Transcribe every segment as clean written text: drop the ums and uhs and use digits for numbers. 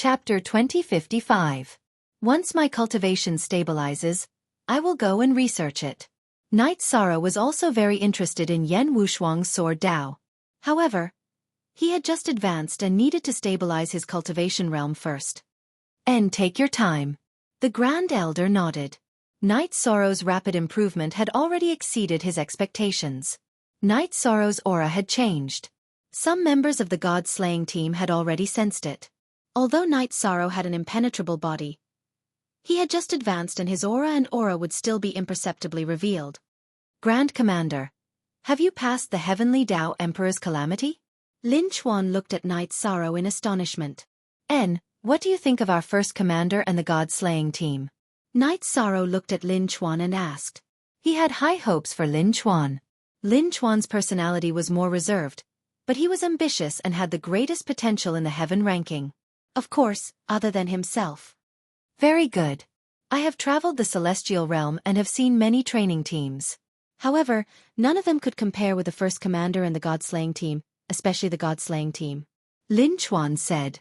Chapter 2055. Once my cultivation stabilizes, I will go and research it. Knight Sorrow was also very interested in Yan Wushuang's sword Dao. However, he had just advanced and needed to stabilize his cultivation realm first. And take your time. The Grand Elder nodded. Knight Sorrow's rapid improvement had already exceeded his expectations. Knight Sorrow's aura had changed. Some members of the god-slaying team had already sensed it. Although Knight Sorrow had an impenetrable body, he had just advanced and his aura would still be imperceptibly revealed. Grand Commander, have you passed the Heavenly Dao Emperor's calamity? Lin Chuan looked at Knight Sorrow in astonishment. What do you think of our first commander and the god-slaying team? Knight Sorrow looked at Lin Chuan and asked. He had high hopes for Lin Chuan. Lin Chuan's personality was more reserved, but he was ambitious and had the greatest potential in the heaven ranking. Of course, other than himself. Very good. I have traveled the celestial realm and have seen many training teams. However, none of them could compare with the first commander and the god-slaying team, especially the god-slaying team. Lin Chuan said.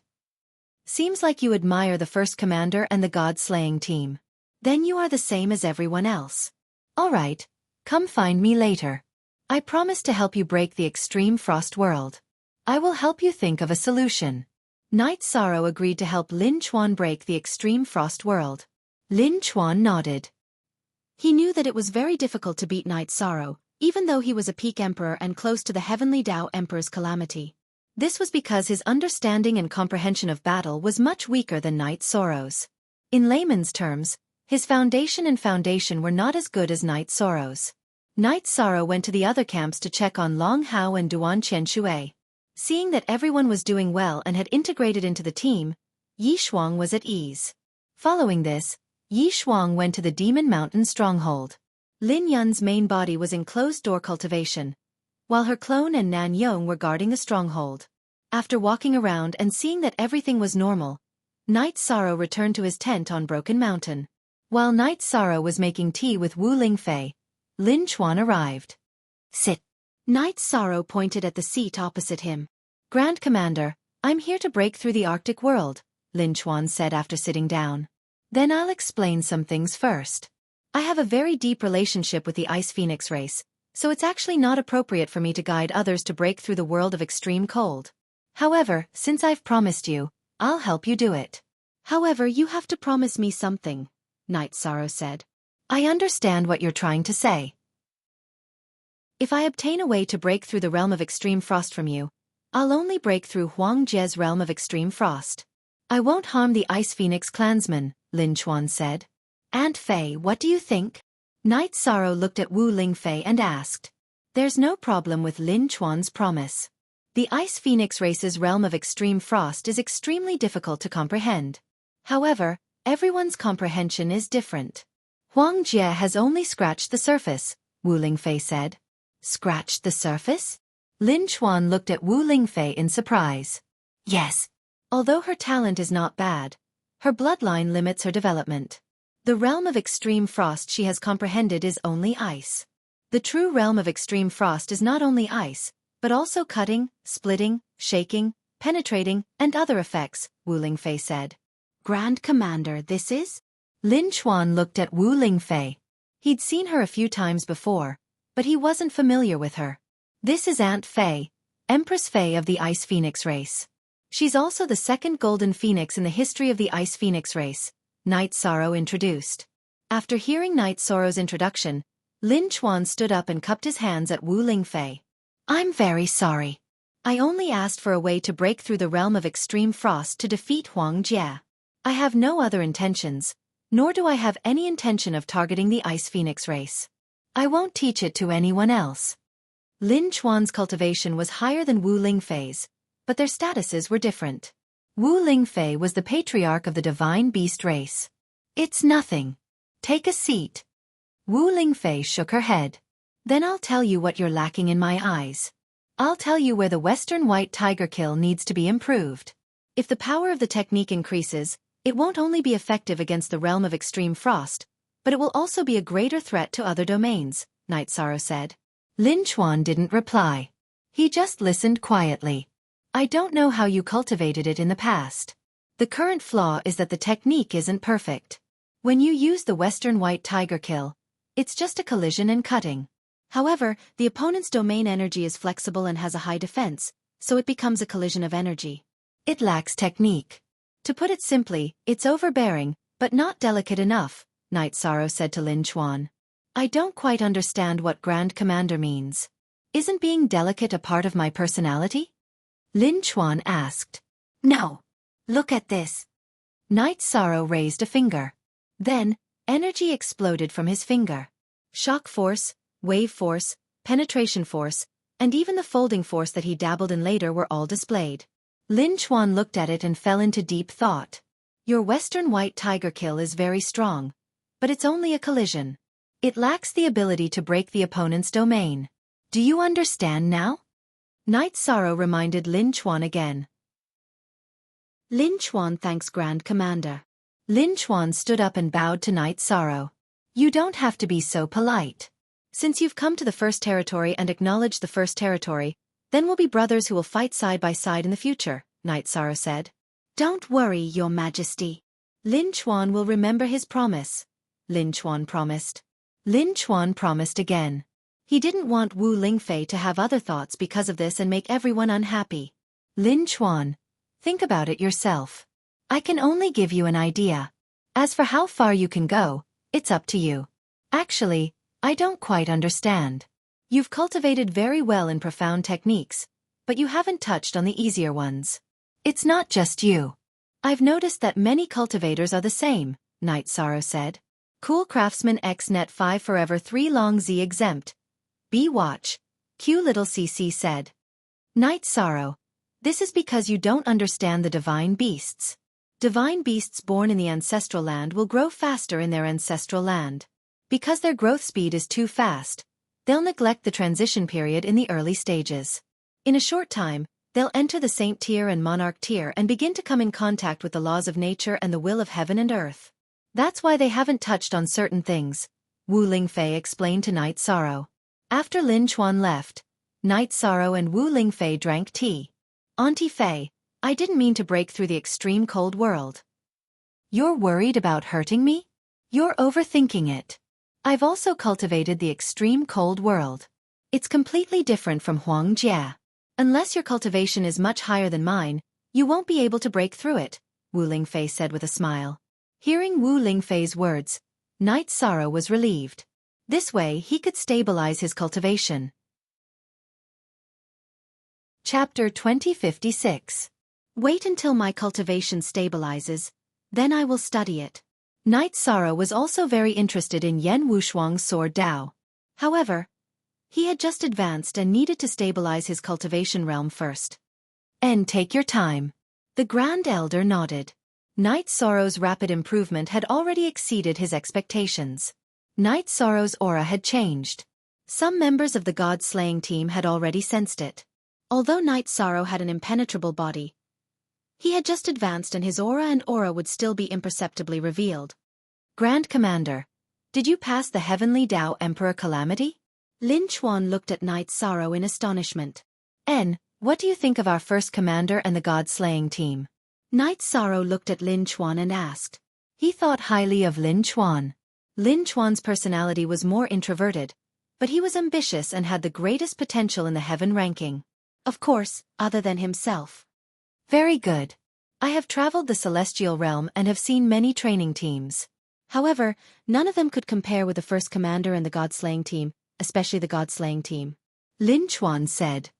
Seems like you admire the first commander and the god-slaying team. Then you are the same as everyone else. All right, come find me later. I promise to help you break the extreme frost world. I will help you think of a solution. Knight Sorrow agreed to help Lin Chuan break the extreme frost world. Lin Chuan nodded. He knew that it was very difficult to beat Knight Sorrow, even though he was a peak emperor and close to the Heavenly Dao Emperor's calamity. This was because his understanding and comprehension of battle was much weaker than Knight Sorrow's. In layman's terms, his foundation were not as good as Knight Sorrow's. Knight Sorrow went to the other camps to check on Long Hao and Duan Qianshui. Seeing that everyone was doing well and had integrated into the team, Yi Shuang was at ease. Following this, Yi Shuang went to the Demon Mountain stronghold. Lin Yun's main body was in closed-door cultivation, while her clone and Nan Yong were guarding the stronghold. After walking around and seeing that everything was normal, Knight Sorrow returned to his tent on Broken Mountain. While Knight Sorrow was making tea with Wu Lingfei, Lin Chuan arrived. Sit. Knight Sorrow pointed at the seat opposite him. Grand Commander, I'm here to break through the Arctic world, Lin Chuan said after sitting down. Then I'll explain some things first. I have a very deep relationship with the Ice Phoenix race, so it's actually not appropriate for me to guide others to break through the world of extreme cold. However, since I've promised you, I'll help you do it. However, you have to promise me something, Knight Sorrow said. I understand what you're trying to say. If I obtain a way to break through the realm of extreme frost from you, I'll only break through Huang Jie's realm of extreme frost. I won't harm the Ice Phoenix clansmen, Lin Chuan said. Aunt Fei, what do you think? Knight Sorrow looked at Wu Lingfei and asked. There's no problem with Lin Chuan's promise. The Ice Phoenix race's realm of extreme frost is extremely difficult to comprehend. However, everyone's comprehension is different. Huang Jie has only scratched the surface, Wu Lingfei said. Scratched the surface? Lin Chuan looked at Wu Lingfei in surprise. Yes. Although her talent is not bad, her bloodline limits her development. The realm of extreme frost she has comprehended is only ice. The true realm of extreme frost is not only ice, but also cutting, splitting, shaking, penetrating, and other effects, Wu Lingfei said. Grand Commander, this is? Lin Chuan looked at Wu Lingfei. He'd seen her a few times before, but he wasn't familiar with her. This is Aunt Fei, Empress Fei of the Ice Phoenix race. She's also the second Golden Phoenix in the history of the Ice Phoenix race, Knight Sorrow introduced. After hearing Knight Sorrow's introduction, Lin Chuan stood up and cupped his hands at Wu Lingfei. I'm very sorry. I only asked for a way to break through the realm of extreme frost to defeat Huang Jie. I have no other intentions, nor do I have any intention of targeting the Ice Phoenix race. I won't teach it to anyone else. Lin Chuan's cultivation was higher than Wu Lingfei's, but their statuses were different. Wu Lingfei was the patriarch of the Divine Beast race. It's nothing. Take a seat. Wu Lingfei shook her head. Then I'll tell you what you're lacking in my eyes. I'll tell you where the Western White Tiger kill needs to be improved. If the power of the technique increases, it won't only be effective against the realm of extreme frost, but it will also be a greater threat to other domains, Knight Sorrow said. Lin Chuan didn't reply. He just listened quietly. I don't know how you cultivated it in the past. The current flaw is that the technique isn't perfect. When you use the Western White Tiger kill, it's just a collision and cutting. However, the opponent's domain energy is flexible and has a high defense, so it becomes a collision of energy. It lacks technique. To put it simply, it's overbearing, but not delicate enough, Knight Sorrow said to Lin Chuan. I don't quite understand what Grand Commander means. Isn't being delicate a part of my personality? Lin Chuan asked. No. Look at this. Knight Sorrow raised a finger. Then, energy exploded from his finger. Shock force, wave force, penetration force, and even the folding force that he dabbled in later were all displayed. Lin Chuan looked at it and fell into deep thought. Your Western White Tiger kill is very strong, but it's only a collision. It lacks the ability to break the opponent's domain. Do you understand now? Knight Sorrow reminded Lin Chuan again. Lin Chuan thanks Grand Commander. Lin Chuan stood up and bowed to Knight Sorrow. You don't have to be so polite. Since you've come to the First Territory and acknowledged the First Territory, then we'll be brothers who will fight side by side in the future, Knight Sorrow said. Don't worry, Your Majesty. Lin Chuan will remember his promise. Lin Chuan promised. Lin Chuan promised again. He didn't want Wu Lingfei to have other thoughts because of this and make everyone unhappy. Lin Chuan, think about it yourself. I can only give you an idea. As for how far you can go, it's up to you. Actually, I don't quite understand. You've cultivated very well in profound techniques, but you haven't touched on the easier ones. It's not just you. I've noticed that many cultivators are the same, Knight Sorrow said. Cool Craftsman X Net 5 Forever 3 Long Z Exempt. B Watch. Q Little CC said. Knight Sorrow, this is because you don't understand the divine beasts. Divine beasts born in the ancestral land will grow faster in their ancestral land. Because their growth speed is too fast, they'll neglect the transition period in the early stages. In a short time, they'll enter the Saint tier and Monarch tier and begin to come in contact with the laws of nature and the will of heaven and earth. That's why they haven't touched on certain things, Wu Lingfei explained to Knight Sorrow. After Lin Chuan left, Knight Sorrow and Wu Lingfei drank tea. Auntie Fei, I didn't mean to break through the extreme cold world. You're worried about hurting me? You're overthinking it. I've also cultivated the extreme cold world. It's completely different from Huang Jia. Unless your cultivation is much higher than mine, you won't be able to break through it, Wu Lingfei said with a smile. Hearing Wu Lingfei's words, Knight Sorrow was relieved. This way he could stabilize his cultivation. Chapter 2056. Wait until my cultivation stabilizes, then I will study it. Knight Sorrow was also very interested in Yan Wushuang's sword Dao. However, he had just advanced and needed to stabilize his cultivation realm first. And take your time. The Grand Elder nodded. Knight Sorrow's rapid improvement had already exceeded his expectations. Knight Sorrow's aura had changed. Some members of the God-slaying team had already sensed it. Although Knight Sorrow had an impenetrable body, he had just advanced and his aura would still be imperceptibly revealed. Grand Commander, did you pass the Heavenly Dao Emperor Calamity? Lin Chuan looked at Knight Sorrow in astonishment. What do you think of our first commander and the God-slaying team? Knight Sorrow looked at Lin Chuan and asked. He thought highly of Lin Chuan. Lin Chuan's personality was more introverted, but he was ambitious and had the greatest potential in the heaven ranking. Of course, other than himself. Very good. I have traveled the celestial realm and have seen many training teams. However, none of them could compare with the first commander and the God-slaying team, especially the God-slaying team. Lin Chuan said.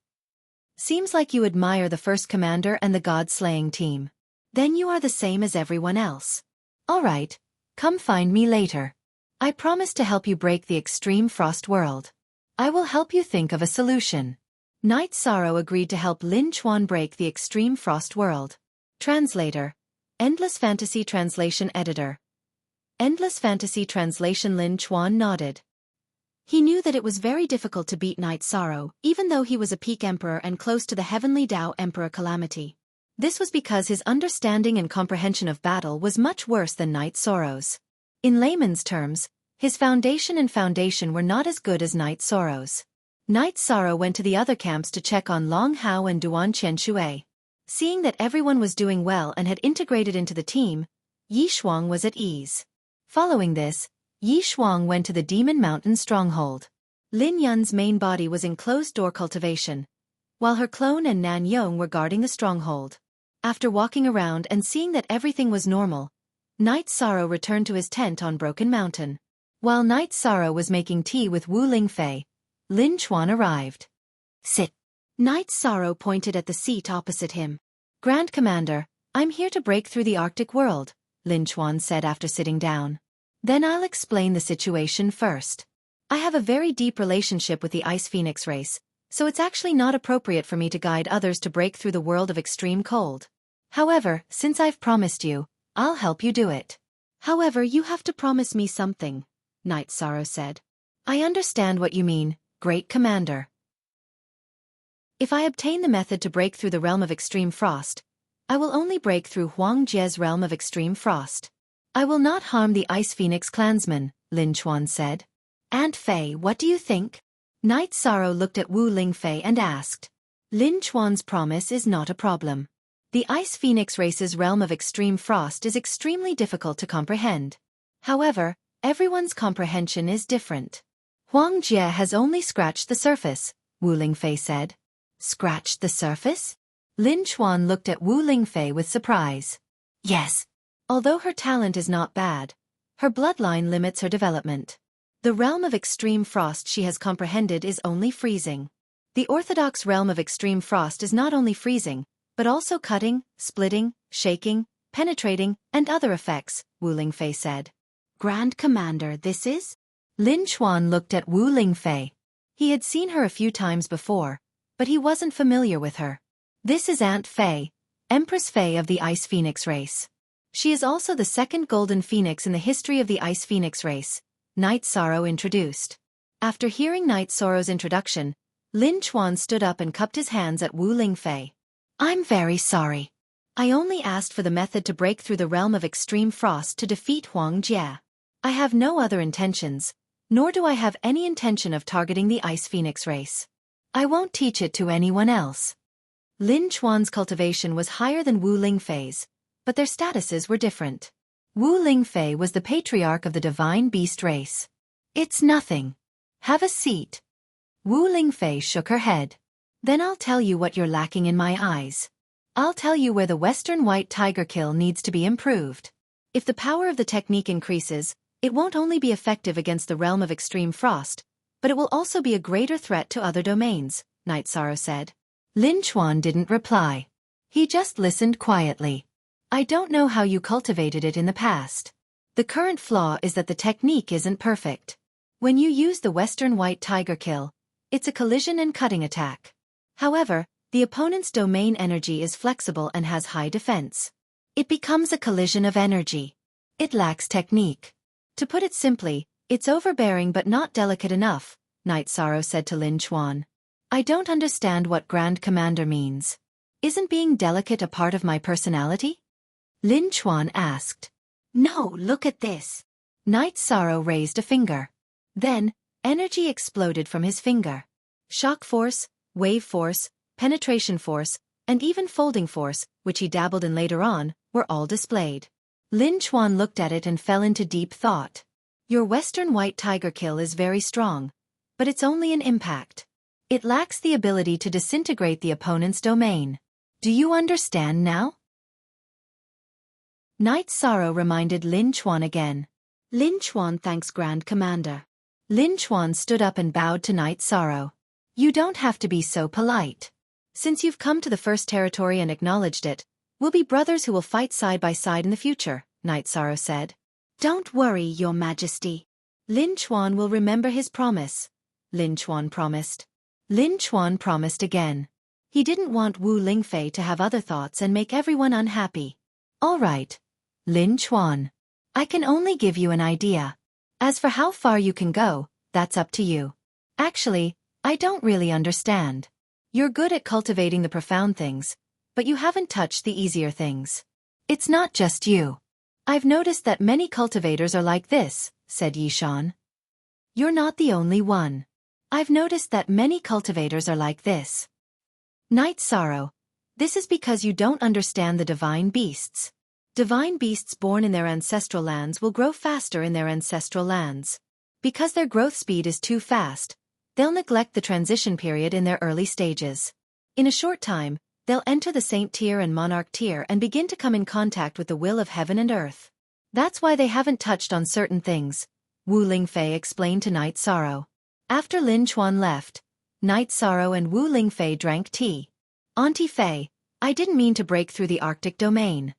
Seems like you admire the first commander and the God-slaying team. Then you are the same as everyone else. All right, come find me later. I promise to help you break the extreme frost world. I will help you think of a solution. Knight Sorrow agreed to help Lin Chuan break the extreme frost world. Translator. Endless Fantasy Translation Editor. Endless Fantasy Translation. Lin Chuan nodded. He knew that it was very difficult to beat Knight Sorrow, even though he was a peak emperor and close to the Heavenly Dao Emperor Calamity. This was because his understanding and comprehension of battle was much worse than Knight Sorrow's. In layman's terms, his foundation were not as good as Knight Sorrow's. Knight Sorrow went to the other camps to check on Long Hao and Duan Qianshui. Seeing that everyone was doing well and had integrated into the team, Yi Shuang was at ease. Following this, Yi Shuang went to the Demon Mountain stronghold. Lin Yun's main body was in closed-door cultivation, while her clone and Nan Yong were guarding the stronghold. After walking around and seeing that everything was normal, Night Sorrow returned to his tent on Broken Mountain. While Night Sorrow was making tea with Wu Lingfei, Lin Chuan arrived. Sit. Night Sorrow pointed at the seat opposite him. Grand Commander, I'm here to break through the Arctic world, Lin Chuan said after sitting down. Then I'll explain the situation first. I have a very deep relationship with the Ice Phoenix race, so it's actually not appropriate for me to guide others to break through the world of extreme cold. However, since I've promised you, I'll help you do it. However, you have to promise me something, Night Sorrow said. I understand what you mean, Great Commander. If I obtain the method to break through the realm of extreme frost, I will only break through Huang Jie's realm of extreme frost. I will not harm the Ice Phoenix clansmen, Lin Chuan said. Aunt Fei, what do you think? Night Sorrow looked at Wu Lingfei and asked. Lin Chuan's promise is not a problem. The Ice Phoenix race's realm of extreme frost is extremely difficult to comprehend. However, everyone's comprehension is different. Huang Jie has only scratched the surface, Wu Lingfei said. Scratched the surface? Lin Chuan looked at Wu Lingfei with surprise. Yes. Although her talent is not bad, her bloodline limits her development. The realm of extreme frost she has comprehended is only freezing. The orthodox realm of extreme frost is not only freezing, but also cutting, splitting, shaking, penetrating, and other effects, Wu Lingfei said. Grand Commander, this is? Lin Chuan looked at Wu Lingfei. He had seen her a few times before, but he wasn't familiar with her. This is Aunt Fei, Empress Fei of the Ice Phoenix race. She is also the second Golden Phoenix in the history of the Ice Phoenix race, Night Sorrow introduced. After hearing Night Sorrow's introduction, Lin Chuan stood up and cupped his hands at Wu Lingfei. I'm very sorry. I only asked for the method to break through the realm of extreme frost to defeat Huang Jie. I have no other intentions, nor do I have any intention of targeting the Ice Phoenix race. I won't teach it to anyone else. Lin Chuan's cultivation was higher than Wu Lingfei's, but their statuses were different. Wu Lingfei was the patriarch of the Divine Beast race. It's nothing. Have a seat. Wu Lingfei shook her head. Then I'll tell you what you're lacking in my eyes. I'll tell you where the Western White Tiger Kill needs to be improved. If the power of the technique increases, it won't only be effective against the realm of extreme frost, but it will also be a greater threat to other domains, Night Sorrow said. Lin Chuan didn't reply. He just listened quietly. I don't know how you cultivated it in the past. The current flaw is that the technique isn't perfect. When you use the Western White Tiger Kill, it's a collision and cutting attack. However, the opponent's domain energy is flexible and has high defense. It becomes a collision of energy. It lacks technique. To put it simply, it's overbearing but not delicate enough, Night Sorrow said to Lin Chuan. I don't understand what Grand Commander means. Isn't being delicate a part of my personality? Lin Chuan asked. No, look at this. Night Sorrow raised a finger. Then, energy exploded from his finger. Shock force, wave force, penetration force, and even folding force, which he dabbled in later on, were all displayed. Lin Chuan looked at it and fell into deep thought. Your Western White Tiger Kill is very strong, but it's only an impact. It lacks the ability to disintegrate the opponent's domain. Do you understand now? Night Sorrow reminded Lin Chuan again. Lin Chuan thanks Grand Commander. Lin Chuan stood up and bowed to Night Sorrow. You don't have to be so polite. Since you've come to the first territory and acknowledged it, we'll be brothers who will fight side by side in the future, Night Sorrow said. Don't worry, Your Majesty. Lin Chuan will remember his promise. Lin Chuan promised. Lin Chuan promised again. He didn't want Wu Lingfei to have other thoughts and make everyone unhappy. All right, Lin Chuan. I can only give you an idea. As for how far you can go, that's up to you. Actually, I don't really understand. You're good at cultivating the profound things, but you haven't touched the easier things. It's not just you. I've noticed that many cultivators are like this, said Yishan. You're not the only one. I've noticed that many cultivators are like this. Night Sorrow, This is because you don't understand the divine beasts. Divine beasts born in their ancestral lands will grow faster in their ancestral lands. Because their growth speed is too fast, they'll neglect the transition period in their early stages. In a short time, they'll enter the saint tier and monarch tier and begin to come in contact with the will of heaven and earth. That's why they haven't touched on certain things, Wu Lingfei explained to Night Sorrow. After Lin Chuan left, Night Sorrow and Wu Lingfei drank tea. Auntie Fei, I didn't mean to break through the Arctic domain.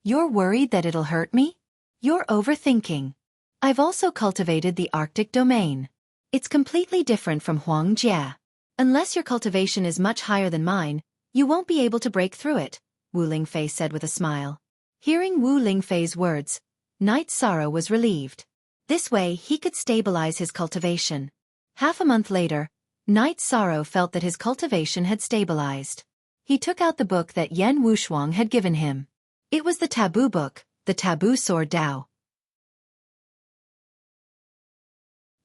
You're worried that it'll hurt me? You're overthinking. I've also cultivated the Arctic domain. It's completely different from Huangjia. Unless your cultivation is much higher than mine, you won't be able to break through it, Wu Lingfei said with a smile. Hearing Wu Lingfei's words, Night Sorrow was relieved. This way he could stabilize his cultivation. Half a month later, Night Sorrow felt that his cultivation had stabilized. He took out the book that Yan Wushuang had given him. It was the taboo book, the Taboo Sword Dao.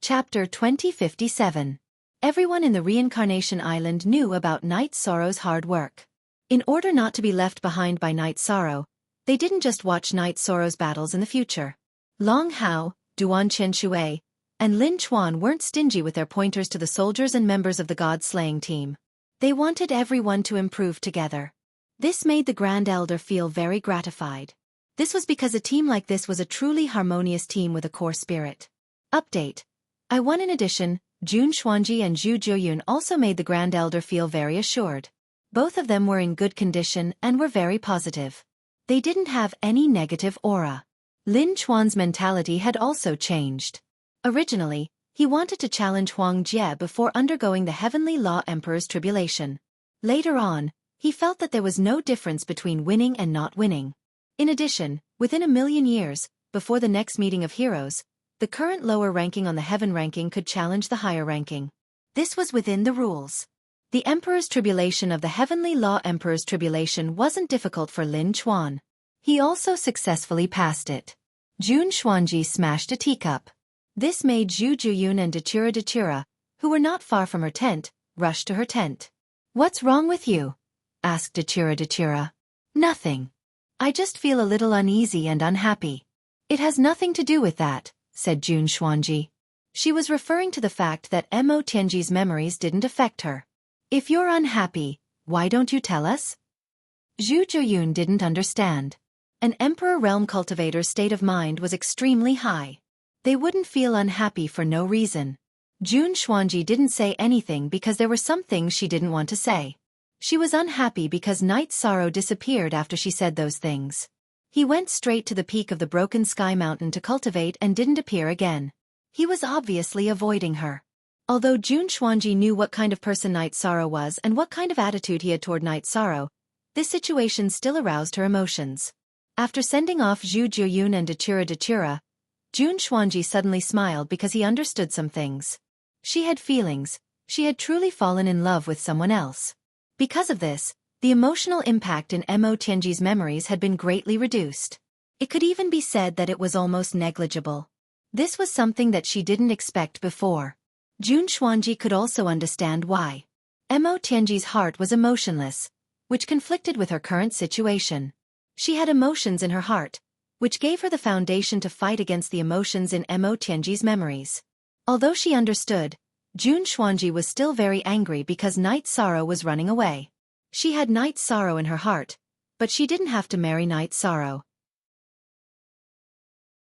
Chapter 2057. Everyone in the Reincarnation Island knew about Night Sorrow's hard work. In order not to be left behind by Night Sorrow, they didn't just watch Night Sorrow's battles in the future. Long Hao, Duan Qianshui, and Lin Chuan weren't stingy with their pointers to the soldiers and members of the god-slaying team. They wanted everyone to improve together. This made the Grand Elder feel very gratified. This was because a team like this was a truly harmonious team with a core spirit. Update. I won. In addition, Jun Xuanji and Zhu Jiuyun also made the Grand Elder feel very assured. Both of them were in good condition and were very positive. They didn't have any negative aura. Lin Chuan's mentality had also changed. Originally, he wanted to challenge Huang Jie before undergoing the Heavenly Law Emperor's tribulation. Later on, he felt that there was no difference between winning and not winning. In addition, within 1,000,000 years, before the next meeting of heroes, the current lower ranking on the heaven ranking could challenge the higher ranking. This was within the rules. The Emperor's tribulation of the Heavenly Law Emperor's tribulation wasn't difficult for Lin Chuan. He also successfully passed it. Jun Xuanji smashed a teacup. This made Zhu Jiuyun and Datura, who were not far from her tent, rush to her tent. What's wrong with you? Asked Datura. Nothing. I just feel a little uneasy and unhappy. It has nothing to do with that, said Jun Xuanji. She was referring to the fact that Mo Tianji's memories didn't affect her. If you're unhappy, why don't you tell us? Zhu Jiuyun didn't understand. An Emperor Realm cultivator's state of mind was extremely high. They wouldn't feel unhappy for no reason. Jun Xuanji didn't say anything because there were some things she didn't want to say. She was unhappy because Night Sorrow disappeared after she said those things. He went straight to the peak of the Broken Sky Mountain to cultivate and didn't appear again. He was obviously avoiding her. Although Jun Xuanji knew what kind of person Night Sorrow was and what kind of attitude he had toward Night Sorrow, this situation still aroused her emotions. After sending off Zhu Jiuyun and Datura, Jun Xuanji suddenly smiled because he understood some things. She had feelings. She had truly fallen in love with someone else. Because of this, the emotional impact in Mo Tianji's memories had been greatly reduced. It could even be said that it was almost negligible. This was something that she didn't expect before. Jun Xuanji could also understand why. Mo Tianji's heart was emotionless, which conflicted with her current situation. She had emotions in her heart, which gave her the foundation to fight against the emotions in Mo Tianji's memories. Although she understood, Jun Xuanji was still very angry because Night Sorrow was running away. She had Night Sorrow in her heart, but she didn't have to marry Night Sorrow.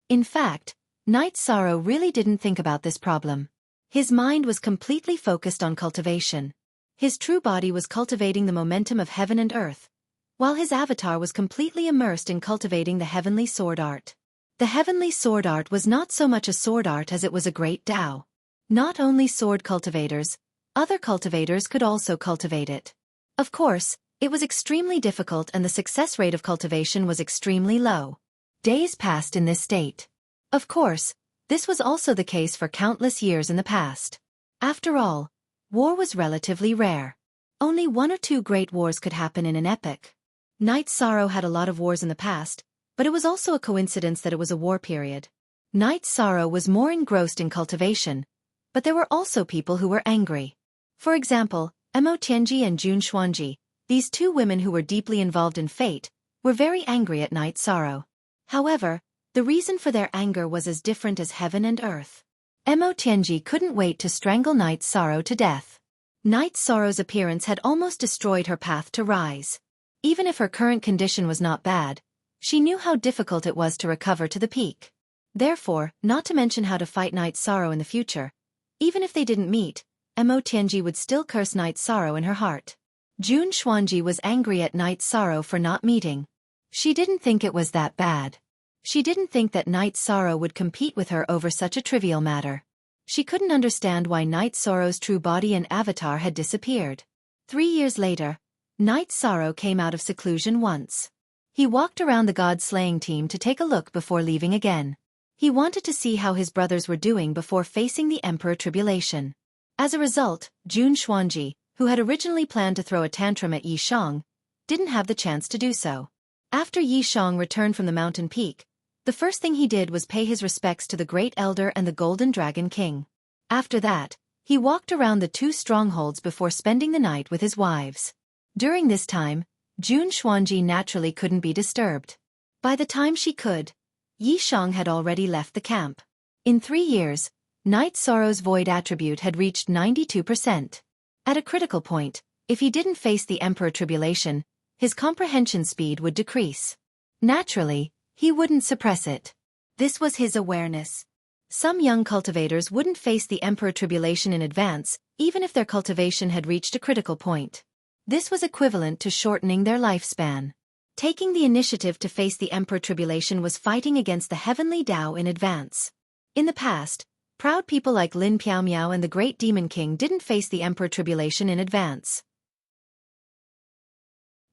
In fact, Night Sorrow really didn't think about this problem. His mind was completely focused on cultivation. His true body was cultivating the momentum of heaven and earth, while his avatar was completely immersed in cultivating the heavenly sword art. The heavenly sword art was not so much a sword art as it was a great Tao. Not only sword cultivators, other cultivators could also cultivate it. Of course, it was extremely difficult and the success rate of cultivation was extremely low. Days passed in this state. Of course, this was also the case for countless years in the past. After all, war was relatively rare. Only 1 or 2 great wars could happen in an epoch. Night Sorrow had a lot of wars in the past, but it was also a coincidence that it was a war period. Night Sorrow was more engrossed in cultivation, but there were also people who were angry. For example, Mo Tianji and Jun Xuanji, These two women who were deeply involved in fate were very angry at Night Sorrow. However, the reason for their anger was as different as heaven and earth. Mo Tianji couldn't wait to strangle Night Sorrow to death. Night Sorrow's appearance had almost destroyed her path to rise. Even if her current condition was not bad, she knew how difficult it was to recover to the peak. Therefore, not to mention how to fight Night Sorrow in the future, even if they didn't meet, Mo Tianji would still curse Night Sorrow in her heart. Jun Xuanji was angry at Night Sorrow for not meeting. She didn't think it was that bad. She didn't think that Night Sorrow would compete with her over such a trivial matter. She couldn't understand why Night Sorrow's true body and avatar had disappeared. 3 years later, Night Sorrow came out of seclusion once. He walked around the god-slaying team to take a look before leaving again. He wanted to see how his brothers were doing before facing the Emperor Tribulation. As a result, Jun Xuanji, who had originally planned to throw a tantrum at Yi Shang, didn't have the chance to do so. After Yi Shang returned from the mountain peak, the first thing he did was pay his respects to the Great Elder and the Golden Dragon King. After that, he walked around the 2 strongholds before spending the night with his wives. During this time, Jun Xuanji naturally couldn't be disturbed. By the time she could, Yi Shang had already left the camp. In 3 years, Night Sorrow's void attribute had reached 92%. At a critical point, if he didn't face the Emperor Tribulation, his comprehension speed would decrease. Naturally, he wouldn't suppress it. This was his awareness. Some young cultivators wouldn't face the Emperor Tribulation in advance, even if their cultivation had reached a critical point. This was equivalent to shortening their lifespan. Taking the initiative to face the Emperor Tribulation was fighting against the heavenly Tao in advance. In the past, proud people like Lin Piaomiao and the Great Demon King didn't face the Emperor Tribulation in advance.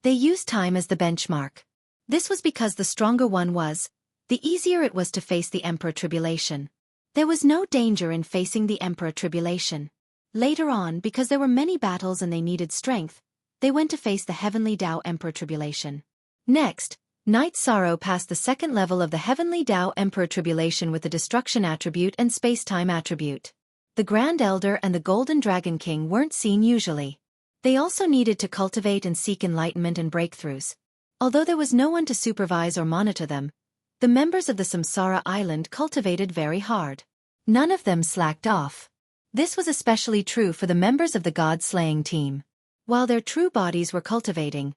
They used time as the benchmark. This was because the stronger one was, the easier it was to face the Emperor Tribulation. There was no danger in facing the Emperor Tribulation. Later on, because there were many battles and they needed strength, they went to face the Heavenly Tao Emperor Tribulation. Next, Night Sorrow passed the second level of the Heavenly Tao Emperor Tribulation with the Destruction Attribute and Space-Time Attribute. The Grand Elder and the Golden Dragon King weren't seen usually. They also needed to cultivate and seek enlightenment and breakthroughs. Although there was no one to supervise or monitor them, the members of the Samsara Island cultivated very hard. None of them slacked off. This was especially true for the members of the God-slaying team. While their true bodies were cultivating,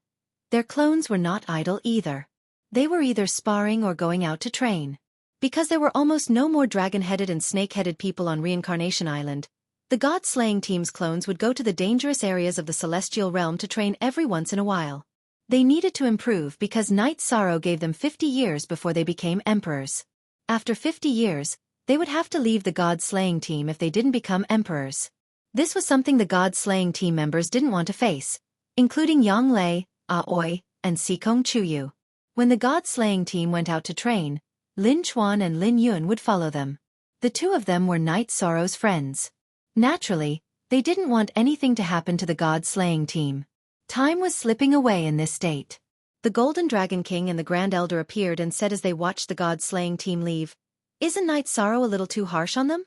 their clones were not idle either. They were either sparring or going out to train. Because there were almost no more dragon-headed and snake-headed people on Reincarnation Island, the God-slaying team's clones would go to the dangerous areas of the celestial realm to train every once in a while. They needed to improve because Night Sorrow gave them 50 years before they became emperors. After 50 years, they would have to leave the God-slaying team if they didn't become emperors. This was something the God-slaying team members didn't want to face, including Yang Lei, Aoi, and Sikong Chuyu. When the God-slaying team went out to train, Lin Chuan and Lin Yun would follow them. The two of them were Night Sorrow's friends. Naturally, they didn't want anything to happen to the God-slaying team. Time was slipping away in this state. The Golden Dragon King and the Grand Elder appeared and said as they watched the God-slaying team leave, "Isn't Night Sorrow a little too harsh on them?"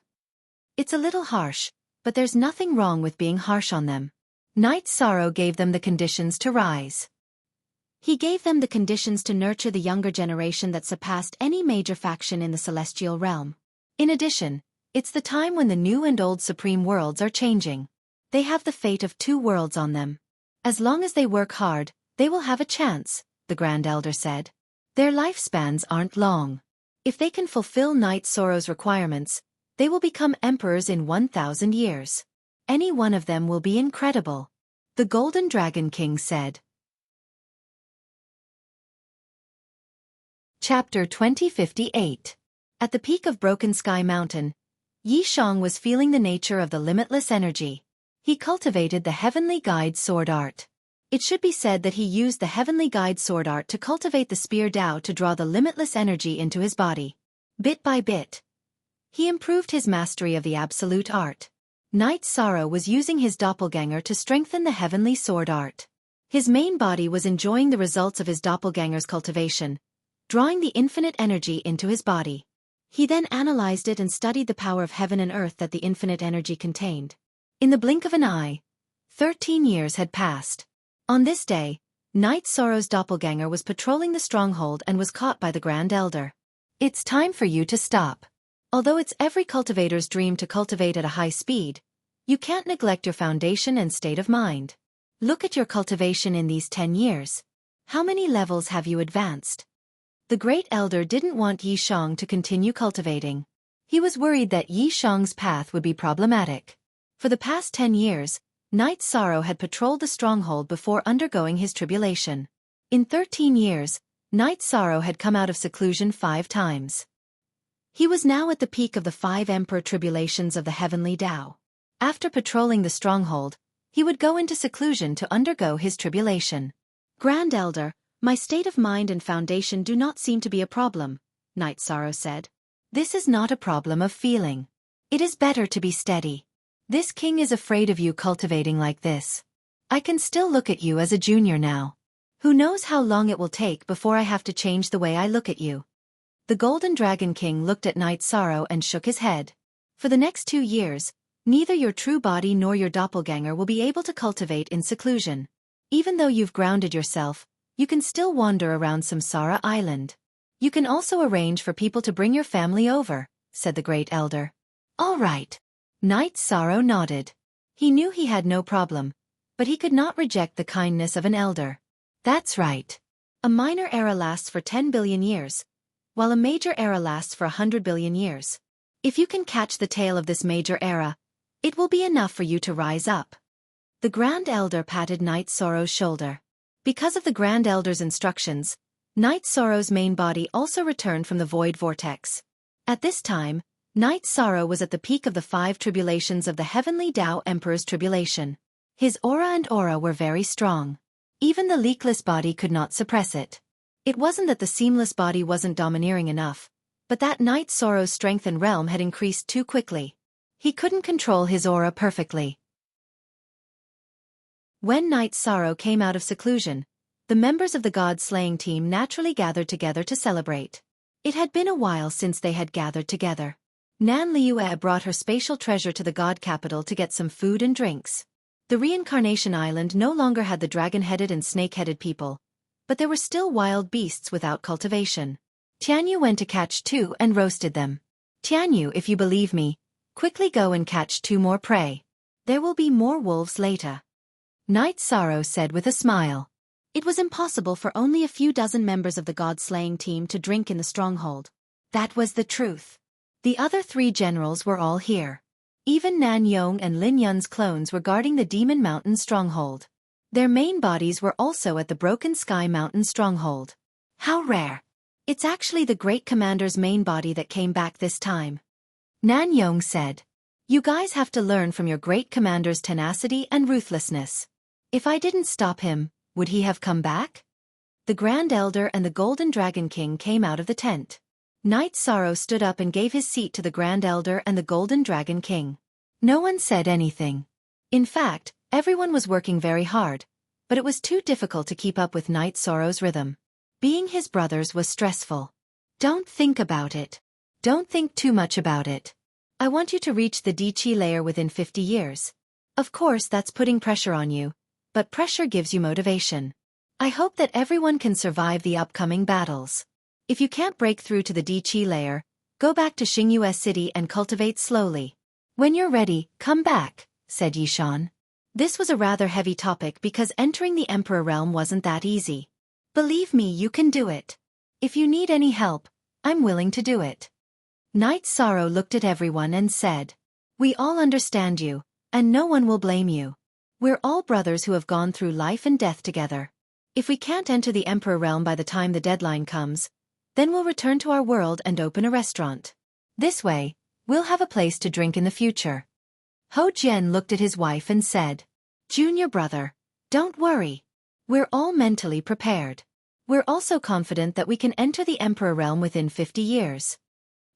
"It's a little harsh, but there's nothing wrong with being harsh on them." Night Sorrow gave them the conditions to rise. He gave them the conditions to nurture the younger generation that surpassed any major faction in the celestial realm. In addition, it's the time when the new and old supreme worlds are changing. They have the fate of 2 worlds on them. As long as they work hard, they will have a chance, the Grand Elder said. Their lifespans aren't long. If they can fulfill Night Sorrow's requirements, they will become emperors in 1,000 years. Any one of them will be incredible, the Golden Dragon King said. Chapter 2058. At the peak of Broken Sky Mountain, Yi Shang was feeling the nature of the limitless energy. He cultivated the Heavenly Guide Sword Art. It should be said that he used the Heavenly Guide Sword Art to cultivate the Spear Tao to draw the limitless energy into his body. Bit by bit, he improved his mastery of the Absolute Art. Night Sorrow was using his doppelganger to strengthen the Heavenly Sword Art. His main body was enjoying the results of his doppelganger's cultivation, drawing the infinite energy into his body. He then analyzed it and studied the power of heaven and earth that the infinite energy contained. In the blink of an eye, 13 years had passed. On this day, Night Sorrow's doppelganger was patrolling the stronghold and was caught by the Grand Elder. It's time for you to stop. Although it's every cultivator's dream to cultivate at a high speed, you can't neglect your foundation and state of mind. Look at your cultivation in these 10 years. How many levels have you advanced? The Great Elder didn't want Yi Shang to continue cultivating. He was worried that Yi Shang's path would be problematic. For the past 10 years, Night Sorrow had patrolled the stronghold before undergoing his tribulation. In 13 years, Night Sorrow had come out of seclusion 5 times. He was now at the peak of the 5 emperor tribulations of the heavenly Tao. After patrolling the stronghold, he would go into seclusion to undergo his tribulation. Grand Elder, my state of mind and foundation do not seem to be a problem, Night Sorrow said. This is not a problem of feeling. It is better to be steady. This king is afraid of you cultivating like this. I can still look at you as a junior now. Who knows how long it will take before I have to change the way I look at you. The Golden Dragon King looked at Night Sorrow and shook his head. For the next 2 years, neither your true body nor your doppelganger will be able to cultivate in seclusion. Even though you've grounded yourself, you can still wander around Samsara Island. You can also arrange for people to bring your family over, said the Great Elder. All right. Night Sorrow nodded. He knew he had no problem, but he could not reject the kindness of an elder. That's right. A minor era lasts for 10 billion years, while a major era lasts for 100 billion years. If you can catch the tail of this major era, it will be enough for you to rise up. The Grand Elder patted Night Sorrow's shoulder. Because of the Grand Elder's instructions, Night Sorrow's main body also returned from the void vortex. At this time, Night Sorrow was at the peak of the 5 tribulations of the heavenly Tao Emperor's tribulation. His aura were very strong. Even the leakless body could not suppress it. It wasn't that the seamless body wasn't domineering enough, but that Night Sorrow's strength and realm had increased too quickly. He couldn't control his aura perfectly. When Night Sorrow came out of seclusion, the members of the God-slaying team naturally gathered together to celebrate. It had been a while since they had gathered together. Nan Liue brought her spatial treasure to the God capital to get some food and drinks. The reincarnation island no longer had the dragon-headed and snake-headed people, but there were still wild beasts without cultivation. Tianyu went to catch 2 and roasted them. Tianyu, if you believe me, quickly go and catch 2 more prey. There will be more wolves later. Night Sorrow said with a smile. It was impossible for only a few dozen members of the God-slaying team to drink in the stronghold. That was the truth. The other 3 generals were all here. Even Nan Yong and Lin Yun's clones were guarding the Demon Mountain stronghold. Their main bodies were also at the Broken Sky Mountain stronghold. How rare. It's actually the Great Commander's main body that came back this time. Nan Yong said. You guys have to learn from your Great Commander's tenacity and ruthlessness. If I didn't stop him, would he have come back? The Grand Elder and the Golden Dragon King came out of the tent. Night Sorrow stood up and gave his seat to the Grand Elder and the Golden Dragon King. No one said anything. In fact, everyone was working very hard, but it was too difficult to keep up with Night Sorrow's rhythm. Being his brothers was stressful. Don't think about it. Don't think too much about it. I want you to reach the Di-Chi layer within 50 years. Of course that's putting pressure on you, but pressure gives you motivation. I hope that everyone can survive the upcoming battles. If you can't break through to the Di-Chi layer, go back to Xingyue City and cultivate slowly. When you're ready, come back, said Yishan. This was a rather heavy topic because entering the Emperor realm wasn't that easy. Believe me, you can do it. If you need any help, I'm willing to do it. Night Sorrow looked at everyone and said, we all understand you, and no one will blame you. We're all brothers who have gone through life and death together. If we can't enter the Emperor realm by the time the deadline comes, then we'll return to our world and open a restaurant. This way, we'll have a place to drink in the future. Ho Jian looked at his wife and said, Junior brother, don't worry. We're all mentally prepared. We're also confident that we can enter the Emperor realm within 50 years.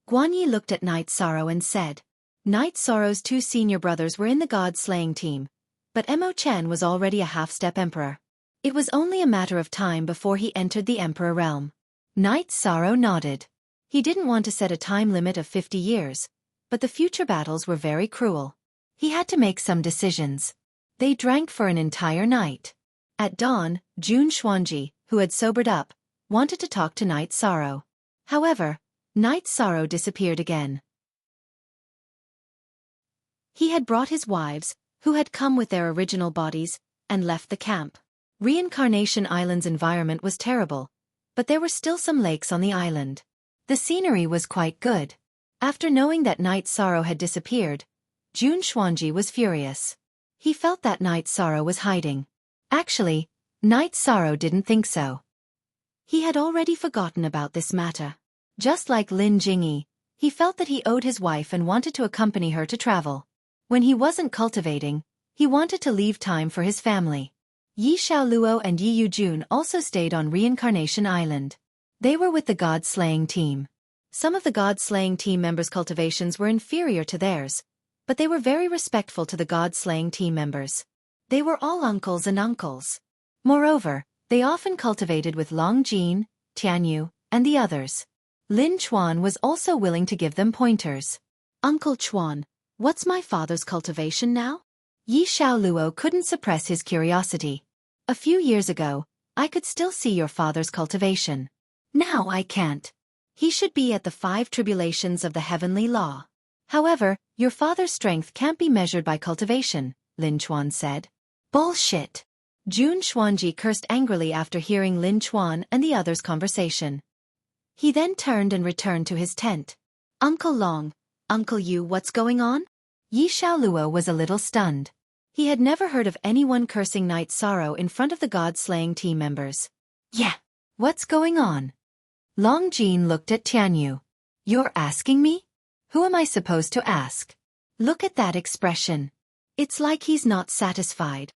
Guanyi looked at Night Sorrow and said, Night Sorrow's 2 senior brothers were in the God-slaying team, but Mo Chen was already a half-step emperor. It was only a matter of time before he entered the Emperor realm. Night Sorrow nodded. He didn't want to set a time limit of 50 years, but the future battles were very cruel. He had to make some decisions. They drank for an entire night. At dawn, Jun Xuanji, who had sobered up, wanted to talk to Night Sorrow. However, Night Sorrow disappeared again. He had brought his wives, who had come with their original bodies, and left the camp. Reincarnation Island's environment was terrible, but there were still some lakes on the island. The scenery was quite good. After knowing that Night Sorrow had disappeared, Jun Xuanji was furious. He felt that Night Sorrow was hiding. Actually, Night Sorrow didn't think so. He had already forgotten about this matter. Just like Lin Jingyi, he felt that he owed his wife and wanted to accompany her to travel. When he wasn't cultivating, he wanted to leave time for his family. Yi Xiaoluo and Yi Yujun also stayed on Reincarnation Island. They were with the God-slaying team. Some of the God-slaying team members' cultivations were inferior to theirs, but they were very respectful to the God-slaying team members. They were all uncles and uncles. Moreover, they often cultivated with Long Jin, Tianyu, and the others. Lin Chuan was also willing to give them pointers. Uncle Chuan, what's my father's cultivation now? Yi Xiaoluo couldn't suppress his curiosity. A few years ago, I could still see your father's cultivation. Now I can't. He should be at the 5 tribulations of the heavenly law. However, your father's strength can't be measured by cultivation, Lin Chuan said. Bullshit. Jun Xuanji cursed angrily after hearing Lin Chuan and the others' conversation. He then turned and returned to his tent. Uncle Long, Uncle Yu, what's going on? Yi Xiaoluo was a little stunned. He had never heard of anyone cursing Night Sorrow in front of the God-slaying team members. Yeah, what's going on? Long Jin looked at Tianyu. You're asking me? Who am I supposed to ask? Look at that expression. It's like he's not satisfied.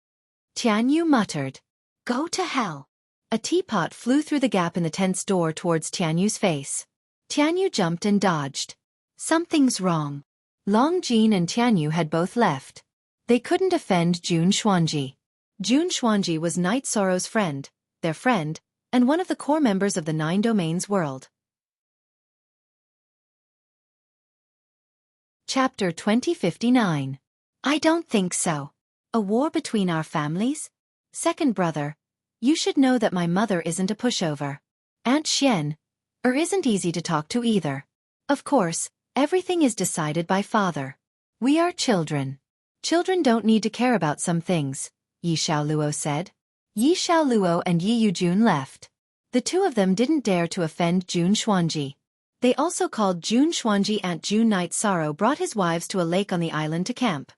Tianyu muttered. Go to hell. A teapot flew through the gap in the tent's door towards Tianyu's face. Tianyu jumped and dodged. Something's wrong. Long Jin and Tianyu had both left. They couldn't offend Jun Xuanji. Jun Xuanji was Night Sorrow's friend, their friend, and one of the core members of the 9 Domains world. Chapter 2059. I don't think so. A war between our families? Second brother, you should know that my mother isn't a pushover. Aunt Xian, isn't easy to talk to either. Of course, everything is decided by father. We are children. Children don't need to care about some things, Yi Xiaoluo said. Yi Xiaoluo and Yi Yujun left. The two of them didn't dare to offend Jun Xuanji. They also called Jun Xuanji Aunt Jun. Night Sorrow brought his wives to a lake on the island to camp.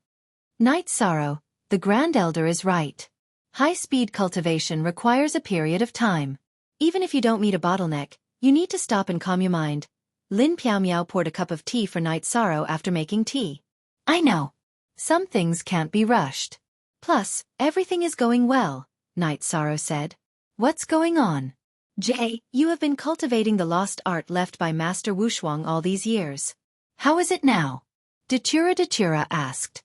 Night Sorrow, the Grand Elder is right. High-speed cultivation requires a period of time. Even if you don't meet a bottleneck, you need to stop and calm your mind. Lin Piaomiao poured a cup of tea for Night Sorrow after making tea. I know. Some things can't be rushed. Plus, everything is going well, Night Sorrow said. What's going on? Jay, you have been cultivating the lost art left by Master Wuxia all these years. How is it now? Datura asked.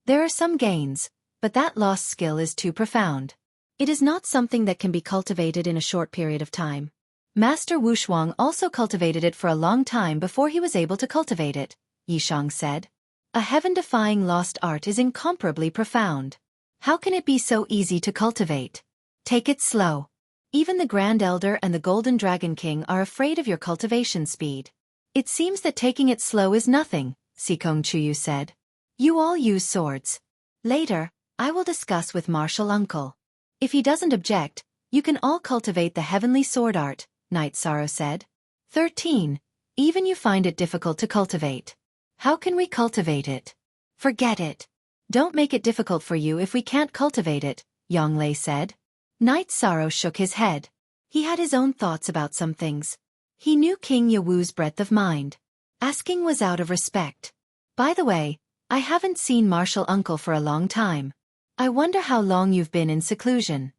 There are some gains, but that lost skill is too profound. It is not something that can be cultivated in a short period of time. Master Wuxia also cultivated it for a long time before he was able to cultivate it, Yishang said. A heaven-defying lost art is incomparably profound. How can it be so easy to cultivate? Take it slow. Even the Grand Elder and the Golden Dragon King are afraid of your cultivation speed. It seems that taking it slow is nothing, Sikong Chuyu said. You all use swords. Later, I will discuss with Martial Uncle. If he doesn't object, you can all cultivate the heavenly sword art, Night Sorrow said. 13. Even you find it difficult to cultivate. How can we cultivate it? Forget it. Don't make it difficult for you if we can't cultivate it, Yonglei said. Night Sorrow shook his head. He had his own thoughts about some things. He knew King Yawu's breadth of mind. Asking was out of respect. By the way, I haven't seen Martial Uncle for a long time. I wonder how long you've been in seclusion.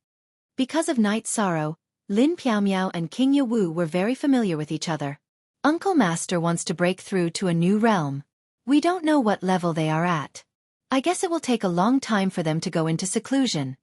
Because of Night Sorrow, Lin Piaomiao and King Yawu were very familiar with each other. Uncle Master wants to break through to a new realm. We don't know what level they are at. I guess it will take a long time for them to go into seclusion.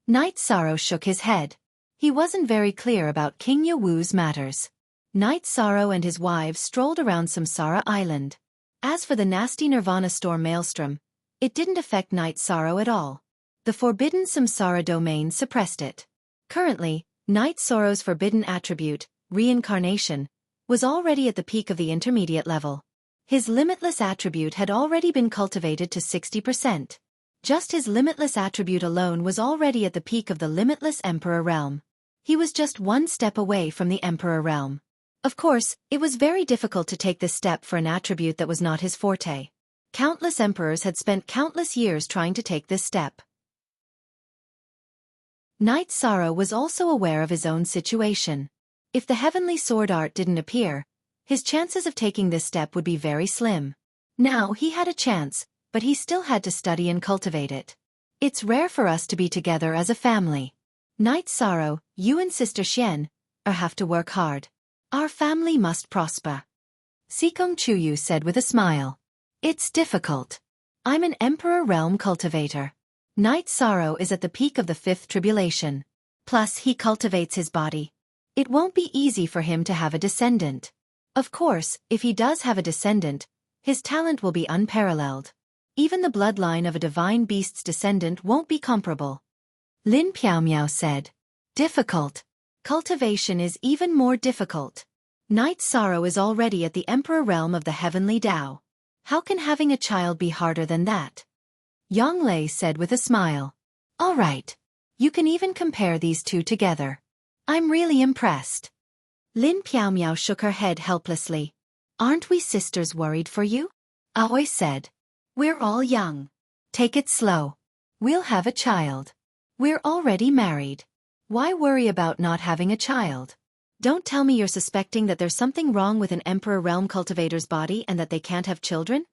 Night Sorrow shook his head. He wasn't very clear about King Yawu's matters. Night Sorrow and his wives strolled around Samsara Island. As for the nasty Nirvana storm Maelstrom, it didn't affect Night Sorrow at all. The forbidden samsara domain suppressed it. Currently, Night Sorrow's forbidden attribute, reincarnation, was already at the peak of the intermediate level. His limitless attribute had already been cultivated to 60%. Just his limitless attribute alone was already at the peak of the limitless Emperor realm. He was just one step away from the Emperor realm. Of course, it was very difficult to take this step for an attribute that was not his forte. Countless emperors had spent countless years trying to take this step. Night Sorrow was also aware of his own situation. If the heavenly sword art didn't appear, his chances of taking this step would be very slim. Now he had a chance, but he still had to study and cultivate it. It's rare for us to be together as a family. Night Sorrow, you and Sister Xian, have to work hard. Our family must prosper. Sikong Chuyu said with a smile. It's difficult. I'm an Emperor Realm cultivator. Night Sorrow is at the peak of the fifth tribulation. Plus he cultivates his body. It won't be easy for him to have a descendant. Of course, if he does have a descendant, his talent will be unparalleled. Even the bloodline of a divine beast's descendant won't be comparable. Lin Piaomiao said. Difficult. Cultivation is even more difficult. Night Sorrow is already at the Emperor realm of the heavenly Tao. How can having a child be harder than that? Yang Lei said with a smile. All right. You can even compare these two together. I'm really impressed. Lin Piaomiao shook her head helplessly. Aren't we sisters worried for you? Aoi said. We're all young. Take it slow. We'll have a child. We're already married. Why worry about not having a child? Don't tell me you're suspecting that there's something wrong with an Emperor Realm cultivator's body and that they can't have children?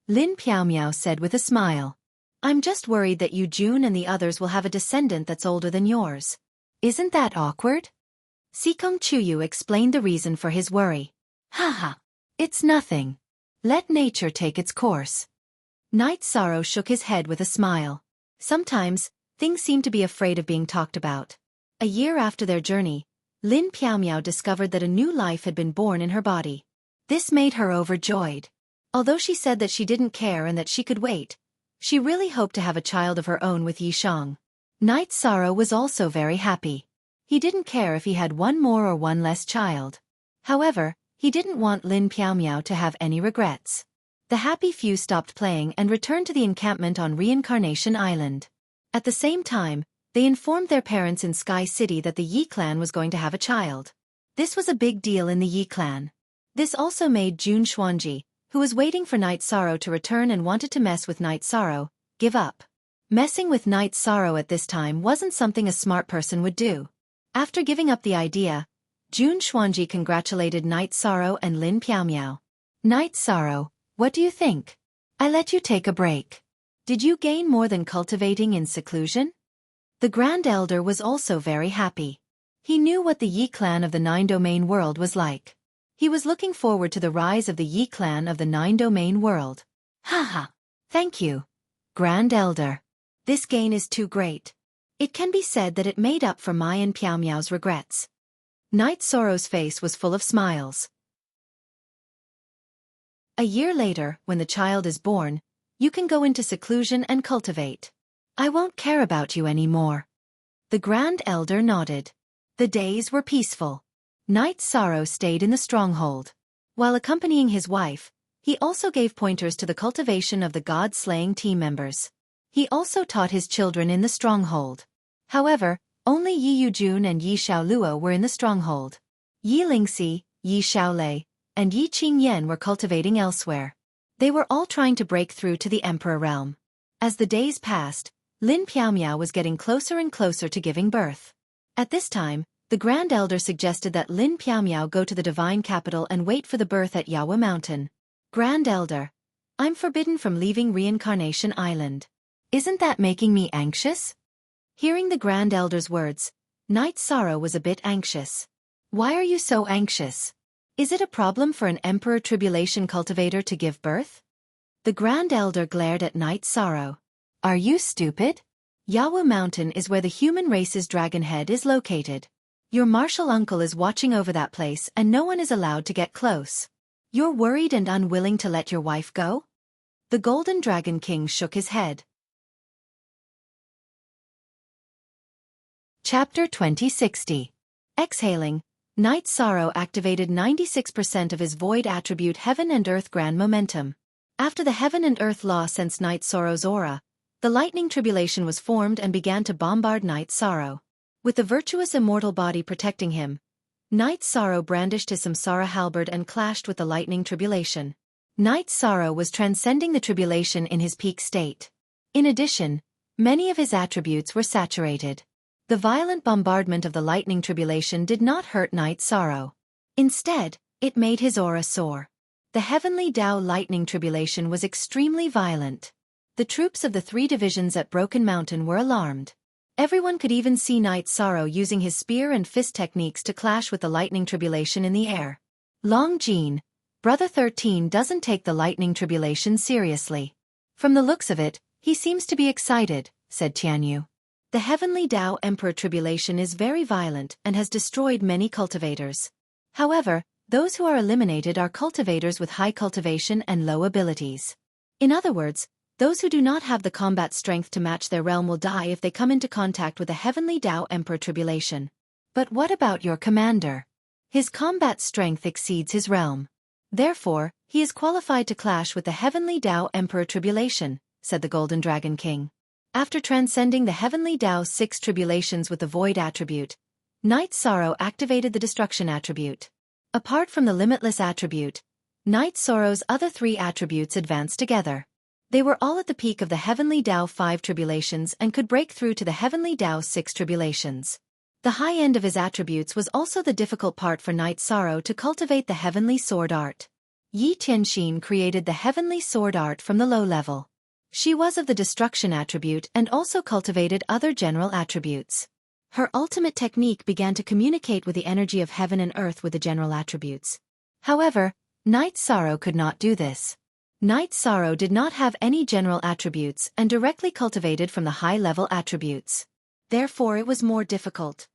Lin Piaomiao said with a smile. I'm just worried that you June and the others will have a descendant that's older than yours. Isn't that awkward? Sikong Chuyu explained the reason for his worry. Haha. It's nothing. Let nature take its course. Night Sorrow shook his head with a smile. Sometimes, things seem to be afraid of being talked about. A year after their journey, Lin Piaomiao discovered that a new life had been born in her body. This made her overjoyed. Although she said that she didn't care and that she could wait, she really hoped to have a child of her own with Yishang. Night Sorrow was also very happy. He didn't care if he had one more or one less child. However, he didn't want Lin Piaomiao to have any regrets. The happy few stopped playing and returned to the encampment on Reincarnation Island. At the same time, they informed their parents in Sky City that the Yi clan was going to have a child. This was a big deal in the Yi clan. This also made Jun Xuanji, who was waiting for Night Sorrow to return and wanted to mess with Night Sorrow, give up. Messing with Night Sorrow at this time wasn't something a smart person would do. After giving up the idea, Jun Xuanji congratulated Night Sorrow and Lin Piaomiao. Night Sorrow, what do you think? I let you take a break. Did you gain more than cultivating in seclusion? The Grand Elder was also very happy. He knew what the Yi clan of the Nine-Domain world was like. He was looking forward to the rise of the Yi clan of the Nine-Domain world. Haha. Thank you, Grand Elder. This gain is too great. It can be said that it made up for my and Piaomiao's regrets. Night Sorrow's face was full of smiles. A year later, when the child is born, you can go into seclusion and cultivate. I won't care about you anymore. The Grand Elder nodded. The days were peaceful. Night Sorrow stayed in the stronghold. While accompanying his wife, he also gave pointers to the cultivation of the god-slaying team members. He also taught his children in the stronghold. However, only Yi Yujun and Yi Xiaoluo were in the stronghold. Yi Lingxi, Yi Xiaolei, and Yi Qingyan were cultivating elsewhere. They were all trying to break through to the Emperor realm. As the days passed, Lin Piaomiao was getting closer and closer to giving birth. At this time, the Grand Elder suggested that Lin Piaomiao go to the divine capital and wait for the birth at Yawa Mountain. Grand Elder, I'm forbidden from leaving Reincarnation Island. Isn't that making me anxious? Hearing the Grand Elder's words, Night Sorrow was a bit anxious. Why are you so anxious? Is it a problem for an Emperor Tribulation cultivator to give birth? The Grand Elder glared at Night Sorrow. Are you stupid? Yawa Mountain is where the human race's dragon head is located. Your martial uncle is watching over that place and no one is allowed to get close. You're worried and unwilling to let your wife go? The Golden Dragon King shook his head. Chapter 2060. Exhaling, Night Sorrow activated 96% of his void attribute Heaven and Earth Grand Momentum. After the Heaven and Earth law sensed Night Sorrow's aura, the lightning tribulation was formed and began to bombard Night Sorrow. With the virtuous immortal body protecting him, Night Sorrow brandished his samsara halberd and clashed with the lightning tribulation. Night Sorrow was transcending the tribulation in his peak state. In addition, many of his attributes were saturated. The violent bombardment of the lightning tribulation did not hurt Night Sorrow. Instead, it made his aura soar. The heavenly Tao lightning tribulation was extremely violent. The troops of the 3 divisions at Broken Mountain were alarmed. Everyone could even see Night Sorrow using his spear and fist techniques to clash with the lightning tribulation in the air. Long Jean, Brother 13 doesn't take the lightning tribulation seriously. From the looks of it, he seems to be excited, said Tianyu. The heavenly Tao Emperor tribulation is very violent and has destroyed many cultivators. However, those who are eliminated are cultivators with high cultivation and low abilities. In other words, those who do not have the combat strength to match their realm will die if they come into contact with the heavenly Tao Emperor tribulation. But what about your commander? His combat strength exceeds his realm. Therefore, he is qualified to clash with the heavenly Tao Emperor tribulation, said the Golden Dragon King. After transcending the heavenly Tao 6 tribulations with the void attribute, Night Sorrow activated the destruction attribute. Apart from the limitless attribute, Night Sorrow's other 3 attributes advanced together. They were all at the peak of the heavenly Tao 5 tribulations and could break through to the heavenly Tao 6 tribulations. The high end of his attributes was also the difficult part for Night Sorrow to cultivate the heavenly sword art. Yi Tianxin created the heavenly sword art from the low level. She was of the destruction attribute and also cultivated other general attributes. Her ultimate technique began to communicate with the energy of heaven and earth with the general attributes. However, Night Sorrow could not do this. Night Sorrow did not have any general attributes and directly cultivated from the high-level attributes. Therefore it was more difficult.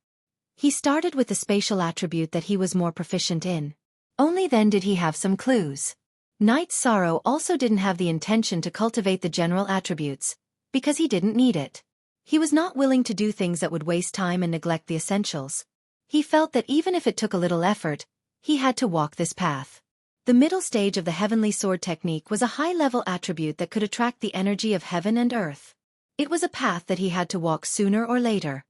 He started with the spatial attribute that he was more proficient in. Only then did he have some clues. Night Sorrow also didn't have the intention to cultivate the general attributes, because he didn't need it. He was not willing to do things that would waste time and neglect the essentials. He felt that even if it took a little effort, he had to walk this path. The middle stage of the heavenly sword technique was a high-level attribute that could attract the energy of heaven and earth. It was a path that he had to walk sooner or later.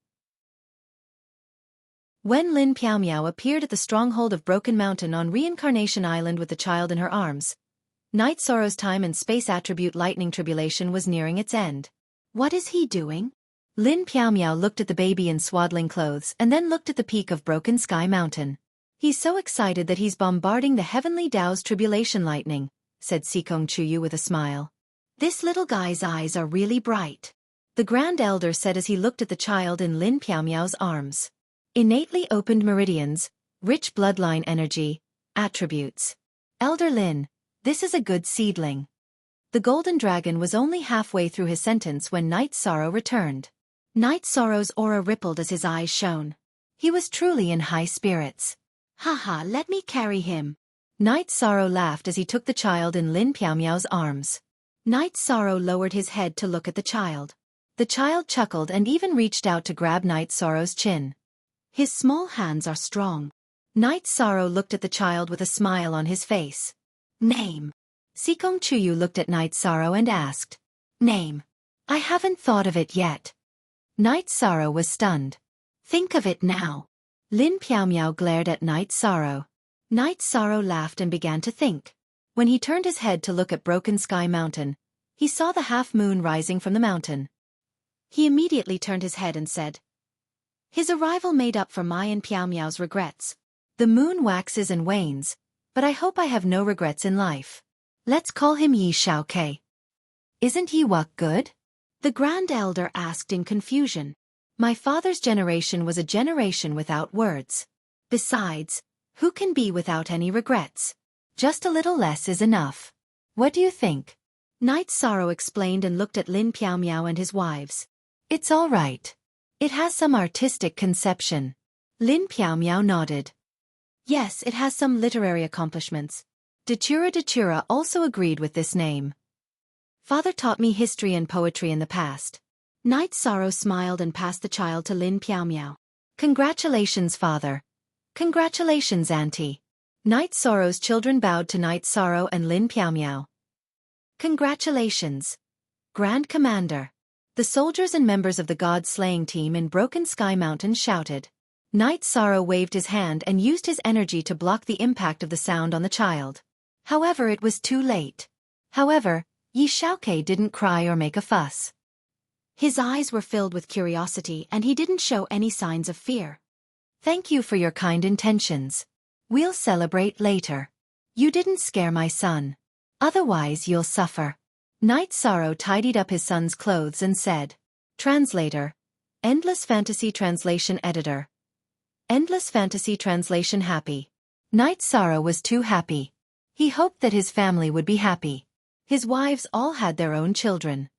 When Lin Piaomiao appeared at the stronghold of Broken Mountain on Reincarnation Island with the child in her arms, Night Sorrow's time and space attribute lightning tribulation was nearing its end. What is he doing? Lin Piaomiao looked at the baby in swaddling clothes and then looked at the peak of Broken Sky Mountain. He's so excited that he's bombarding the heavenly Tao's tribulation lightning, said Sikong Chuyu with a smile. This little guy's eyes are really bright. The Grand Elder said as he looked at the child in Lin Piaomiao's arms. Innately opened meridians, rich bloodline energy, attributes. Elder Lin, this is a good seedling. The Golden Dragon was only halfway through his sentence when Night Sorrow returned. Night Sorrow's aura rippled as his eyes shone. He was truly in high spirits. Haha, let me carry him. Night Sorrow laughed as he took the child in Lin Piaomiao's arms. Night Sorrow lowered his head to look at the child. The child chuckled and even reached out to grab Night Sorrow's chin. His small hands are strong. Night Sorrow looked at the child with a smile on his face. Name. Sikong Chuyu looked at Night Sorrow and asked. Name. I haven't thought of it yet. Night Sorrow was stunned. Think of it now. Lin Piaomiao glared at Night Sorrow. Night Sorrow laughed and began to think. When he turned his head to look at Broken Sky Mountain, he saw the half-moon rising from the mountain. He immediately turned his head and said, his arrival made up for my and Piaomiao's regrets. The moon waxes and wanes, but I hope I have no regrets in life. Let's call him Yi Xiaokei. Isn't Yi Wuk good? The Grand Elder asked in confusion. My father's generation was a generation without words. Besides, who can be without any regrets? Just a little less is enough. What do you think? Night Sorrow explained and looked at Lin Piaomiao and his wives. It's all right. It has some artistic conception. Lin Piaomiao nodded. Yes, it has some literary accomplishments. Datura also agreed with this name. Father taught me history and poetry in the past. Night Sorrow smiled and passed the child to Lin Piaomiao. Congratulations, father. Congratulations, auntie. Night Sorrow's children bowed to Night Sorrow and Lin Piaomiao. Congratulations, Grand Commander. The soldiers and members of the god-slaying team in Broken Sky Mountain shouted. Night Sorrow waved his hand and used his energy to block the impact of the sound on the child. However, it was too late. However, Yi Xiaoke didn't cry or make a fuss. His eyes were filled with curiosity and he didn't show any signs of fear. Thank you for your kind intentions. We'll celebrate later. You didn't scare my son. Otherwise you'll suffer. Night Sorrow tidied up his son's clothes and said. Translator. Endless Fantasy Translation Editor. Endless Fantasy Translation Happy. Night Sorrow was too happy. He hoped that his family would be happy. His wives all had their own children.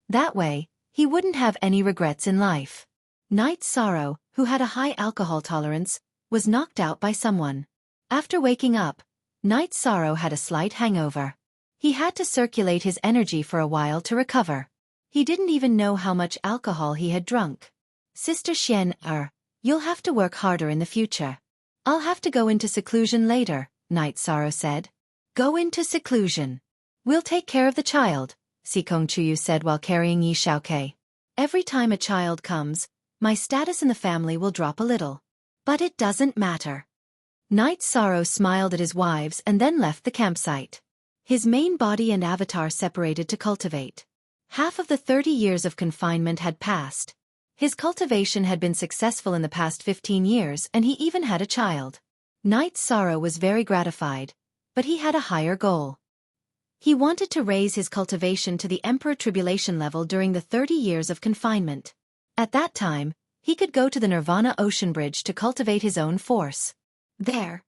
That way, he wouldn't have any regrets in life. Night Sorrow, who had a high alcohol tolerance, was knocked out by someone. After waking up, Night Sorrow had a slight hangover. He had to circulate his energy for a while to recover. He didn't even know how much alcohol he had drunk. Sister Xian, you'll have to work harder in the future. I'll have to go into seclusion later, Night Sorrow said. Go into seclusion. We'll take care of the child, Sikong Chuyu said while carrying Yi Xiaoke. Every time a child comes, my status in the family will drop a little. But it doesn't matter. Night Sorrow smiled at his wives and then left the campsite. His main body and avatar separated to cultivate. Half of the 30 years of confinement had passed. His cultivation had been successful in the past 15 years and he even had a child. Night Sorrow was very gratified, but he had a higher goal. He wanted to raise his cultivation to the Emperor Tribulation level during the 30 years of confinement. At that time, he could go to the Nirvana Ocean Bridge to cultivate his own force. There,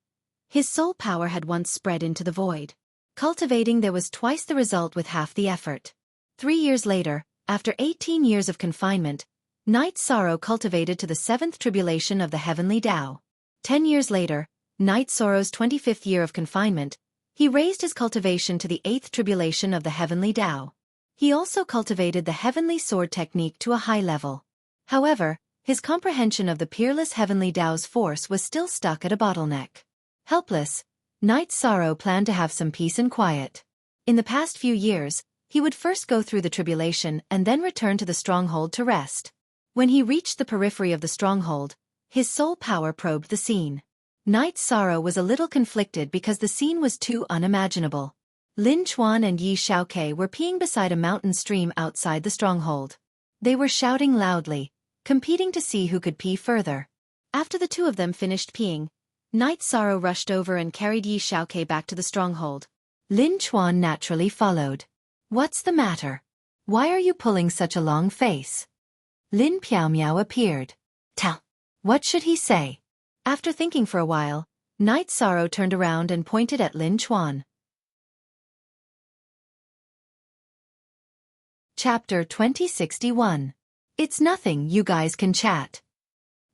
his soul power had once spread into the void. Cultivating there was twice the result with half the effort. 3 years later, after 18 years of confinement, Night Sorrow cultivated to the 7th tribulation of the Heavenly Tao. 10 years later, Night Sorrow's 25th year of confinement, he raised his cultivation to the 8th tribulation of the Heavenly Tao. He also cultivated the Heavenly Sword technique to a high level. However, his comprehension of the peerless Heavenly Tao's force was still stuck at a bottleneck. Helpless, Night Sorrow planned to have some peace and quiet. In the past few years, he would first go through the tribulation and then return to the stronghold to rest. When he reached the periphery of the stronghold, his soul power probed the scene. Night Sorrow was a little conflicted because the scene was too unimaginable. Lin Chuan and Yi Xiaoke were peeing beside a mountain stream outside the stronghold. They were shouting loudly, competing to see who could pee further. After the two of them finished peeing, Night Sorrow rushed over and carried Yi Xiaoke back to the stronghold. Lin Chuan naturally followed. What's the matter? Why are you pulling such a long face? Lin Piaomiao appeared. Tell. What should he say? After thinking for a while, Night Sorrow turned around and pointed at Lin Chuan. Chapter 2061. It's nothing, you guys can chat.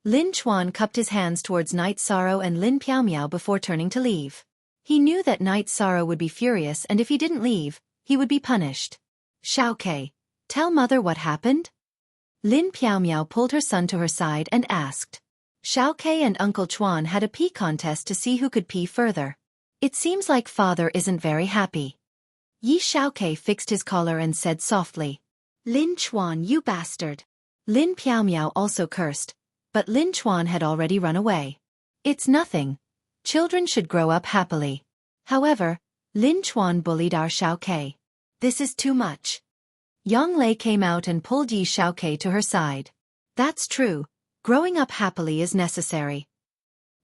Lin Chuan cupped his hands towards Night Sorrow and Lin Piaomiao before turning to leave. He knew that Night Sorrow would be furious and if he didn't leave, he would be punished. Xiaoke, tell mother what happened? Lin Piaomiao pulled her son to her side and asked. Xiaoke and Uncle Chuan had a pee contest to see who could pee further. It seems like father isn't very happy. Yi Xiaoke fixed his collar and said softly. Lin Chuan, you bastard. Lin Piaomiao also cursed, but Lin Chuan had already run away. It's nothing. Children should grow up happily. However, Lin Chuan bullied our Xiaoke. This is too much. Yang Lei came out and pulled Yi Xiaoke to her side. That's true. Growing up happily is necessary.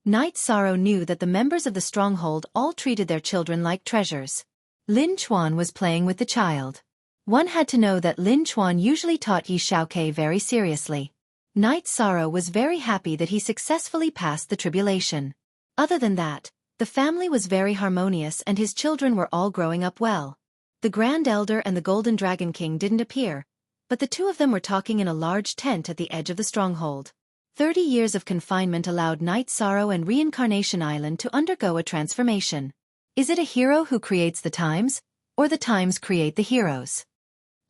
Night Sorrow knew that the members of the stronghold all treated their children like treasures. Lin Chuan was playing with the child. One had to know that Lin Chuan usually taught Yi Xiaoke very seriously. Night Sorrow was very happy that he successfully passed the tribulation. Other than that, the family was very harmonious and his children were all growing up well. The Grand Elder and the Golden Dragon King didn't appear, but the two of them were talking in a large tent at the edge of the stronghold. 30 years of confinement allowed Night Sorrow and Reincarnation Island to undergo a transformation. Is it a hero who creates the times, or the times create the heroes?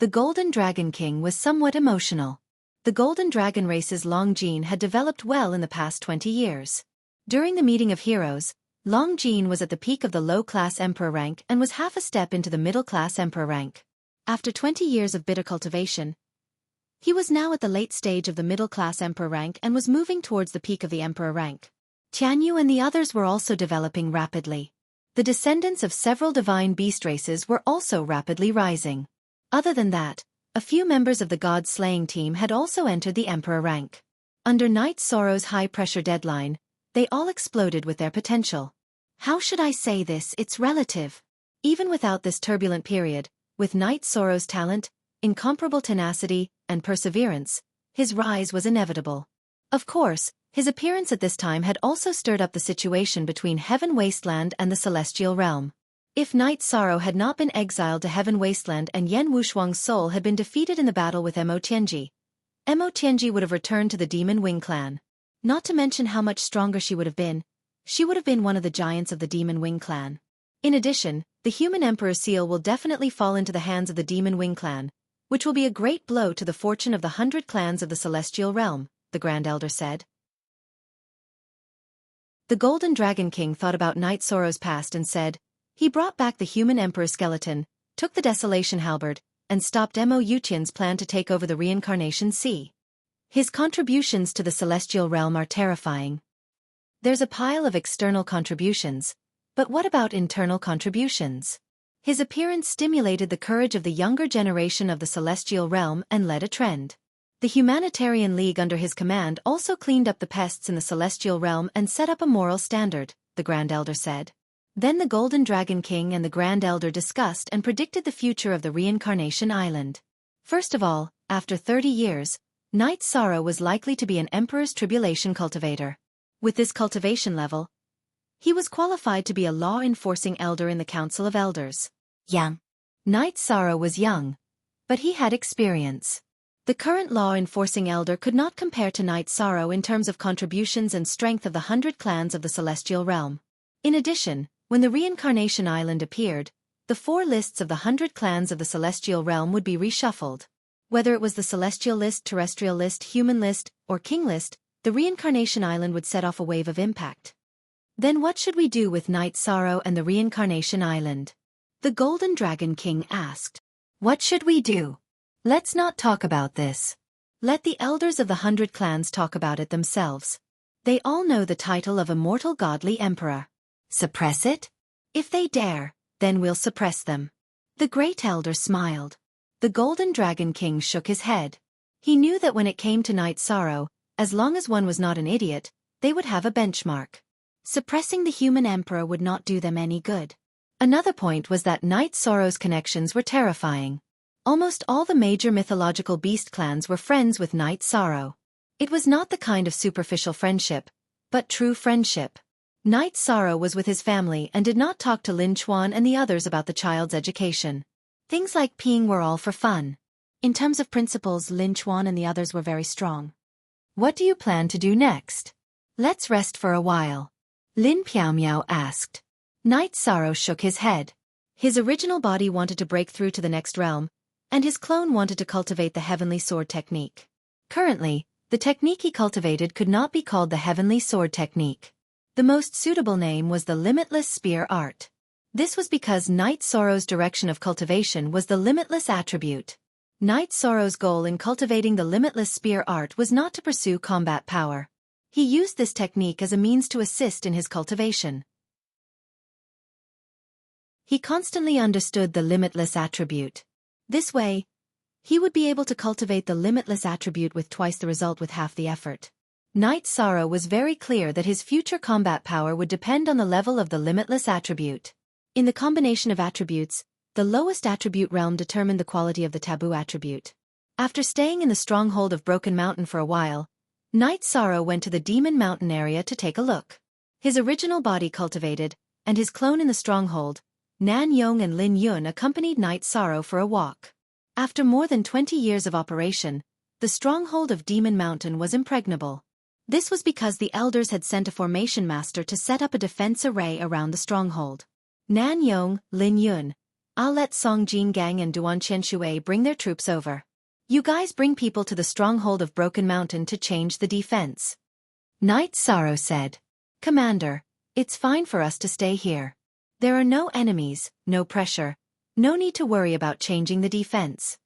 The Golden Dragon King was somewhat emotional. The Golden Dragon race's Long Jin had developed well in the past 20 years. During the meeting of heroes, Long Jin was at the peak of the low-class emperor rank and was half a step into the middle-class emperor rank. After 20 years of bitter cultivation, he was now at the late stage of the middle-class emperor rank and was moving towards the peak of the emperor rank. Tianyu and the others were also developing rapidly. The descendants of several divine beast races were also rapidly rising. Other than that, a few members of the god-slaying team had also entered the emperor rank. Under Knight Sorrow's high-pressure deadline, they all exploded with their potential. How should I say this? It's relative. Even without this turbulent period, with Knight Sorrow's talent, incomparable tenacity, and perseverance, his rise was inevitable. Of course, his appearance at this time had also stirred up the situation between Heaven Wasteland and the Celestial Realm. If Knight Sorrow had not been exiled to Heaven Wasteland and Yan Wushuang's soul had been defeated in the battle with Mo Tianji would have returned to the Demon Wing clan. Not to mention how much stronger she would have been. She would have been one of the giants of the Demon Wing clan. In addition, the human Emperor seal will definitely fall into the hands of the Demon Wing clan, which will be a great blow to the fortune of the 100 clans of the Celestial Realm, the Grand Elder said. The Golden Dragon King thought about Knight Sorrow's past and said, he brought back the human Emperor skeleton, took the Desolation Halberd, and stopped Mo Yutian's plan to take over the Reincarnation Sea. His contributions to the Celestial Realm are terrifying. There's a pile of external contributions, but what about internal contributions? His appearance stimulated the courage of the younger generation of the Celestial Realm and led a trend. The Humanitarian League under his command also cleaned up the pests in the Celestial Realm and set up a moral standard, the Grand Elder said. Then the Golden Dragon King and the Grand Elder discussed and predicted the future of the Reincarnation Island. First of all, after 30 years, Knight Sorrow was likely to be an Emperor's Tribulation cultivator. With this cultivation level, he was qualified to be a law-enforcing elder in the Council of Elders. Young. Knight Sorrow was young, but he had experience. The current law-enforcing elder could not compare to Knight Sorrow in terms of contributions and strength of the 100 clans of the Celestial Realm. In addition, when the Reincarnation Island appeared, the 4 lists of the 100 clans of the Celestial Realm would be reshuffled. Whether it was the Celestial List, Terrestrial List, Human List, or King List, the Reincarnation Island would set off a wave of impact. Then what should we do with Knight Sorrow and the Reincarnation Island? The Golden Dragon King asked. What should we do? Let's not talk about this. Let the elders of the 100 clans talk about it themselves. They all know the title of Immortal Godly Emperor. Suppress it? If they dare, then we'll suppress them. The Great Elder smiled. The Golden Dragon King shook his head. He knew that when it came to Knight Sorrow, as long as one was not an idiot, they would have a benchmark. Suppressing the human emperor would not do them any good. Another point was that Knight Sorrow's connections were terrifying. Almost all the major mythological beast clans were friends with Knight Sorrow. It was not the kind of superficial friendship, but true friendship. Knight Sorrow was with his family and did not talk to Lin Chuan and the others about the child's education. Things like peeing were all for fun. In terms of principles, Lin Chuan and the others were very strong. What do you plan to do next? Let's rest for a while. Lin Piaomiao asked. Knight Sorrow shook his head. His original body wanted to break through to the next realm, and his clone wanted to cultivate the Heavenly Sword technique. Currently, the technique he cultivated could not be called the Heavenly Sword technique. The most suitable name was the Limitless Spear Art. This was because Knight Sorrow's direction of cultivation was the Limitless attribute. Knight Sorrow's goal in cultivating the Limitless Spear Art was not to pursue combat power. He used this technique as a means to assist in his cultivation. He constantly understood the Limitless attribute. This way, he would be able to cultivate the Limitless attribute with twice the result with half the effort. Knight Sorrow was very clear that his future combat power would depend on the level of the Limitless attribute. In the combination of attributes, the lowest attribute realm determined the quality of the taboo attribute. After staying in the stronghold of Broken Mountain for a while, Knight Sorrow went to the Demon Mountain area to take a look. His original body cultivated, and his clone in the stronghold, Nan Yong and Lin Yun accompanied Knight Sorrow for a walk. After more than 20 years of operation, the stronghold of Demon Mountain was impregnable. This was because the elders had sent a formation master to set up a defense array around the stronghold. Nan Yong, Lin Yun, I'll let Song Jingang and Duan Qianshui bring their troops over. You guys bring people to the stronghold of Broken Mountain to change the defense. Knight Sorrow said. Commander, it's fine for us to stay here. There are no enemies, no pressure, no need to worry about changing the defense.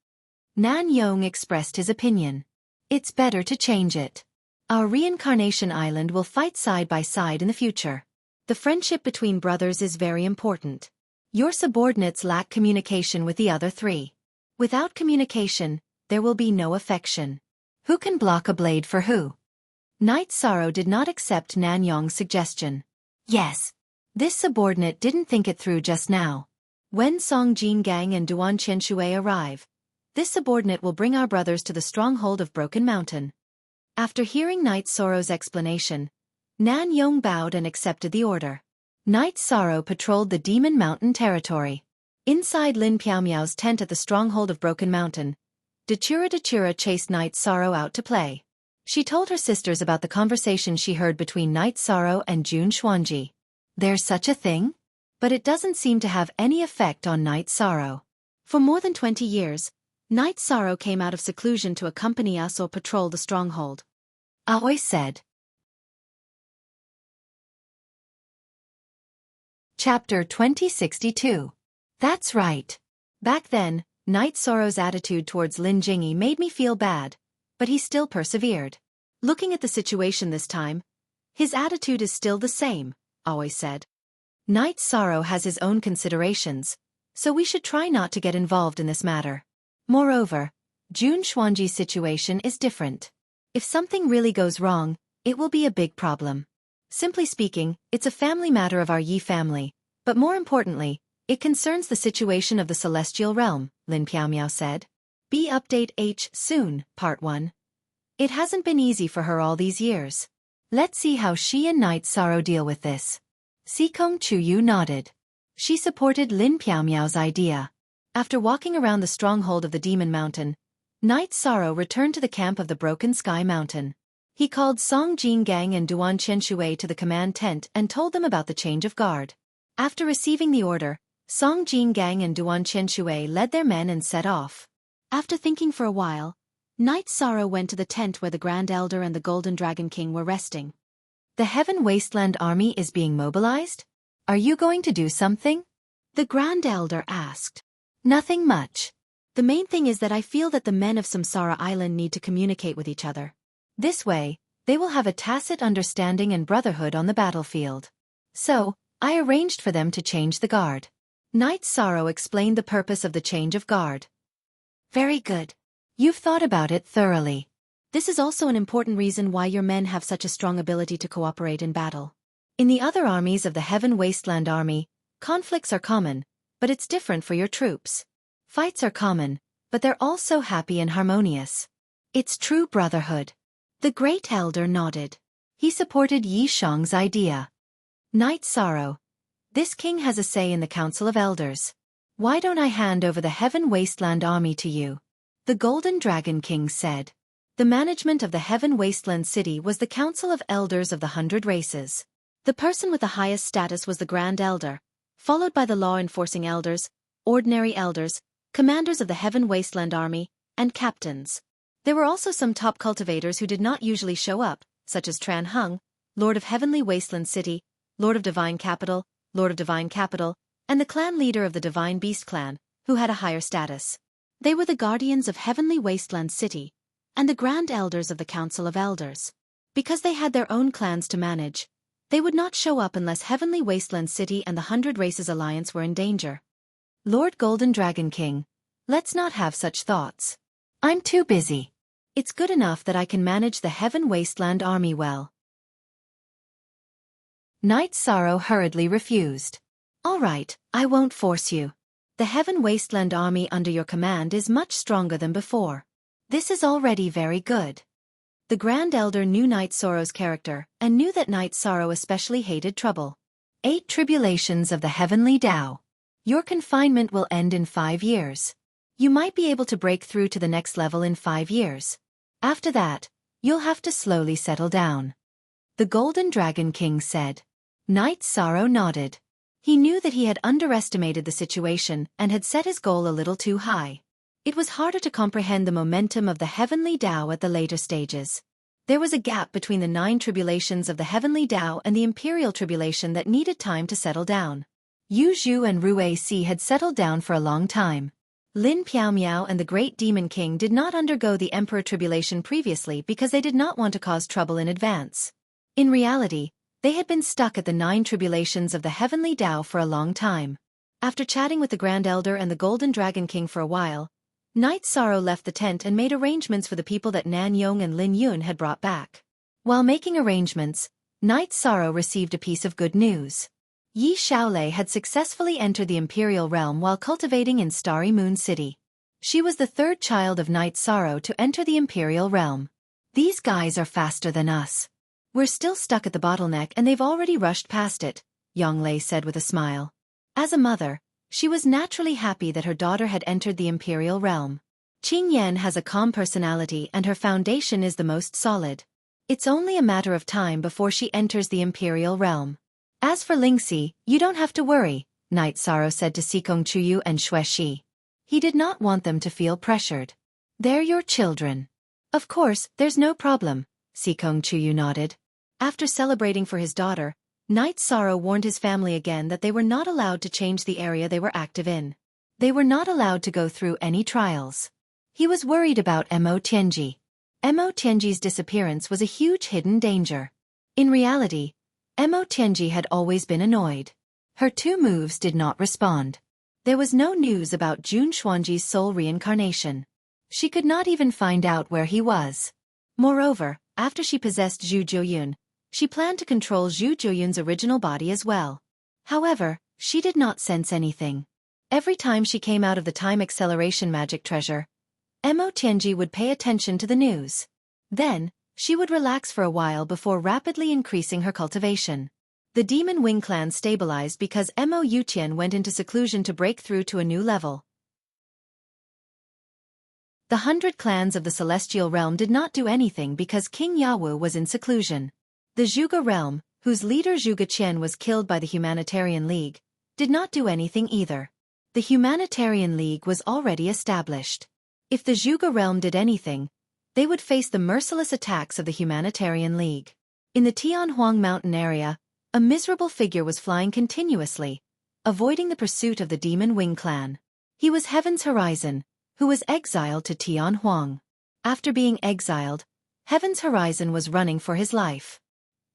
Nan Yong expressed his opinion. It's better to change it. Our reincarnation island will fight side by side in the future. The friendship between brothers is very important. Your subordinates lack communication with the other three. Without communication, there will be no affection. Who can block a blade for who? Knight Sorrow did not accept Nan Yong's suggestion. Yes. This subordinate didn't think it through just now. When Song Jingang and Duan Qianshui arrive, this subordinate will bring our brothers to the stronghold of Broken Mountain. After hearing Knight Sorrow's explanation, Nan Yong bowed and accepted the order. Knight Sorrow patrolled the Demon Mountain territory. Inside Lin Piaomiao's tent at the stronghold of Broken Mountain, Dachura chased Knight Sorrow out to play. She told her sisters about the conversation she heard between Knight Sorrow and Jun Xuanji. There's such a thing? But it doesn't seem to have any effect on Knight Sorrow. For more than 20 years, Knight Sorrow came out of seclusion to accompany us or patrol the stronghold. Aoi said. Chapter 2062. That's right. Back then, Knight Sorrow's attitude towards Lin Jingyi made me feel bad, but he still persevered. Looking at the situation this time, his attitude is still the same, Aoi said. Knight Sorrow has his own considerations, so we should try not to get involved in this matter. Moreover, Jun Xuanji's situation is different. If something really goes wrong, it will be a big problem. Simply speaking, it's a family matter of our Yi family, but more importantly, it concerns the situation of the celestial realm, Lin Piaomiao said. B update H soon, part 1. It hasn't been easy for her all these years. Let's see how she and Knight Sorrow deal with this. Sikong Chuyu nodded. She supported Lin Piaomiao's idea. After walking around the stronghold of the Demon Mountain, Knight Sorrow returned to the camp of the Broken Sky Mountain. He called Song Jingang and Duan Qianshui to the command tent and told them about the change of guard. After receiving the order, Song Jingang and Duan Qianshui led their men and set off. After thinking for a while, Knight Sorrow went to the tent where the Grand Elder and the Golden Dragon King were resting. The Heaven Wasteland army is being mobilized? Are you going to do something? The Grand Elder asked. Nothing much. The main thing is that I feel that the men of Samsara Island need to communicate with each other. This way, they will have a tacit understanding and brotherhood on the battlefield. So, I arranged for them to change the guard. Knight Sorrow explained the purpose of the change of guard. Very good. You've thought about it thoroughly. This is also an important reason why your men have such a strong ability to cooperate in battle. In the other armies of the Heaven Wasteland Army, conflicts are common, but it's different for your troops. Fights are common, but they're also happy and harmonious. It's true brotherhood. The Great Elder nodded. He supported Yi Shang's idea. Knight Sorrow. This king has a say in the Council of Elders. Why don't I hand over the Heaven Wasteland Army to you? The Golden Dragon King said. The management of the Heaven Wasteland City was the Council of Elders of the 100 Races. The person with the highest status was the Grand Elder, followed by the law-enforcing elders, ordinary elders, commanders of the Heaven Wasteland Army, and captains. There were also some top cultivators who did not usually show up, such as Tran Hung, Lord of Heavenly Wasteland City, Lord of Divine Capital, and the clan leader of the Divine Beast clan, who had a higher status. They were the guardians of Heavenly Wasteland City, and the Grand Elders of the Council of Elders. Because they had their own clans to manage, they would not show up unless Heavenly Wasteland City and the 100 Races Alliance were in danger. Lord Golden Dragon King, let's not have such thoughts. I'm too busy. It's good enough that I can manage the Heaven Wasteland Army well. Knight Sorrow hurriedly refused. All right, I won't force you. The Heaven Wasteland Army under your command is much stronger than before. This is already very good. The Grand Elder knew Knight Sorrow's character and knew that Knight Sorrow especially hated trouble. 8 Tribulations of the Heavenly Tao. Your confinement will end in 5 years. You might be able to break through to the next level in 5 years. After that, you'll have to slowly settle down. The Golden Dragon King said. Knight Sorrow nodded. He knew that he had underestimated the situation and had set his goal a little too high. It was harder to comprehend the momentum of the heavenly Tao at the later stages. There was a gap between the 9 tribulations of the heavenly Tao and the imperial tribulation that needed time to settle down. Yu Zhu and Rue Si had settled down for a long time. Lin Piaomiao and the Great Demon King did not undergo the Emperor Tribulation previously because they did not want to cause trouble in advance. In reality, they had been stuck at the 9 tribulations of the heavenly Tao for a long time. After chatting with the Grand Elder and the Golden Dragon King for a while, Knight Sorrow left the tent and made arrangements for the people that Nan Yong and Lin Yun had brought back. While making arrangements, Knight Sorrow received a piece of good news. Yi Xiaolei had successfully entered the Imperial Realm while cultivating in Starry Moon City. She was the 3rd child of Knight Sorrow to enter the Imperial Realm. These guys are faster than us. We're still stuck at the bottleneck and they've already rushed past it, Yonglei said with a smile. As a mother, she was naturally happy that her daughter had entered the Imperial Realm. Qing Yan has a calm personality and her foundation is the most solid. It's only a matter of time before she enters the Imperial Realm. As for Lingxi, you don't have to worry, Knight Sorrow said to Xikong Chuyu and Xue Shi. He did not want them to feel pressured. They're your children. Of course, there's no problem, Xikong Chuyu nodded. After celebrating for his daughter, Knight Sorrow warned his family again that they were not allowed to change the area they were active in. They were not allowed to go through any trials. He was worried about Mo Tianji. Mo Tianji's disappearance was a huge hidden danger. In reality, Mo Tianji had always been annoyed. Her 2 moves did not respond. There was no news about Jun Xuanji's soul reincarnation. She could not even find out where he was. Moreover, after she possessed Zhu Jiuyun, she planned to control Zhu Jiuyun's original body as well. However, she did not sense anything. Every time she came out of the time acceleration magic treasure, Mo Tianji would pay attention to the news. Then, she would relax for a while before rapidly increasing her cultivation. The Demon Wing clan stabilized because Mo Yutian went into seclusion to break through to a new level. The 100 clans of the Celestial Realm did not do anything because King Yawu was in seclusion. The Zhuge Realm, whose leader Zhuge Qian was killed by the Humanitarian League, did not do anything either. The Humanitarian League was already established. If the Zhuge Realm did anything, they would face the merciless attacks of the Humanitarian League. In the Tianhuang Mountain area, a miserable figure was flying continuously, avoiding the pursuit of the Demon Wing clan. He was Heaven's Horizon, who was exiled to Tianhuang. After being exiled, Heaven's Horizon was running for his life.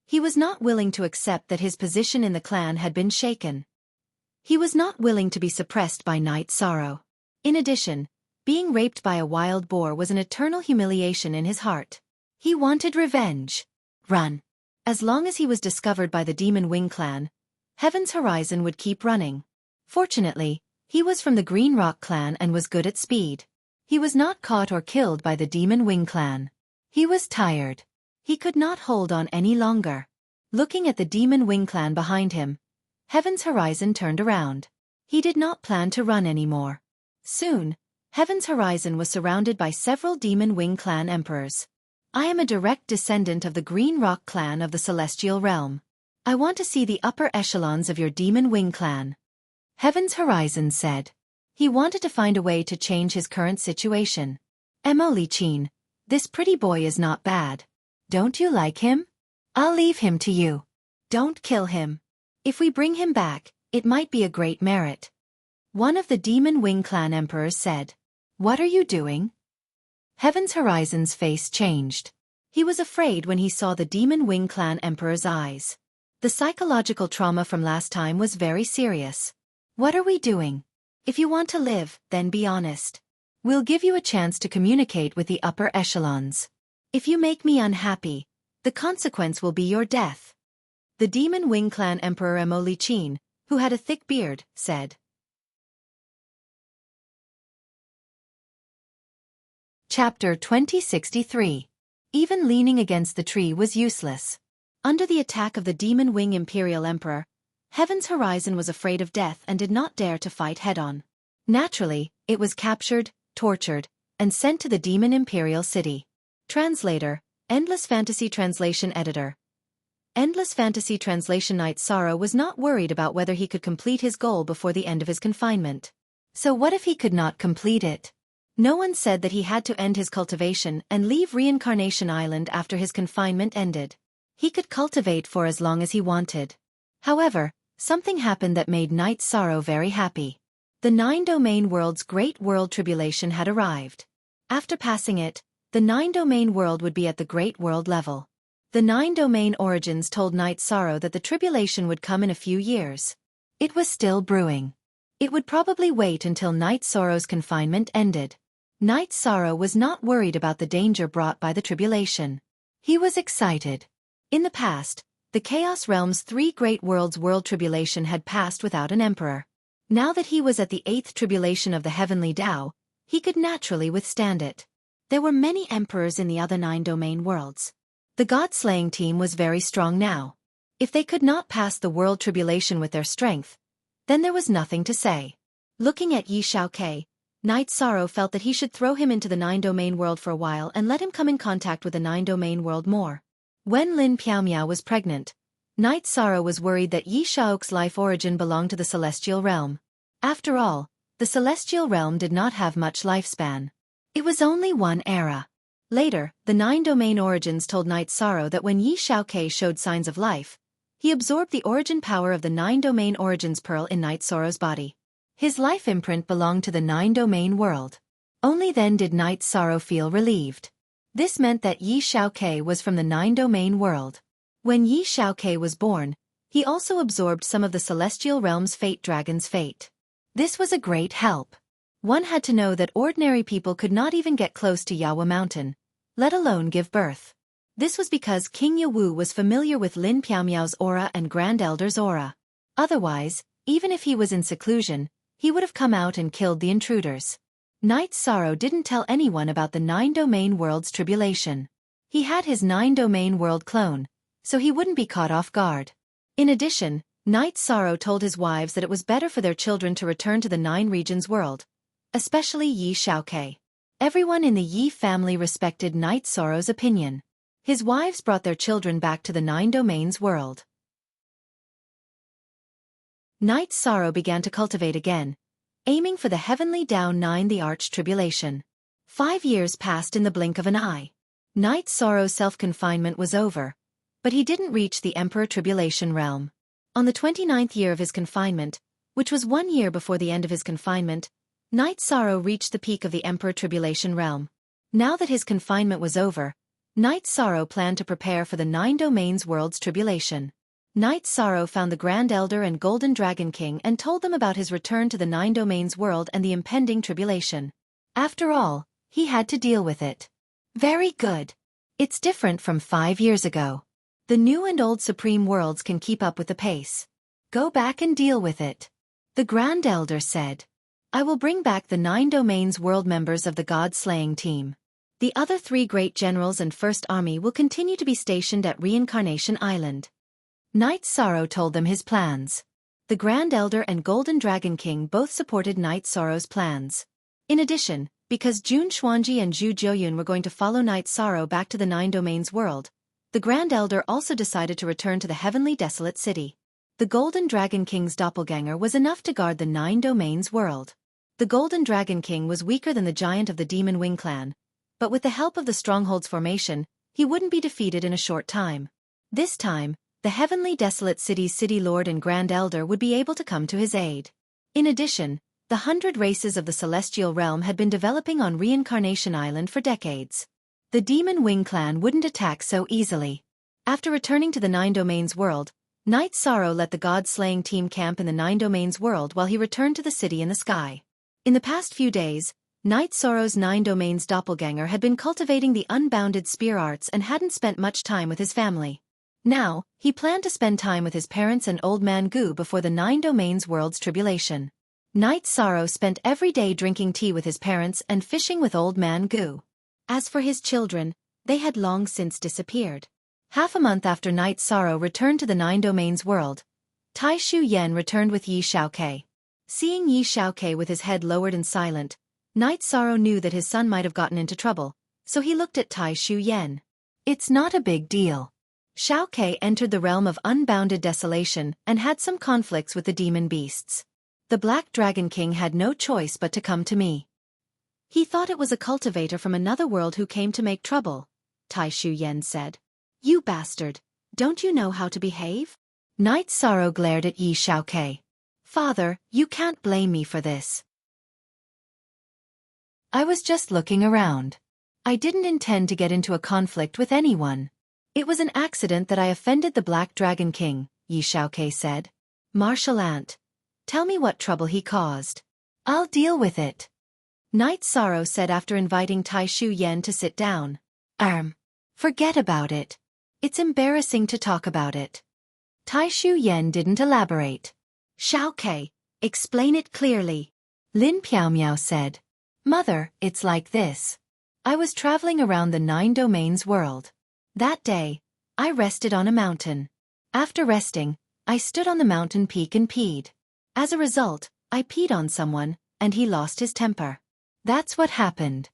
He was not willing to accept that his position in the clan had been shaken. He was not willing to be suppressed by Knight Sorrow. In addition, being raped by a wild boar was an eternal humiliation in his heart. He wanted revenge. Run. As long as he was discovered by the Demon Wing clan, Heaven's Horizon would keep running. Fortunately, he was from the Green Rock clan and was good at speed. He was not caught or killed by the Demon Wing clan. He was tired. He could not hold on any longer. Looking at the Demon Wing clan behind him, Heaven's Horizon turned around. He did not plan to run anymore. Soon, Heaven's Horizon was surrounded by several Demon Wing clan emperors. I am a direct descendant of the Green Rock clan of the Celestial Realm. I want to see the upper echelons of your Demon Wing clan. Heaven's Horizon said. He wanted to find a way to change his current situation. Mo Liqin, this pretty boy is not bad. Don't you like him? I'll leave him to you. Don't kill him. If we bring him back, it might be a great merit. One of the Demon Wing clan emperors said. What are you doing? Heaven's Horizon's face changed. He was afraid when he saw the Demon Wing clan emperor's eyes. The psychological trauma from last time was very serious. What are we doing? If you want to live, then be honest. We'll give you a chance to communicate with the upper echelons. If you make me unhappy, the consequence will be your death. The Demon Wing clan emperor Mo Liqin, who had a thick beard, said. Chapter 2063. Even leaning against the tree was useless. Under the attack of the Demon Wing Imperial Emperor, Heaven's Horizon was afraid of death and did not dare to fight head-on. Naturally, it was captured, tortured, and sent to the Demon Imperial City. Translator, Endless Fantasy Translation Editor. Endless Fantasy Translation. Night Sorrow was not worried about whether he could complete his goal before the end of his confinement. So what if he could not complete it? No one said that he had to end his cultivation and leave Reincarnation Island after his confinement ended. He could cultivate for as long as he wanted. However, something happened that made Night Sorrow very happy. The 9-domain world's Great World Tribulation had arrived. After passing it, the 9-domain world would be at the Great World level. The 9-domain origins told Night Sorrow that the tribulation would come in a few years. It was still brewing. It would probably wait until Night Sorrow's confinement ended. Night Sorrow was not worried about the danger brought by the tribulation. He was excited. In the past, the Chaos Realm's 3 great worlds' world tribulation had passed without an emperor. Now that he was at the 8th tribulation of the Heavenly Tao, he could naturally withstand it. There were many emperors in the other 9-domain worlds. The God-slaying team was very strong now. If they could not pass the world tribulation with their strength, then there was nothing to say. Looking at Yi Xiaoke, Night Sorrow felt that he should throw him into the 9-domain world for a while and let him come in contact with the 9-domain world more. When Lin Piaomiao was pregnant, Night Sorrow was worried that Yi Xiaoke's life origin belonged to the celestial realm. After all, the celestial realm did not have much lifespan. It was only one era. Later, the 9-domain origins told Night Sorrow that when Yi Xiaoke showed signs of life, he absorbed the origin power of the 9-domain origins pearl in Night Sorrow's body. His life imprint belonged to the 9-domain world. Only then did Night Sorrow feel relieved. This meant that Yi Xiaoke was from the 9-domain world. When Yi Xiaoke was born, he also absorbed some of the celestial realm's fate dragon's fate. This was a great help. One had to know that ordinary people could not even get close to Yawa Mountain, let alone give birth. This was because King Yawu was familiar with Lin Piaomiao's aura and Grand Elder's aura. Otherwise, even if he was in seclusion, he would have come out and killed the intruders. Night Sorrow didn't tell anyone about the 9-domain world's tribulation. He had his 9-domain world clone, so he wouldn't be caught off guard. In addition, Night Sorrow told his wives that it was better for their children to return to the 9 regions world, especially Yi Xiaoke. Everyone in the Yi family respected Night Sorrow's opinion. His wives brought their children back to the 9 domains world. Night Sorrow began to cultivate again, aiming for the Heavenly Tao 9, the Arch Tribulation. 5 years passed in the blink of an eye. Night Sorrow's self-confinement was over, but he didn't reach the Emperor Tribulation realm. On the 29th year of his confinement, which was 1 year before the end of his confinement, Night Sorrow reached the peak of the Emperor Tribulation realm. Now that his confinement was over, Night Sorrow planned to prepare for the 9 domains world's tribulation. Night Sorrow found the Grand Elder and Golden Dragon King and told them about his return to the 9 domains world and the impending tribulation. After all, he had to deal with it. Very good. It's different from 5 years ago. The new and old Supreme Worlds can keep up with the pace. Go back and deal with it. The Grand Elder said. I will bring back the 9 domains world members of the God-slaying team. The other 3 great generals and First Army will continue to be stationed at Reincarnation Island. Night Sorrow told them his plans. The Grand Elder and Golden Dragon King both supported Night Sorrow's plans. In addition, because Jun Xuanji and Zhu Jiuyun were going to follow Night Sorrow back to the 9 domains world, the Grand Elder also decided to return to the Heavenly Desolate City. The Golden Dragon King's doppelganger was enough to guard the 9 domains world. The Golden Dragon King was weaker than the giant of the Demon Wing clan, but with the help of the Stronghold's formation, he wouldn't be defeated in a short time. This time, the Heavenly Desolate City's City Lord and Grand Elder would be able to come to his aid. In addition, the 100 races of the Celestial Realm had been developing on Reincarnation Island for decades. The Demon Wing clan wouldn't attack so easily. After returning to the 9 domains world, Night Sorrow let the God-slaying team camp in the 9 domains world while he returned to the city in the sky. In the past few days, Night Sorrow's 9 domains doppelganger had been cultivating the unbounded spear arts and hadn't spent much time with his family. Now, he planned to spend time with his parents and Old Man Gu before the 9 domains world's tribulation. Night Sorrow spent every day drinking tea with his parents and fishing with Old Man Gu. As for his children, they had long since disappeared. Half a month after Night Sorrow returned to the 9 domains world, Tai Shu Yen returned with Yi Xiaoke. Seeing Yi Xiaoke with his head lowered and silent, Night Sorrow knew that his son might have gotten into trouble, so he looked at Tai Shu Yen. It's not a big deal. Xiaofan entered the realm of unbounded desolation and had some conflicts with the demon beasts. The Black Dragon King had no choice but to come to me. He thought it was a cultivator from another world who came to make trouble, Tai Shu Yen said. You bastard, don't you know how to behave? Knight Sorrow glared at Yi Xiaofan. Father, you can't blame me for this. I was just looking around. I didn't intend to get into a conflict with anyone. It was an accident that I offended the Black Dragon King, Yi Xiaofan said. Martial Ant, tell me what trouble he caused. I'll deal with it. Knight Sorrow said after inviting Tai Shu Yen to sit down. Forget about it. It's embarrassing to talk about it. Tai Shu Yen didn't elaborate. Xiaofan, explain it clearly. Lin Piaomiao said. Mother, it's like this. I was traveling around the 9 domains world. That day, I rested on a mountain. After resting, I stood on the mountain peak and peed. As a result, I peed on someone, and he lost his temper. That's what happened.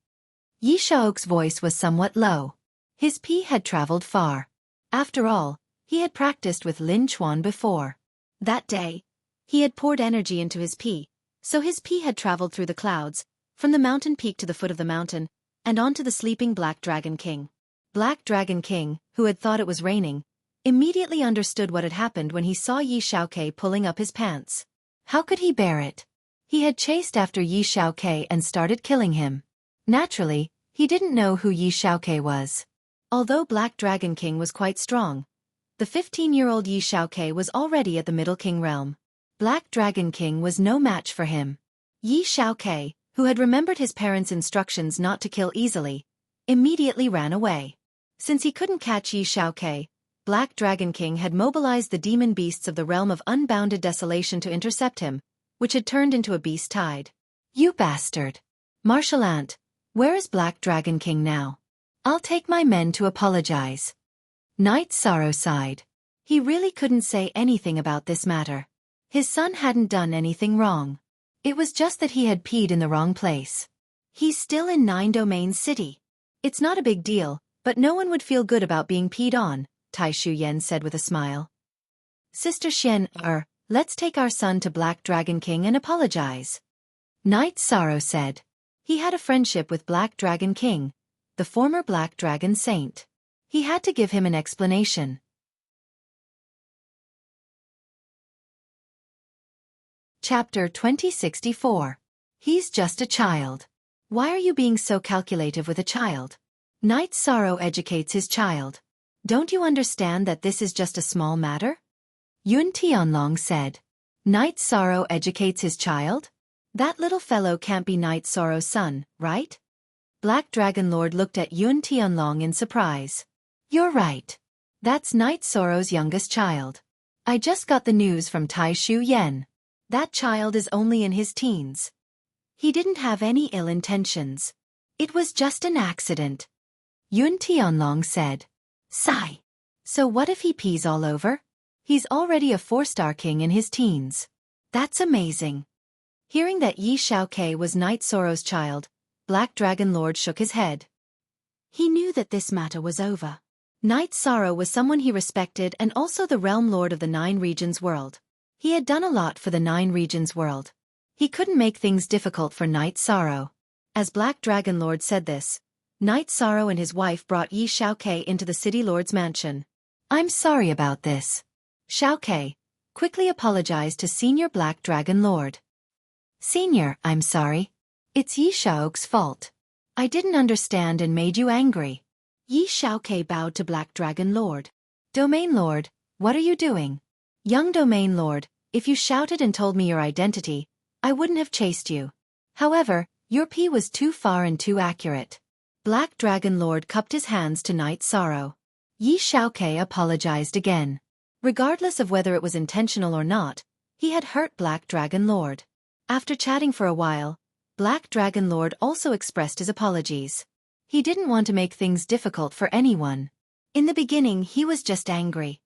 Yi Shaox's voice was somewhat low. His pee had traveled far. After all, he had practiced with Lin Chuan before. That day, he had poured energy into his pee, so his pee had traveled through the clouds, from the mountain peak to the foot of the mountain, and onto the sleeping Black Dragon King. Black Dragon King, who had thought it was raining, immediately understood what had happened when he saw Yi Xiaofan pulling up his pants. How could he bear it? He had chased after Yi Xiaofan and started killing him. Naturally, he didn't know who Yi Xiaofan was. Although Black Dragon King was quite strong, the 15-year-old Yi Xiaofan was already at the Middle King realm. Black Dragon King was no match for him. Yi Xiaofan, who had remembered his parents' instructions not to kill easily, immediately ran away. Since he couldn't catch Yi Xiaofan, Black Dragon King had mobilized the demon beasts of the realm of unbounded desolation to intercept him, which had turned into a beast tide. You bastard! Martial Ant, where is Black Dragon King now? I'll take my men to apologize. Knight Sorrow sighed. He really couldn't say anything about this matter. His son hadn't done anything wrong. It was just that he had peed in the wrong place. He's still in 9 Domains City. It's not a big deal, but no one would feel good about being peed on, Tai Shu Yen said with a smile. Sister Xian, let's take our son to Black Dragon King and apologize. Knight Sorrow said. He had a friendship with Black Dragon King, the former Black Dragon Saint. He had to give him an explanation. Chapter 2064. He's just a child. Why are you being so calculative with a child? Knight Sorrow educates his child. Don't you understand that this is just a small matter? Yun Tianlong said. Knight Sorrow educates his child? That little fellow can't be Knight Sorrow's son, right? Black Dragon Lord looked at Yun Tianlong in surprise. You're right. That's Knight Sorrow's youngest child. I just got the news from Tai Shu Yen. That child is only in his teens. He didn't have any ill intentions. It was just an accident. Yun Tianlong said. Sigh. So what if he pees all over? He's already a 4-star king in his teens. That's amazing. Hearing that Yi Xiaofan was Knight Sorrow's child, Black Dragon Lord shook his head. He knew that this matter was over. Knight Sorrow was someone he respected and also the realm lord of the 9 regions world. He had done a lot for the 9 regions world. He couldn't make things difficult for Knight Sorrow. As Black Dragon Lord said this, Knight Sorrow and his wife brought Yi Xiaofan into the city lord's mansion. I'm sorry about this. Xiaofan quickly apologized to Senior Black Dragon Lord. Senior, I'm sorry. It's Yi Xiaox's fault. I didn't understand and made you angry. Yi Xiaofan bowed to Black Dragon Lord. Domain Lord, what are you doing? Young Domain Lord, if you shouted and told me your identity, I wouldn't have chased you. However, your pee was too far and too accurate. Black Dragon Lord cupped his hands to Knight Sorrow. Yi Xiaofan apologized again. Regardless of whether it was intentional or not, he had hurt Black Dragon Lord. After chatting for a while, Black Dragon Lord also expressed his apologies. He didn't want to make things difficult for anyone. In the beginning he was just angry.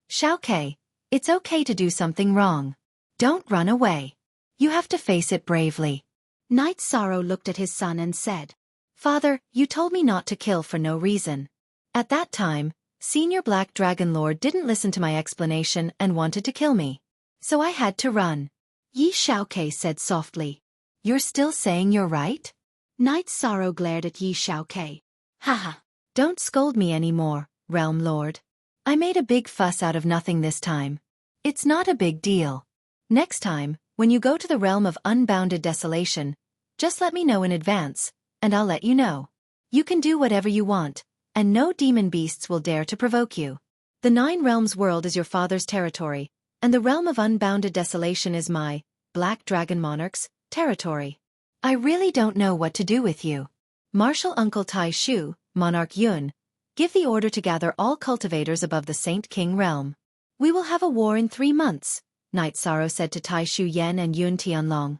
Xiaofan, it's okay to do something wrong. Don't run away. You have to face it bravely. Knight Sorrow looked at his son and said, Father, you told me not to kill for no reason. At that time, Senior Black Dragon Lord didn't listen to my explanation and wanted to kill me. So I had to run. Yi Xiaoke said softly. You're still saying you're right? Knight Sorrow glared at Yi Xiaoke. Haha. Don't scold me anymore, Realm Lord. I made a big fuss out of nothing this time. It's not a big deal. Next time, when you go to the realm of unbounded desolation, just let me know in advance, and I'll let you know. You can do whatever you want, and no demon beasts will dare to provoke you. The Nine Realms world is your father's territory, and the realm of unbounded desolation is my, Black Dragon Monarch's, territory. I really don't know what to do with you. Martial Uncle Tai Shu, Monarch Yun, give the order to gather all cultivators above the Saint King realm. We will have a war in 3 months, Knight Sorrow said to Tai Shu Yan and Yun Tianlong.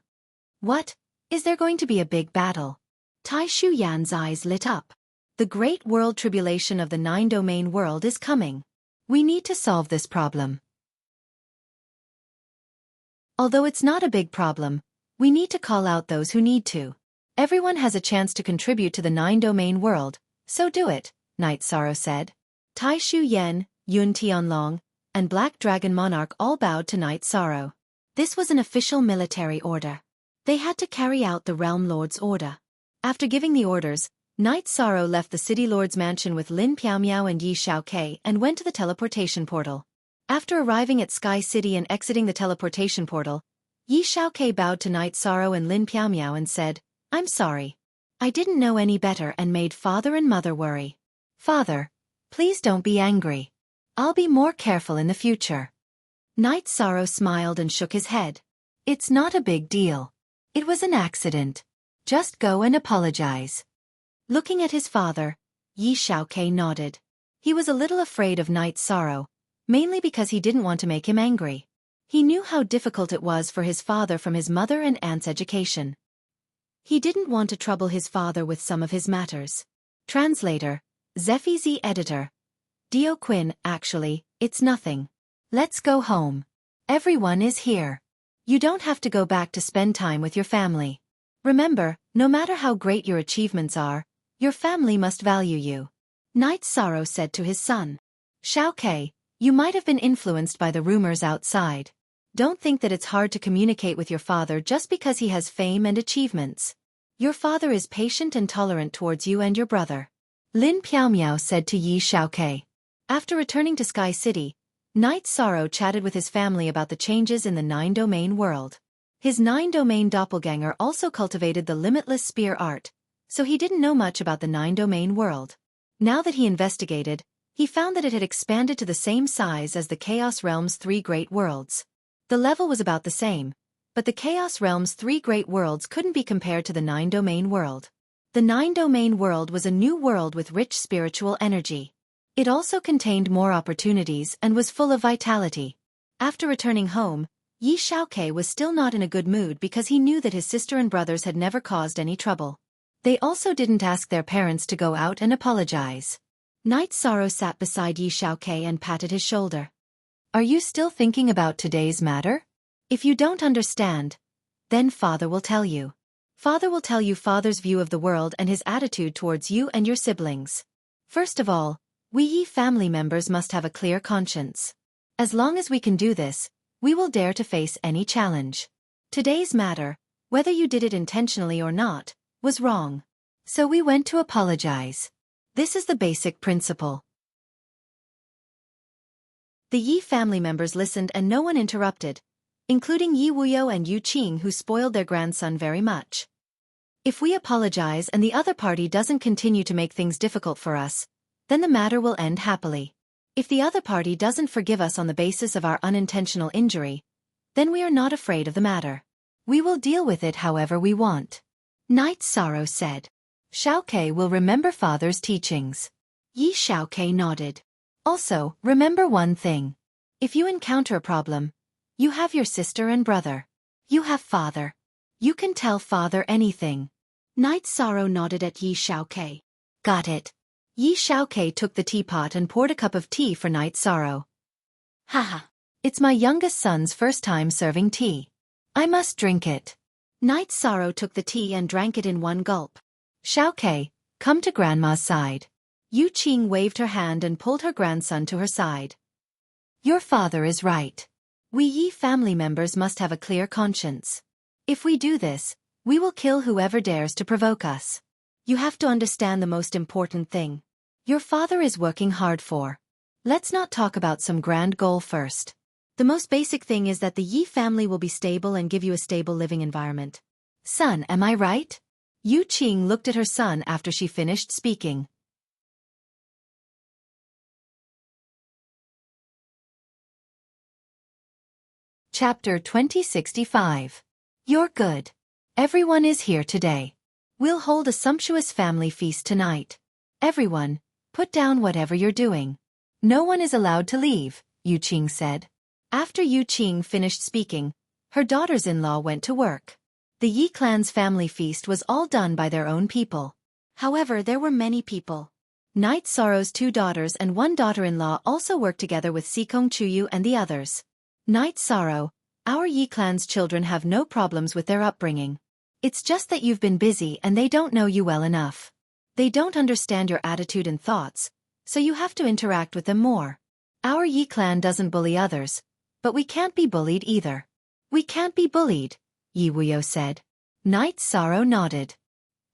What? Is there going to be a big battle? Tai Shu Yan's eyes lit up. The great world tribulation of the 9-domain world is coming. We need to solve this problem. Although it's not a big problem, we need to call out those who need to. Everyone has a chance to contribute to the 9-domain world, so do it, Knight Sorrow said. Tai Shu Yan, Yun Tianlong, and Black Dragon Monarch all bowed to Knight Sorrow. This was an official military order. They had to carry out the Realm Lord's order. After giving the orders, Knight Sorrow left the City Lord's mansion with Lin Piaomiao and Yi Xiaoke and went to the teleportation portal. After arriving at Sky City and exiting the teleportation portal, Yi Xiaoke bowed to Knight Sorrow and Lin Piaomiao and said, I'm sorry. I didn't know any better and made Father and Mother worry. Father, please don't be angry. I'll be more careful in the future. Knight Sorrow smiled and shook his head. It's not a big deal. It was an accident. Just go and apologize. Looking at his father, Yi Xiaoke nodded. He was a little afraid of Knight Sorrow, mainly because he didn't want to make him angry. He knew how difficult it was for his father from his mother and aunt's education. He didn't want to trouble his father with some of his matters. Translator, Zephy Z Editor. Dio Quinn, actually, it's nothing. Let's go home. Everyone is here. You don't have to go back to spend time with your family. Remember, no matter how great your achievements are, your family must value you. Knight Sorrow said to his son. Xiaoke, you might have been influenced by the rumors outside. Don't think that it's hard to communicate with your father just because he has fame and achievements. Your father is patient and tolerant towards you and your brother. Lin Piaomiao said to Yi Xiaoke. After returning to Sky City, Knight Sorrow chatted with his family about the changes in the 9-domain world. His 9-domain doppelganger also cultivated the limitless spear art, so he didn't know much about the 9-domain world. Now that he investigated, he found that it had expanded to the same size as the Chaos Realm's 3 great worlds. The level was about the same, but the Chaos Realm's 3 great worlds couldn't be compared to the 9-domain world. The 9-domain world was a new world with rich spiritual energy. It also contained more opportunities and was full of vitality. After returning home, Yi Xiaoke was still not in a good mood because he knew that his sister and brothers had never caused any trouble. They also didn't ask their parents to go out and apologize. Knight Sorrow sat beside Yi Xiaoke and patted his shoulder. Are you still thinking about today's matter? If you don't understand, then Father will tell you. Father will tell you Father's view of the world and his attitude towards you and your siblings. First of all, we Yi family members must have a clear conscience. As long as we can do this, we will dare to face any challenge. Today's matter, whether you did it intentionally or not, was wrong. So we went to apologize. This is the basic principle. The Yi family members listened and no one interrupted, including Yi Wuyo and Yu Qing, who spoiled their grandson very much. If we apologize and the other party doesn't continue to make things difficult for us, then the matter will end happily. If the other party doesn't forgive us on the basis of our unintentional injury, then we are not afraid of the matter. We will deal with it however we want. Knight Sorrow said. Xiaoke will remember Father's teachings. Yi Xiaoke nodded. Also, remember one thing. If you encounter a problem, you have your sister and brother. You have Father. You can tell Father anything. Knight Sorrow nodded at Yi Xiaoke. Got it. Yi Xiaoke took the teapot and poured a cup of tea for Knight Sorrow. Haha. It's my youngest son's first time serving tea. I must drink it. Knight Sorrow took the tea and drank it in one gulp. Xiaoke, come to Grandma's side. Yu Qing waved her hand and pulled her grandson to her side. Your father is right. We Yi family members must have a clear conscience. If we do this, we will kill whoever dares to provoke us. You have to understand the most important thing. Your father is working hard for. Let's not talk about some grand goal first. The most basic thing is that the Yi family will be stable and give you a stable living environment. Son, am I right? Yu Qing looked at her son after she finished speaking. Chapter 2065. You're good. Everyone is here today. We'll hold a sumptuous family feast tonight. Everyone, put down whatever you're doing. No one is allowed to leave, Yu Qing said. After Yu Qing finished speaking, her daughters-in-law went to work. The Yi clan's family feast was all done by their own people. However, there were many people. Night Sorrow's 2 daughters and 1 daughter-in-law also worked together with Sikong Chuyu and the others. Night Sorrow, our Yi clan's children have no problems with their upbringing. It's just that you've been busy and they don't know you well enough. They don't understand your attitude and thoughts, so you have to interact with them more. Our Yi clan doesn't bully others, but we can't be bullied either. We can't be bullied, Yi Wuyo said. Night Sorrow nodded.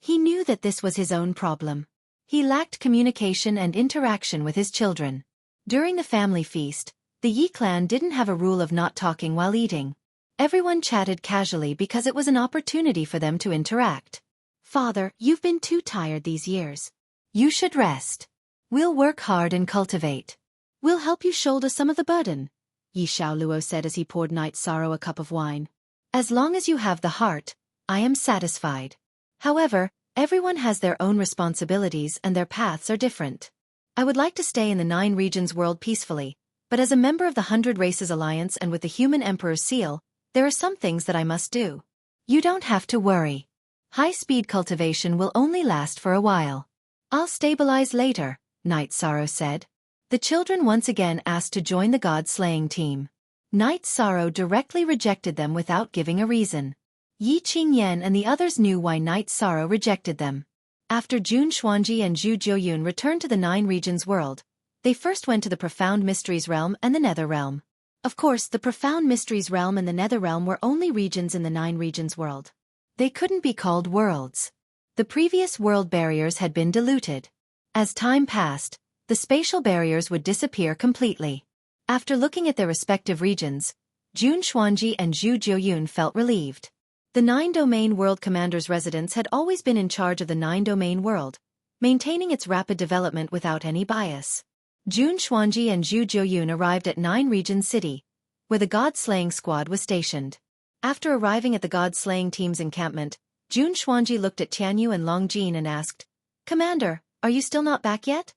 He knew that this was his own problem. He lacked communication and interaction with his children. During the family feast, the Yi clan didn't have a rule of not talking while eating. Everyone chatted casually because it was an opportunity for them to interact. Father, you've been too tired these years. You should rest. We'll work hard and cultivate. We'll help you shoulder some of the burden, Yi Xiaoluo said as he poured Night Sorrow a cup of wine. As long as you have the heart, I am satisfied. However, everyone has their own responsibilities and their paths are different. I would like to stay in the 9 regions world peacefully, but as a member of the 100 Races Alliance and with the Human Emperor's seal, there are some things that I must do. You don't have to worry. High-speed cultivation will only last for a while. I'll stabilize later, Night Sorrow said. The children once again asked to join the god-slaying team. Night Sorrow directly rejected them without giving a reason. Yi Qingyan and the others knew why Night Sorrow rejected them. After Jun Xuanji and Zhu Jiuyun returned to the 9 regions world, they first went to the Profound Mysteries Realm and the Nether Realm. Of course, the Profound Mysteries Realm and the Nether Realm were only regions in the 9 regions world. They couldn't be called worlds. The previous world barriers had been diluted. As time passed, the spatial barriers would disappear completely. After looking at their respective regions, Jun Xuanji and Zhu Jiuyun felt relieved. The 9-domain world commander's residence had always been in charge of the 9-domain world, maintaining its rapid development without any bias. Jun Xuanji and Zhu Jiuyun arrived at 9 Region City, where the god-slaying squad was stationed. After arriving at the god-slaying team's encampment, Jun Xuanji looked at Tianyu and Long Jin and asked, Commander, are you still not back yet?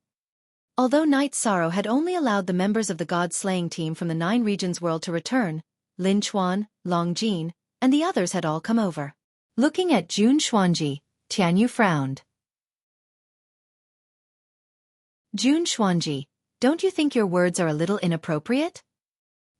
Although Night Sorrow had only allowed the members of the god-slaying team from the 9 regions world to return, Lin Chuan, Long Jin, and the others had all come over. Looking at Jun Xuanji, Tianyu frowned. Jun Xuanji, don't you think your words are a little inappropriate?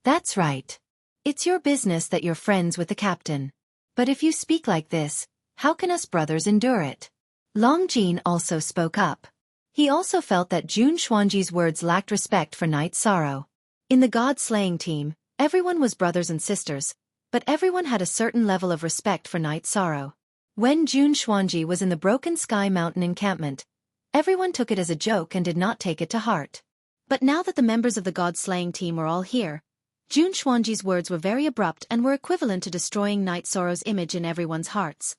That's right. It's your business that you're friends with the captain. But if you speak like this, how can us brothers endure it? Long Jin also spoke up. He also felt that Jun Xuanji's words lacked respect for Night Sorrow. In the god-slaying team, everyone was brothers and sisters, but everyone had a certain level of respect for Night Sorrow. When Jun Xuanji was in the Broken Sky Mountain encampment, everyone took it as a joke and did not take it to heart. But now that the members of the god-slaying team were all here, Jun Xuanji's words were very abrupt and were equivalent to destroying Night Sorrow's image in everyone's hearts.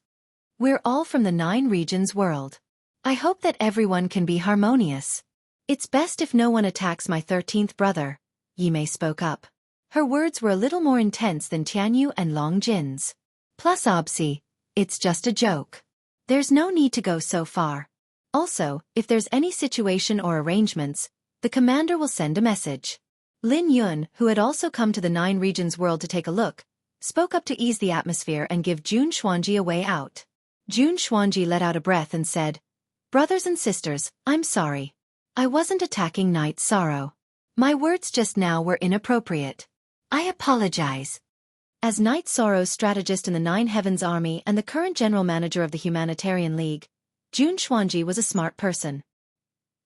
We're all from the 9 regions world. I hope that everyone can be harmonious. It's best if no one attacks my 13th brother, Yimei spoke up. Her words were a little more intense than Tianyu and Long Jin's. Plus Obsi, it's just a joke. There's no need to go so far. Also, if there's any situation or arrangements, the commander will send a message. Lin Yun, who had also come to the 9 regions world to take a look, spoke up to ease the atmosphere and give Jun Xuanji a way out. Jun Xuanji let out a breath and said, Brothers and sisters, I'm sorry. I wasn't attacking Night Sorrow. My words just now were inappropriate. I apologize. As Night Sorrow's strategist in the 9 Heavens Army and the current general manager of the Humanitarian League, Jun Xuanji was a smart person.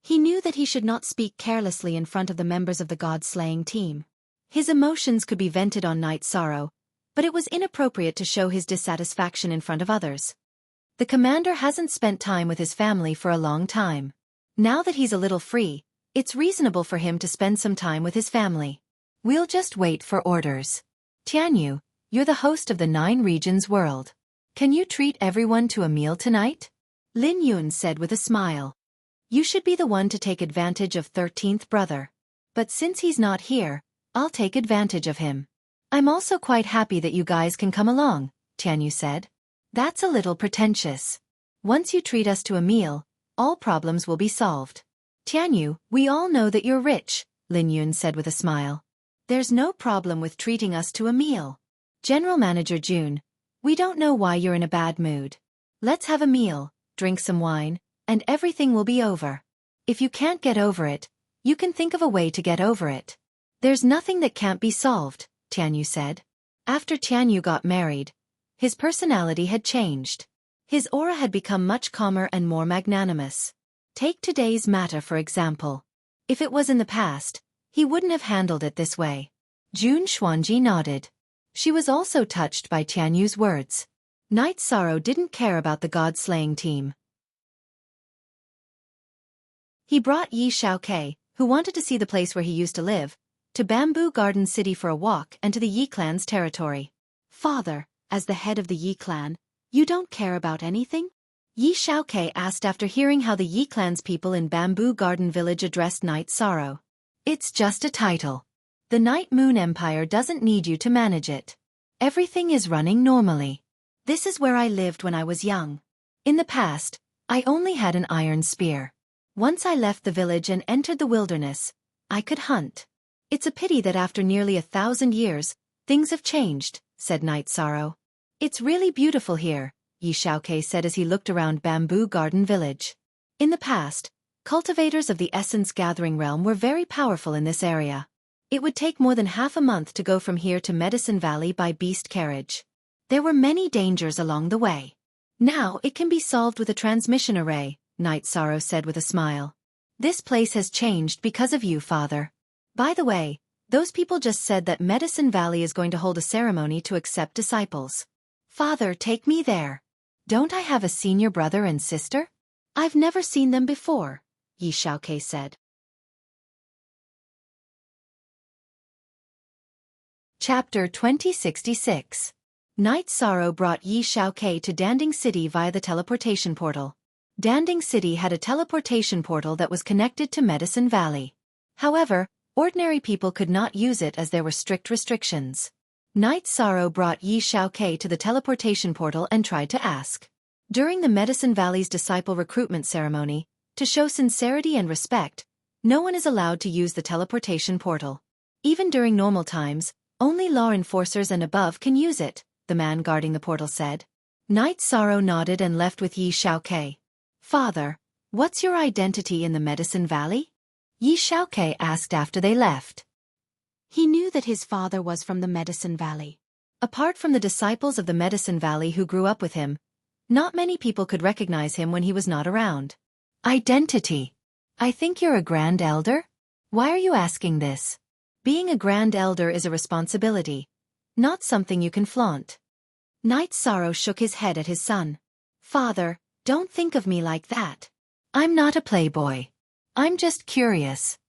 He knew that he should not speak carelessly in front of the members of the god-slaying team. His emotions could be vented on Night Sorrow, but it was inappropriate to show his dissatisfaction in front of others. The commander hasn't spent time with his family for a long time. Now that he's a little free, it's reasonable for him to spend some time with his family. We'll just wait for orders. Tianyu, you're the host of the 9 regions world. Can you treat everyone to a meal tonight? Lin Yun said with a smile. You should be the one to take advantage of 13th brother. But since he's not here, I'll take advantage of him. I'm also quite happy that you guys can come along, Tianyu said. That's a little pretentious. Once you treat us to a meal, all problems will be solved. Tianyu, we all know that you're rich, Lin Yun said with a smile. There's no problem with treating us to a meal. General Manager Jun, we don't know why you're in a bad mood. Let's have a meal, drink some wine, and everything will be over. If you can't get over it, you can think of a way to get over it. There's nothing that can't be solved, Tianyu said. After Tianyu got married, his personality had changed. His aura had become much calmer and more magnanimous. Take today's matter for example. If it was in the past, he wouldn't have handled it this way. Jun Xuanji nodded. She was also touched by Tianyu's words. Night Sorrow didn't care about the god-slaying team. He brought Yi Xiaokei, who wanted to see the place where he used to live, to Bamboo Garden City for a walk and to the Yi clan's territory. Father, as the head of the Yi clan, you don't care about anything? Yi Xiaokei asked after hearing how the Yi clan's people in Bamboo Garden Village addressed Night Sorrow. It's just a title. The Night Moon Empire doesn't need you to manage it. Everything is running normally. This is where I lived when I was young. In the past, I only had an iron spear. Once I left the village and entered the wilderness, I could hunt. It's a pity that after nearly 1,000 years, things have changed, said Night Sorrow. It's really beautiful here, Yi Xiaokei said as he looked around Bamboo Garden Village. In the past, cultivators of the Essence Gathering Realm were very powerful in this area. It would take more than half a month to go from here to Medicine Valley by beast carriage. There were many dangers along the way. Now it can be solved with a transmission array, Night Sorrow said with a smile. This place has changed because of you, Father. By the way, those people just said that Medicine Valley is going to hold a ceremony to accept disciples. Father, take me there. Don't I have a senior brother and sister? I've never seen them before, Yi Xiaokei said. Chapter 2066. Night Sorrow brought Yi Xiaokei to Danding City via the teleportation portal. Danding City had a teleportation portal that was connected to Medicine Valley. However, ordinary people could not use it as there were strict restrictions. Night Sorrow brought Yi Xiaokei to the teleportation portal and tried to ask. During the Medicine Valley's disciple recruitment ceremony, to show sincerity and respect, no one is allowed to use the teleportation portal. Even during normal times, only law enforcers and above can use it, the man guarding the portal said. Night Sorrow nodded and left with Yi Xiaokei. Father, what's your identity in the Medicine Valley? Yi Xiaokei asked after they left. He knew that his father was from the Medicine Valley. Apart from the disciples of the Medicine Valley who grew up with him, not many people could recognize him when he was not around. Identity. I think you're a Grand Elder? Why are you asking this? Being a Grand Elder is a responsibility, not something you can flaunt. Night Sorrow shook his head at his son. Father, don't think of me like that. I'm not a playboy. I'm just curious.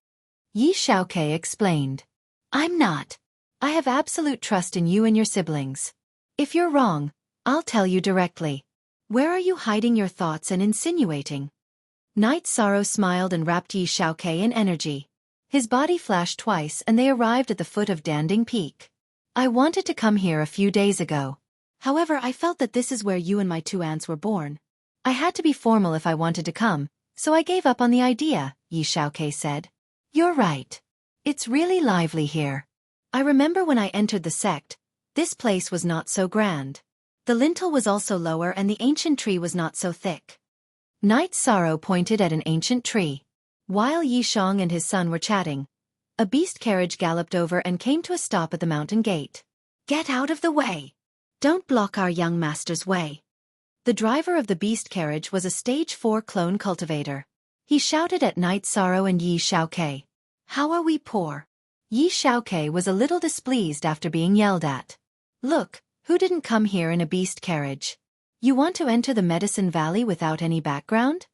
Yi Xiaokei explained. I'm not. I have absolute trust in you and your siblings. If you're wrong, I'll tell you directly. Where are you hiding your thoughts and insinuating? Night Sorrow smiled and wrapped Yi Xiaokei in energy. His body flashed twice and they arrived at the foot of Danding Peak. I wanted to come here a few days ago. However, I felt that this is where you and my 2 aunts were born. I had to be formal if I wanted to come, so I gave up on the idea, Yi Xiaokei said. You're right. It's really lively here. I remember when I entered the sect, this place was not so grand. The lintel was also lower and the ancient tree was not so thick. Night Sorrow pointed at an ancient tree. While Yi Xiong and his son were chatting, a beast carriage galloped over and came to a stop at the mountain gate. Get out of the way. Don't block our young master's way. The driver of the beast carriage was a stage 4 clone cultivator. He shouted at Night Sorrow and Yi Xiaoke. How are we poor? Yi Xiaoke was a little displeased after being yelled at. Look, who didn't come here in a beast carriage? You want to enter the Medicine Valley without any background?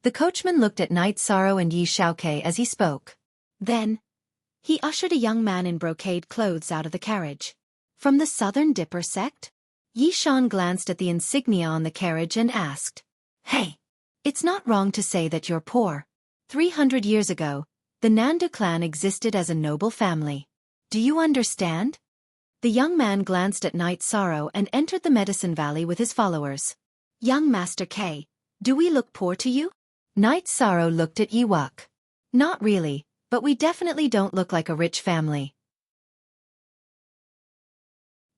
The coachman looked at Night Sorrow and Yi Xiaoke as he spoke. Then, he ushered a young man in brocade clothes out of the carriage. From the Southern Dipper sect? Yi Shan glanced at the insignia on the carriage and asked. Hey, it's not wrong to say that you're poor. 300 years ago, the Nandu clan existed as a noble family. Do you understand? The young man glanced at Night Sorrow and entered the Medicine Valley with his followers. Young Master K, do we look poor to you? Night Sorrow looked at Yi Wuk. Not really, but we definitely don't look like a rich family.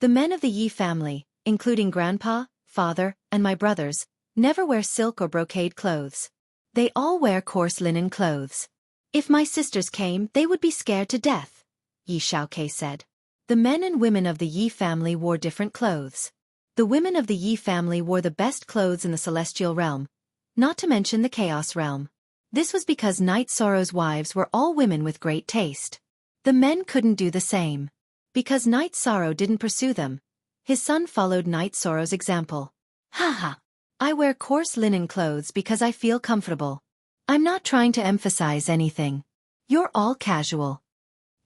The men of the Yi family, including Grandpa, Father, and my brothers, never wear silk or brocade clothes. They all wear coarse linen clothes. If my sisters came, they would be scared to death, Yi Xiaoke said. The men and women of the Yi family wore different clothes. The women of the Yi family wore the best clothes in the celestial realm, not to mention the chaos realm. This was because Night Sorrow's wives were all women with great taste. The men couldn't do the same. Because Night Sorrow didn't pursue them, his son followed Night Sorrow's example. Haha. I wear coarse linen clothes because I feel comfortable. I'm not trying to emphasize anything. You're all casual.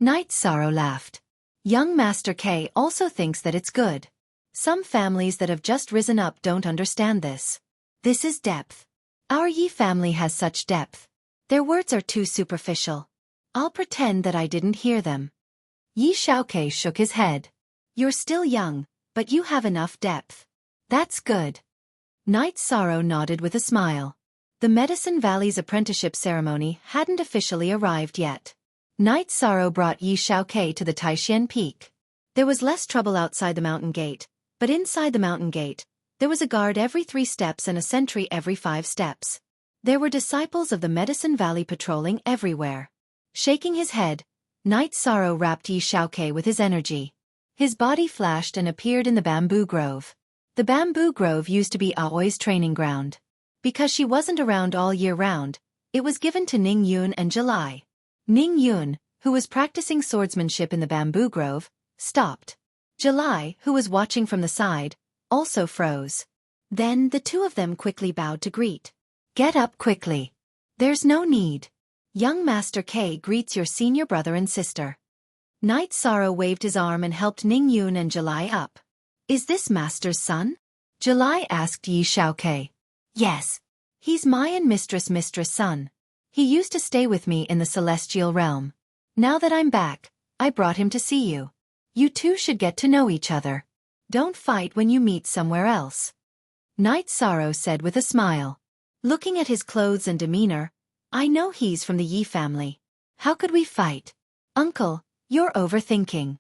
Night Sorrow laughed. Young Master K also thinks that it's good. Some families that have just risen up don't understand this. This is depth. Our Yi family has such depth. Their words are too superficial. I'll pretend that I didn't hear them. Yi Xiaoke shook his head. You're still young, but you have enough depth. That's good. Night Sorrow nodded with a smile. The Medicine Valley's apprenticeship ceremony hadn't officially arrived yet. Night Sorrow brought Yi Xiaoke to the Taishan Peak. There was less trouble outside the mountain gate, but inside the mountain gate, there was a guard every 3 steps and a sentry every 5 steps. There were disciples of the Medicine Valley patrolling everywhere. Shaking his head, Night Sorrow wrapped Yi Xiaoke with his energy. His body flashed and appeared in the bamboo grove. The bamboo grove used to be Aoi's training ground. Because she wasn't around all year round, it was given to Ning Yun and July. Ning Yun, who was practicing swordsmanship in the bamboo grove, stopped. July, who was watching from the side, also froze. Then the two of them quickly bowed to greet. Get up quickly. There's no need. Young Master K greets your senior brother and sister. Night Sorrow waved his arm and helped Ning Yun and July up. Is this Master's son? July asked Yi Xiaoke. Yes. He's my and Mistress' son. He used to stay with me in the celestial realm. Now that I'm back, I brought him to see you. You two should get to know each other. Don't fight when you meet somewhere else. Night Sorrow said with a smile. Looking at his clothes and demeanor, I know he's from the Yi family. How could we fight? Uncle, you're overthinking.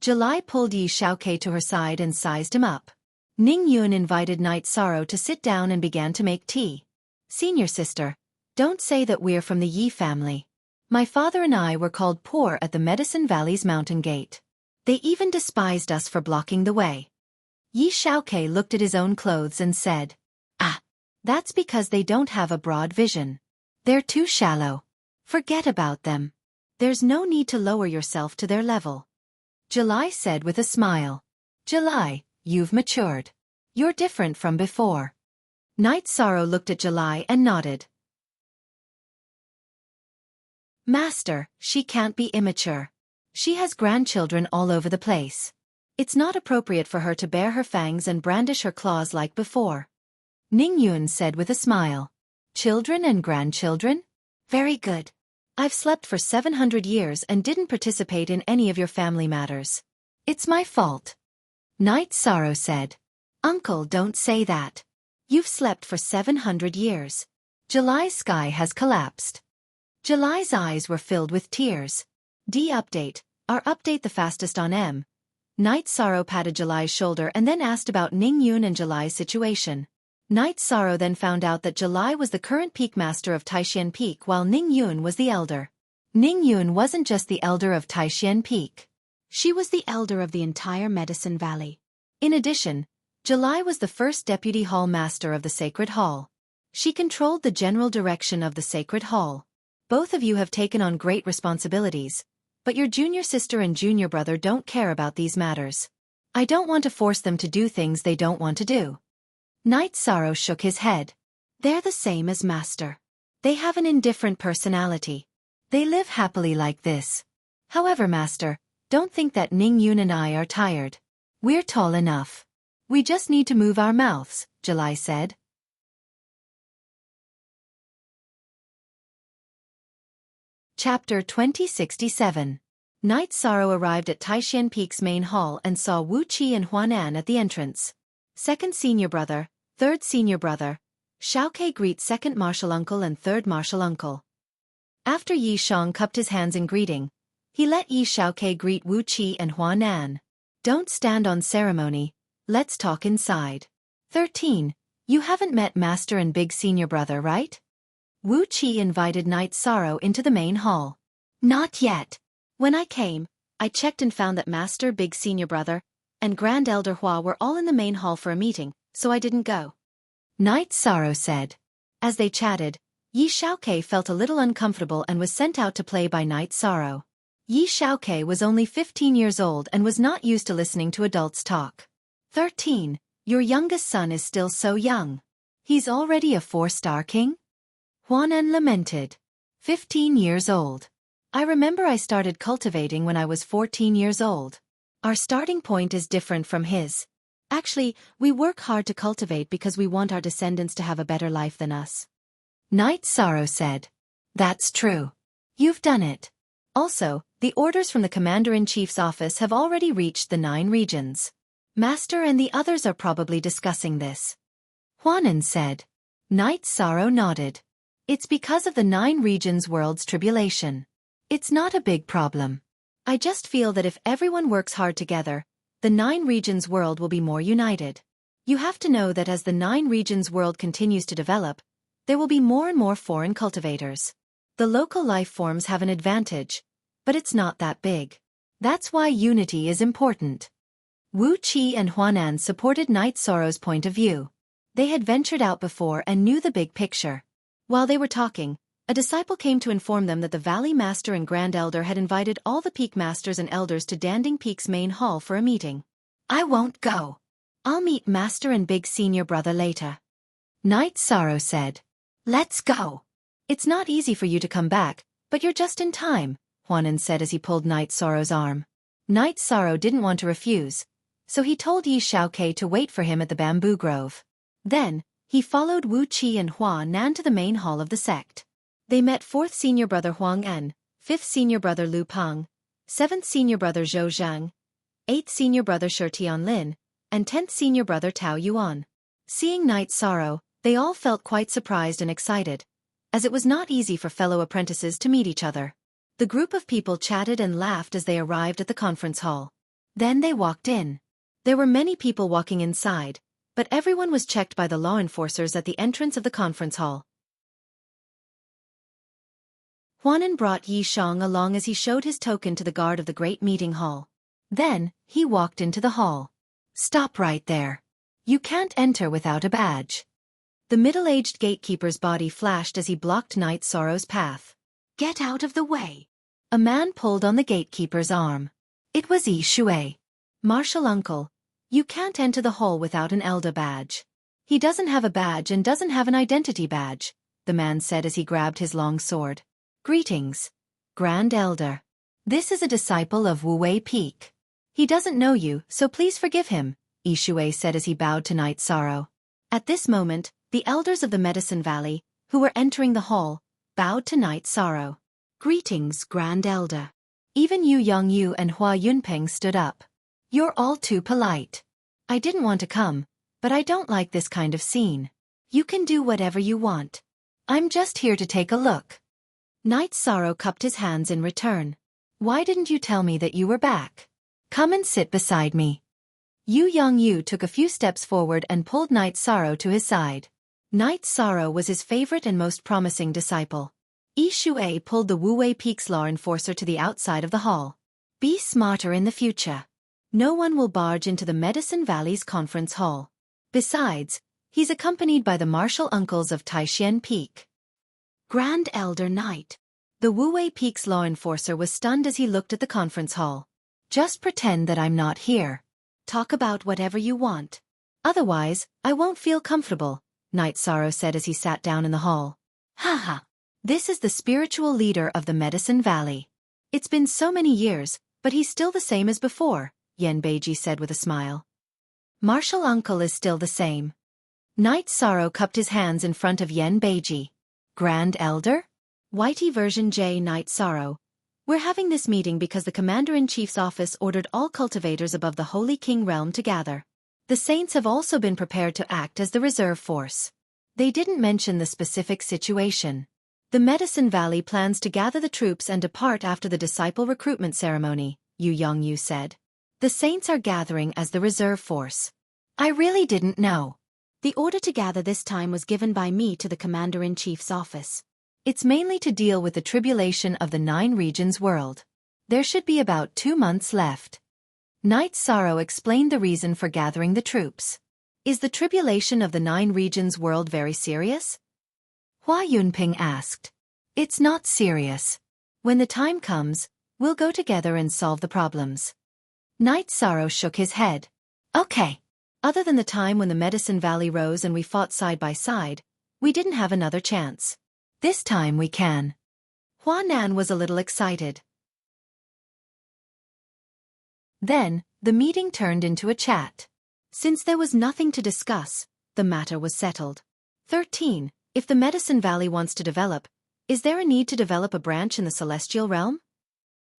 July pulled Yi Xiaoke to her side and sized him up. Ning Yun invited Night Sorrow to sit down and began to make tea. Senior sister, don't say that we're from the Yi family. My father and I were called poor at the Medicine Valley's mountain gate. They even despised us for blocking the way. Yi Xiaoke looked at his own clothes and said, Ah, that's because they don't have a broad vision. They're too shallow. Forget about them. There's no need to lower yourself to their level. July said with a smile. July, you've matured. You're different from before. Night Sorrow looked at July and nodded. Master, she can't be immature. She has grandchildren all over the place. It's not appropriate for her to bare her fangs and brandish her claws like before. Ning Yun said with a smile. Children and grandchildren? Very good. I've slept for 700 years and didn't participate in any of your family matters. It's my fault. Night Sorrow said. Uncle, don't say that. You've slept for 700 years. July's sky has collapsed. July's eyes were filled with tears. Update, our update the fastest on M. Night Sorrow patted July's shoulder and then asked about Ning Yun and July's situation. Night Sorrow then found out that July was the current peak master of Taishan Peak while Ning Yun was the elder. Ning Yun wasn't just the elder of Taishan Peak. She was the elder of the entire Medicine Valley. In addition, July was the first deputy hall master of the Sacred Hall. She controlled the general direction of the sacred hall. Both of you have taken on great responsibilities, but your junior sister and junior brother don't care about these matters. I don't want to force them to do things they don't want to do. Knight Sorrow shook his head. They're the same as Master. They have an indifferent personality. They live happily like this. However, Master, don't think that Ning Yun and I are tired. We're tall enough. We just need to move our mouths, July said. Chapter 2067. Knight Sorrow arrived at Taishan Peak's main hall and saw Wuxia and Huanan at the entrance. Second senior brother, third senior brother. Xiaofan greets second martial uncle and third martial uncle. After Yi Shang cupped his hands in greeting, he let Yi Xiaofan greet Wuxia and Huanan. Don't stand on ceremony, let's talk inside. 13. You haven't met Master and big senior brother, right? Wuxia invited Knight Sorrow into the main hall. Not yet. When I came, I checked and found that Master, big senior brother, and Grand Elder Hua were all in the main hall for a meeting, so I didn't go. Knight Sorrow said. As they chatted, Yi Xiaofan felt a little uncomfortable and was sent out to play by Knight Sorrow. Yi Xiaofan was only 15 years old and was not used to listening to adults talk. 13. Your youngest son is still so young. He's already a 4-star king? Huanan lamented. 15 years old. I remember I started cultivating when I was 14 years old. Our starting point is different from his. Actually, we work hard to cultivate because we want our descendants to have a better life than us. Knight Sorrow said. That's true. You've done it. Also, the orders from the Commander-in-Chief's office have already reached the 9 regions. Master and the others are probably discussing this. Huanan said. Knight Sorrow nodded. It's because of the 9 regions world's tribulation. It's not a big problem. I just feel that if everyone works hard together, the 9 regions world will be more united. You have to know that as the 9 regions world continues to develop, there will be more and more foreign cultivators. The local life forms have an advantage, but it's not that big. That's why unity is important. Wuxia and Huanan supported Knight Sorrow's point of view. They had ventured out before and knew the big picture. While they were talking, a disciple came to inform them that the Valley Master and Grand Elder had invited all the Peak Masters and Elders to Danding Peak's main hall for a meeting. I won't go. I'll meet Master and big senior brother later. Knight Sorrow said. Let's go. It's not easy for you to come back, but you're just in time, Huanan said as he pulled Knight Sorrow's arm. Knight Sorrow didn't want to refuse, so he told Yi Xiaofan to wait for him at the bamboo grove. Then, he followed Wuxia and Huanan to the main hall of the sect. They met 4th senior brother Huang En, 5th senior brother Lu Peng, 7th senior brother Zhou Zhang, 8th senior brother Shi Tianlin, and 10th senior brother Tao Yuan. Seeing Knight Sorrow, they all felt quite surprised and excited, as it was not easy for fellow apprentices to meet each other. The group of people chatted and laughed as they arrived at the conference hall. Then they walked in. There were many people walking inside, but everyone was checked by the law enforcers at the entrance of the conference hall. Huanan brought Yi Shang along as he showed his token to the guard of the great meeting hall. Then, he walked into the hall. Stop right there. You can't enter without a badge. The middle-aged gatekeeper's body flashed as he blocked Knight Sorrow's path. Get out of the way. A man pulled on the gatekeeper's arm. It was Yi Shui. Martial uncle, you can't enter the hall without an elder badge. He doesn't have a badge and doesn't have an identity badge, the man said as he grabbed his long sword. Greetings, Grand Elder. This is a disciple of Wuwei Peak. He doesn't know you, so please forgive him, Yi Shui said as he bowed to Knight Sorrow. At this moment, the elders of the Medicine Valley, who were entering the hall, bowed to Knight Sorrow. Greetings, Grand Elder. Even Yu Yongyu and Hua Yunpeng stood up. You're all too polite. I didn't want to come, but I don't like this kind of scene. You can do whatever you want. I'm just here to take a look. Knight Sorrow cupped his hands in return. Why didn't you tell me that you were back? Come and sit beside me. Yu Yongyu took a few steps forward and pulled Knight Sorrow to his side. Knight Sorrow was his favorite and most promising disciple. Yi Shui pulled the Wuwei Peak's law enforcer to the outside of the hall. Be smarter in the future. No one will barge into the Medicine Valley's conference hall. Besides, He's accompanied by the martial uncles of Taishan Peak. Grand Elder Knight. The Wuwei Peak's law enforcer was stunned as he looked at the conference hall. Just pretend that I'm not here. Talk about whatever you want. Otherwise, I won't feel comfortable, Knight Sorrow said as he sat down in the hall. Haha. This is the spiritual leader of the Medicine Valley. It's been so many years, but he's still the same as before, Yen Beiji said with a smile. Martial uncle is still the same. Knight Sorrow cupped his hands in front of Yen Beiji. Grand Elder? Whitey version J. Knight Sorrow. We're having this meeting because the Commander-in-Chief's office ordered all cultivators above the Holy King realm to gather. The Saints have also been prepared to act as the reserve force. They didn't mention the specific situation. The Medicine Valley plans to gather the troops and depart after the disciple recruitment ceremony, Yu Yongyu said. The Saints are gathering as the reserve force. I really didn't know. The order to gather this time was given by me to the Commander-in-Chief's office. It's mainly to deal with the tribulation of the 9 regions world. There should be about 2 months left. Knight Sorrow explained the reason for gathering the troops. Is the tribulation of the 9 regions world very serious? Hua Yunping asked. It's not serious. When the time comes, we'll go together and solve the problems. Knight Sorrow shook his head. Okay. Other than the time when the Medicine Valley rose and we fought side by side, we didn't have another chance. This time we can. Hua Nan was a little excited. Then, the meeting turned into a chat. Since there was nothing to discuss, the matter was settled. 13. If the Medicine Valley wants to develop, is there a need to develop a branch in the Celestial Realm?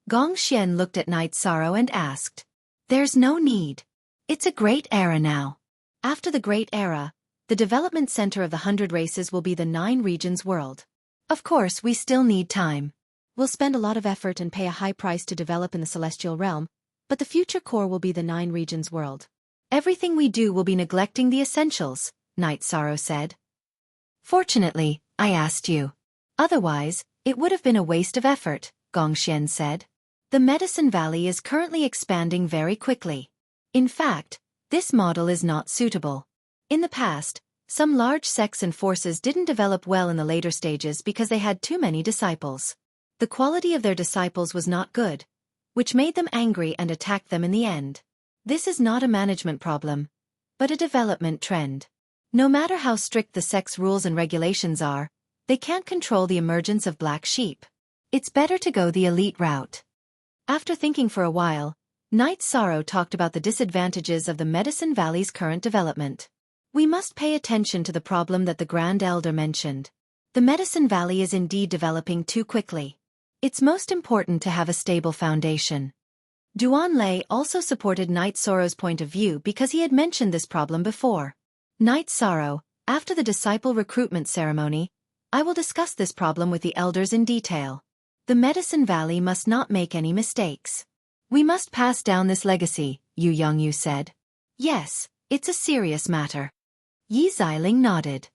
Gong Xian looked at Knight Sorrow and asked. There's no need. It's a great era now. After the Great Era, the development center of the 100 races will be the 9 regions world. Of course, we still need time. We'll spend a lot of effort and pay a high price to develop in the Celestial Realm, but the future core will be the 9 regions world. Everything we do will be neglecting the essentials, Knight Sorrow said. Fortunately, I asked you. Otherwise, it would have been a waste of effort, Gong Xian said. The Medicine Valley is currently expanding very quickly. In fact, this model is not suitable. In the past, some large sects and forces didn't develop well in the later stages because they had too many disciples. The quality of their disciples was not good, which made them angry and attacked them in the end. This is not a management problem, but a development trend. No matter how strict the sect's rules and regulations are, they can't control the emergence of black sheep. It's better to go the elite route. After thinking for a while, Knight Sorrow talked about the disadvantages of the Medicine Valley's current development. We must pay attention to the problem that the Grand Elder mentioned. The Medicine Valley is indeed developing too quickly. It's most important to have a stable foundation. Duan Lei also supported Knight Sorrow's point of view because he had mentioned this problem before. Knight Sorrow, after the disciple recruitment ceremony, I will discuss this problem with the elders in detail. The Medicine Valley must not make any mistakes. We must pass down this legacy, Yu Yongyu said. Yes, it's a serious matter. Yi Xiling nodded.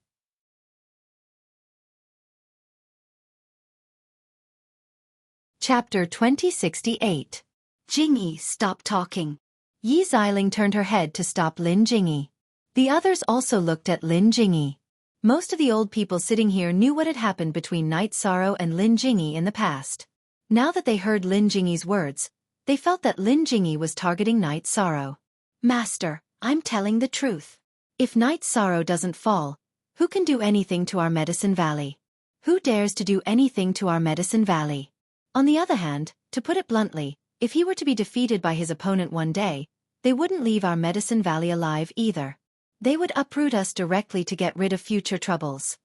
Chapter 2068. Jingyi, stop talking. Yi Xiling turned her head to stop Lin Jingyi. The others also looked at Lin Jingyi. Most of the old people sitting here knew what had happened between Knight Sorrow and Lin Jingyi in the past. Now that they heard Lin Jingyi's words, they felt that Lin Jingyi was targeting Knight Sorrow. Master, I'm telling the truth. If Knight Sorrow doesn't fall, who can do anything to our Medicine Valley? Who dares to do anything to our Medicine Valley? On the other hand, to put it bluntly, if he were to be defeated by his opponent one day, they wouldn't leave our Medicine Valley alive either. They would uproot us directly to get rid of future troubles.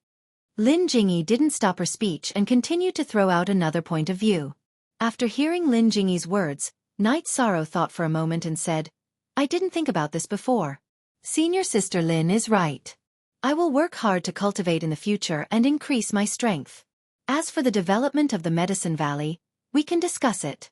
Lin Jingyi didn't stop her speech and continued to throw out another point of view. After hearing Lin Jingyi's words, Knight Sorrow thought for a moment and said, I didn't think about this before. Senior Sister Lin is right. I will work hard to cultivate in the future and increase my strength. As for the development of the Medicine Valley, we can discuss it.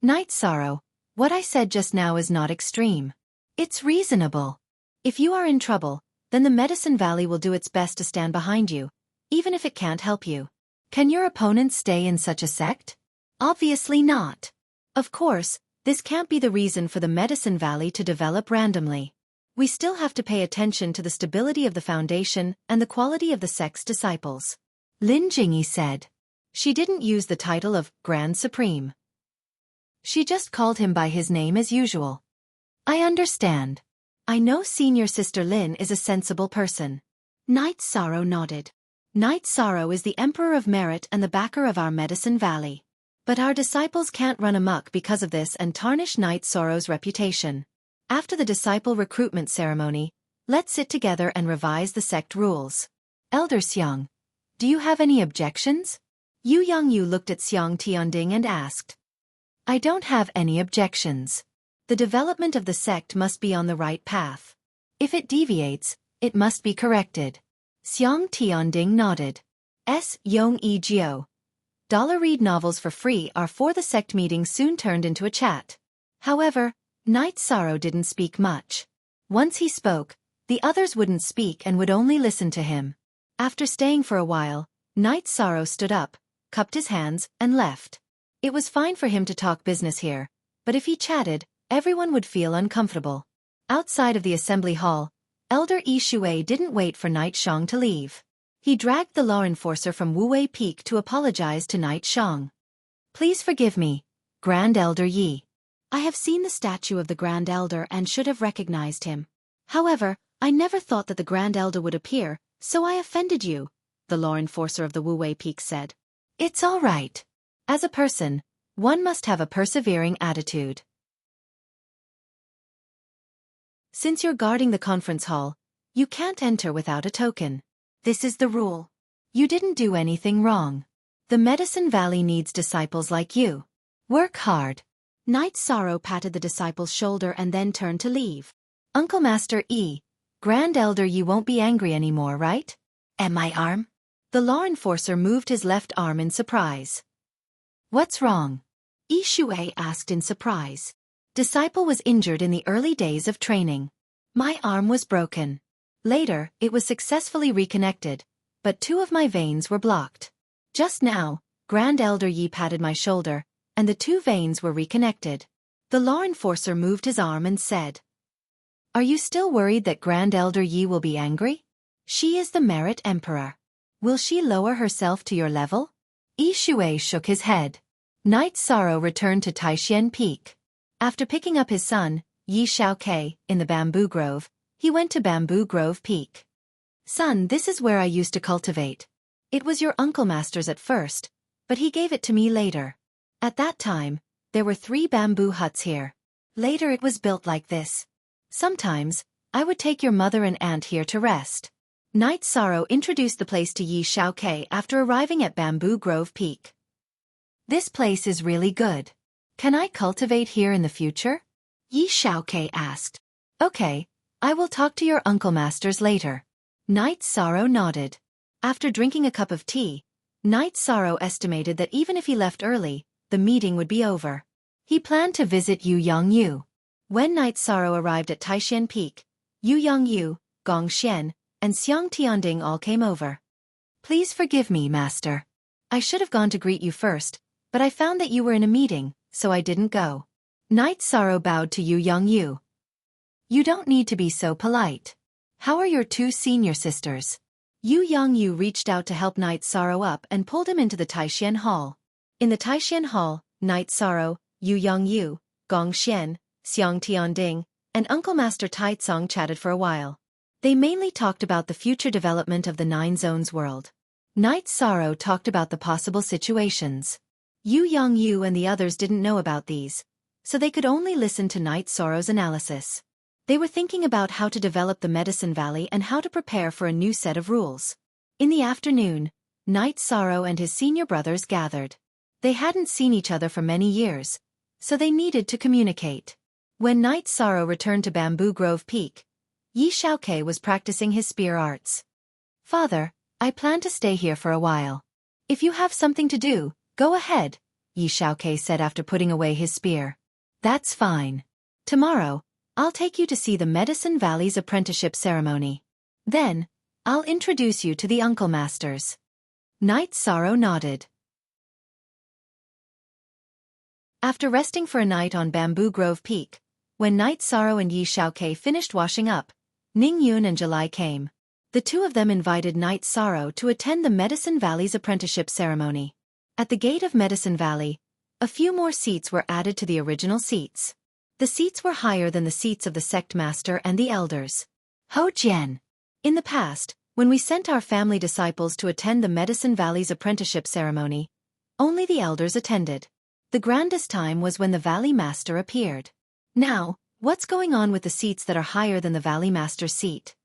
Knight Sorrow, what I said just now is not extreme. It's reasonable. If you are in trouble, then the Medicine Valley will do its best to stand behind you, even if it can't help you. Can your opponents stay in such a sect? Obviously not. Of course, this can't be the reason for the Medicine Valley to develop randomly. We still have to pay attention to the stability of the foundation and the quality of the sect's disciples. Lin Jingyi said. She didn't use the title of Grand Supreme. She just called him by his name as usual. I understand. I know senior sister Lin is a sensible person. Knight Sorrow nodded. Knight Sorrow is the emperor of merit and the backer of our Medicine Valley. But our disciples can't run amok because of this and tarnish Knight Sorrow's reputation. After the disciple recruitment ceremony, let's sit together and revise the sect rules. Elder Xiang, do you have any objections? Yu Yongyu looked at Xiang Tianding and asked. I don't have any objections. The development of the sect must be on the right path. If it deviates, it must be corrected. Xiang Tianding nodded. Yong E Gio. $read novels for free are for the sect meeting soon turned into a chat. However, Knight Sorrow didn't speak much. Once he spoke, the others wouldn't speak and would only listen to him. After staying for a while, Knight Sorrow stood up, cupped his hands, and left. It was fine for him to talk business here, but if he chatted, everyone would feel uncomfortable. Outside of the assembly hall, Elder Yi Shui didn't wait for Knight Shang to leave. He dragged the law enforcer from Wuwei Peak to apologize to Knight Shang. Please forgive me, Grand Elder Yi. I have seen the statue of the Grand Elder and should have recognized him. However, I never thought that the Grand Elder would appear, so I offended you, the law enforcer of the Wuwei Peak said. It's all right. As a person, one must have a persevering attitude. Since you're guarding the conference hall, you can't enter without a token. This is the rule. You didn't do anything wrong. The Medicine Valley needs disciples like you. Work hard. Knight Sorrow patted the disciple's shoulder and then turned to leave. Uncle Master E, Grand Elder, you won't be angry anymore, right? And my arm? The law enforcer moved his left arm in surprise. What's wrong? Yi Shui asked in surprise. Disciple was injured in the early days of training. My arm was broken. Later, it was successfully reconnected, but 2 of my veins were blocked. Just now, Grand Elder Yi patted my shoulder, and the 2 veins were reconnected. The law enforcer moved his arm and said, Are you still worried that Grand Elder Yi will be angry? She is the Merit Emperor. Will she lower herself to your level? Yi Shui shook his head. Knight Sorrow returned to Taishan Peak. After picking up his son, Yi Xiaoke, in the bamboo grove, he went to Bamboo Grove Peak. Son, this is where I used to cultivate. It was your uncle master's at first, but he gave it to me later. At that time, there were 3 bamboo huts here. Later it was built like this. Sometimes, I would take your mother and aunt here to rest. Knight Sorrow introduced the place to Yi Xiaoke after arriving at Bamboo Grove Peak. This place is really good. Can I cultivate here in the future? Yi Xiaoke asked. Okay, I will talk to your uncle masters later. Knight Sorrow nodded. After drinking a cup of tea, Knight Sorrow estimated that even if he left early, the meeting would be over. He planned to visit Yu Yongyu. When Knight Sorrow arrived at Taishan Peak, Yu Yongyu, Gong Xian, and Xiang Tianding all came over. Please forgive me, Master. I should have gone to greet you first, but I found that you were in a meeting, so I didn't go. Knight Sorrow bowed to Yu Yongyu. You don't need to be so polite. How are your 2 senior sisters? Yu Yongyu reached out to help Knight Sorrow up and pulled him into the Taishan Hall. In the Taishan Hall, Knight Sorrow, Yu Yongyu, Gong Xian, Xiang Tianding, and Uncle Master Taizong chatted for a while. They mainly talked about the future development of the 9 Zones world. Knight Sorrow talked about the possible situations. Yu Yongyu and the others didn't know about these, so they could only listen to Knight Sorrow's analysis. They were thinking about how to develop the Medicine Valley and how to prepare for a new set of rules. In the afternoon, Knight Sorrow and his senior brothers gathered. They hadn't seen each other for many years, so they needed to communicate. When Knight Sorrow returned to Bamboo Grove Peak, Yi Xiaoke was practicing his spear arts. Father, I plan to stay here for a while. If you have something to do, go ahead, Yi Xiaoke said after putting away his spear. That's fine. Tomorrow, I'll take you to see the Medicine Valley's apprenticeship ceremony. Then, I'll introduce you to the Uncle Masters. Knight Sorrow nodded. After resting for a night on Bamboo Grove Peak, When Night Sorrow and Yi Xiaoke finished washing up, Ning Yun and July came. The two of them invited Night Sorrow to attend the Medicine Valley's apprenticeship ceremony. At the gate of Medicine Valley, a few more seats were added to the original seats. The seats were higher than the seats of the sect master and the elders. Ho Jian. In the past, when we sent our family disciples to attend the Medicine Valley's apprenticeship ceremony, only the elders attended. The grandest time was when the Valley Master appeared. Now, what's going on with the seats that are higher than the Valley Master's seat?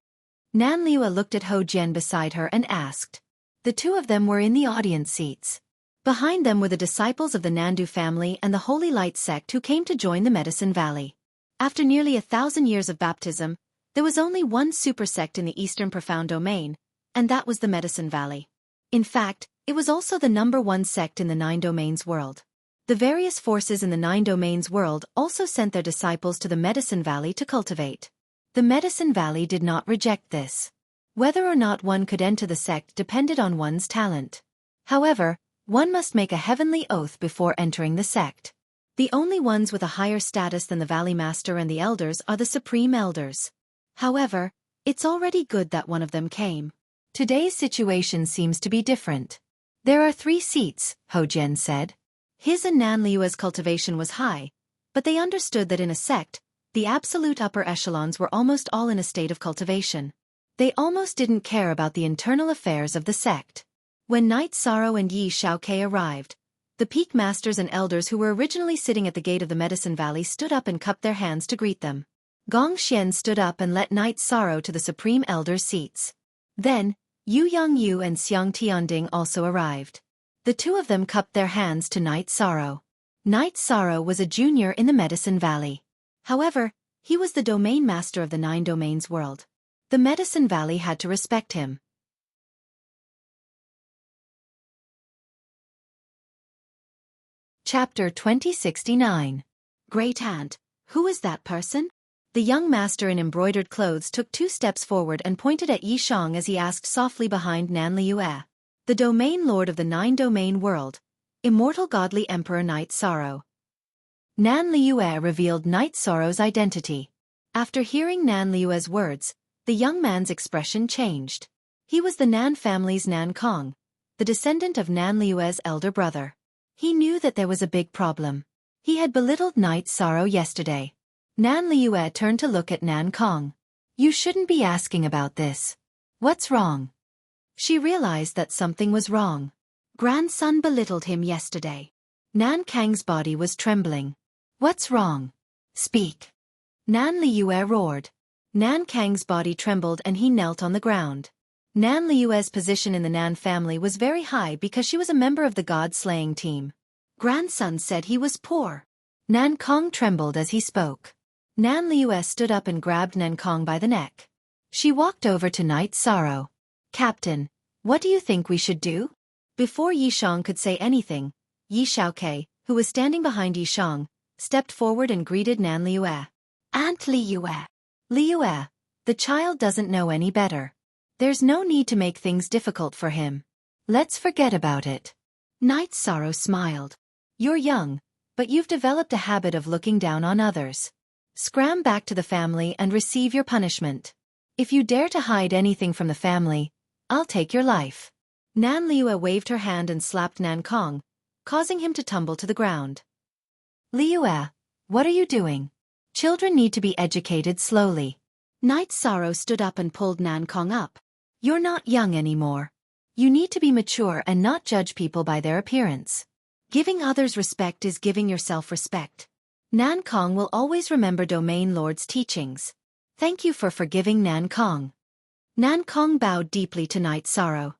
Nan Liua looked at Ho Jian beside her and asked. The two of them were in the audience seats. Behind them were the disciples of the Nandu family and the Holy Light sect who came to join the Medicine Valley. After nearly 1,000 years of baptism, there was only one super sect in the Eastern Profound Domain, and that was the Medicine Valley. In fact, it was also the #1 sect in the 9 Domains world. The various forces in the 9 Domains world also sent their disciples to the Medicine Valley to cultivate. The Medicine Valley did not reject this. Whether or not one could enter the sect depended on one's talent. However, one must make a heavenly oath before entering the sect. The only ones with a higher status than the Valley Master and the elders are the Supreme Elders. However, it's already good that one of them came. Today's situation seems to be different. There are 3 seats, Ho Jian said. His and Nan Liua's cultivation was high, but they understood that in a sect, the absolute upper echelons were almost all in a state of cultivation. They almost didn't care about the internal affairs of the sect. When Night Sorrow and Yi Xiaoke arrived, the peak masters and elders who were originally sitting at the gate of the Medicine Valley stood up and cupped their hands to greet them. Gong Xian stood up and let Night Sorrow to the Supreme Elder's seats. Then, Yu Yongyu and Xiang Tianding also arrived. The two of them cupped their hands to Night Sorrow. Night Sorrow was a junior in the Medicine Valley. However, he was the domain master of the 9 Domains world. The Medicine Valley had to respect him. Chapter 2069. Great Aunt, who is that person? The young master in embroidered clothes took 2 steps forward and pointed at Yi Shang as he asked softly behind Nan Liue. The domain lord of the 9 Domain world, immortal godly emperor Night Sorrow. Nan Liue revealed Night Sorrow's identity. After hearing Nan Liue's words, the young man's expression changed. He was the Nan family's Nan Kong, the descendant of Nan Liue's elder brother. He knew that there was a big problem. He had belittled Night Sorrow yesterday. Nan Liue turned to look at Nan Kong. You shouldn't be asking about this. What's wrong? She realized that something was wrong. Grandson belittled him yesterday. Nan Kang's body was trembling. What's wrong? Speak. Nan Liue roared. Nan Kang's body trembled and he knelt on the ground. Nan Liue's position in the Nan family was very high because she was a member of the god-slaying team. Grandson said he was poor. Nan Kong trembled as he spoke. Nan Liue stood up and grabbed Nan Kong by the neck. She walked over to Night Sorrow. Captain, what do you think we should do? Before Yi Shang could say anything, Yi Xiaoke, who was standing behind Yi Shang, stepped forward and greeted Nan Liue. Aunt Liue. Liue, the child doesn't know any better. There's no need to make things difficult for him. Let's forget about it. Night Sorrow smiled. You're young, but you've developed a habit of looking down on others. Scram back to the family and receive your punishment. If you dare to hide anything from the family, I'll take your life. Nan Liue waved her hand and slapped Nan Kong, causing him to tumble to the ground. Liue, what are you doing? Children need to be educated slowly. Night Sorrow stood up and pulled Nan Kong up. You're not young anymore. You need to be mature and not judge people by their appearance. Giving others respect is giving yourself respect. Nan Kong will always remember Domain Lord's teachings. Thank you for forgiving Nan Kong. Nan Kong bowed deeply to Night Sorrow.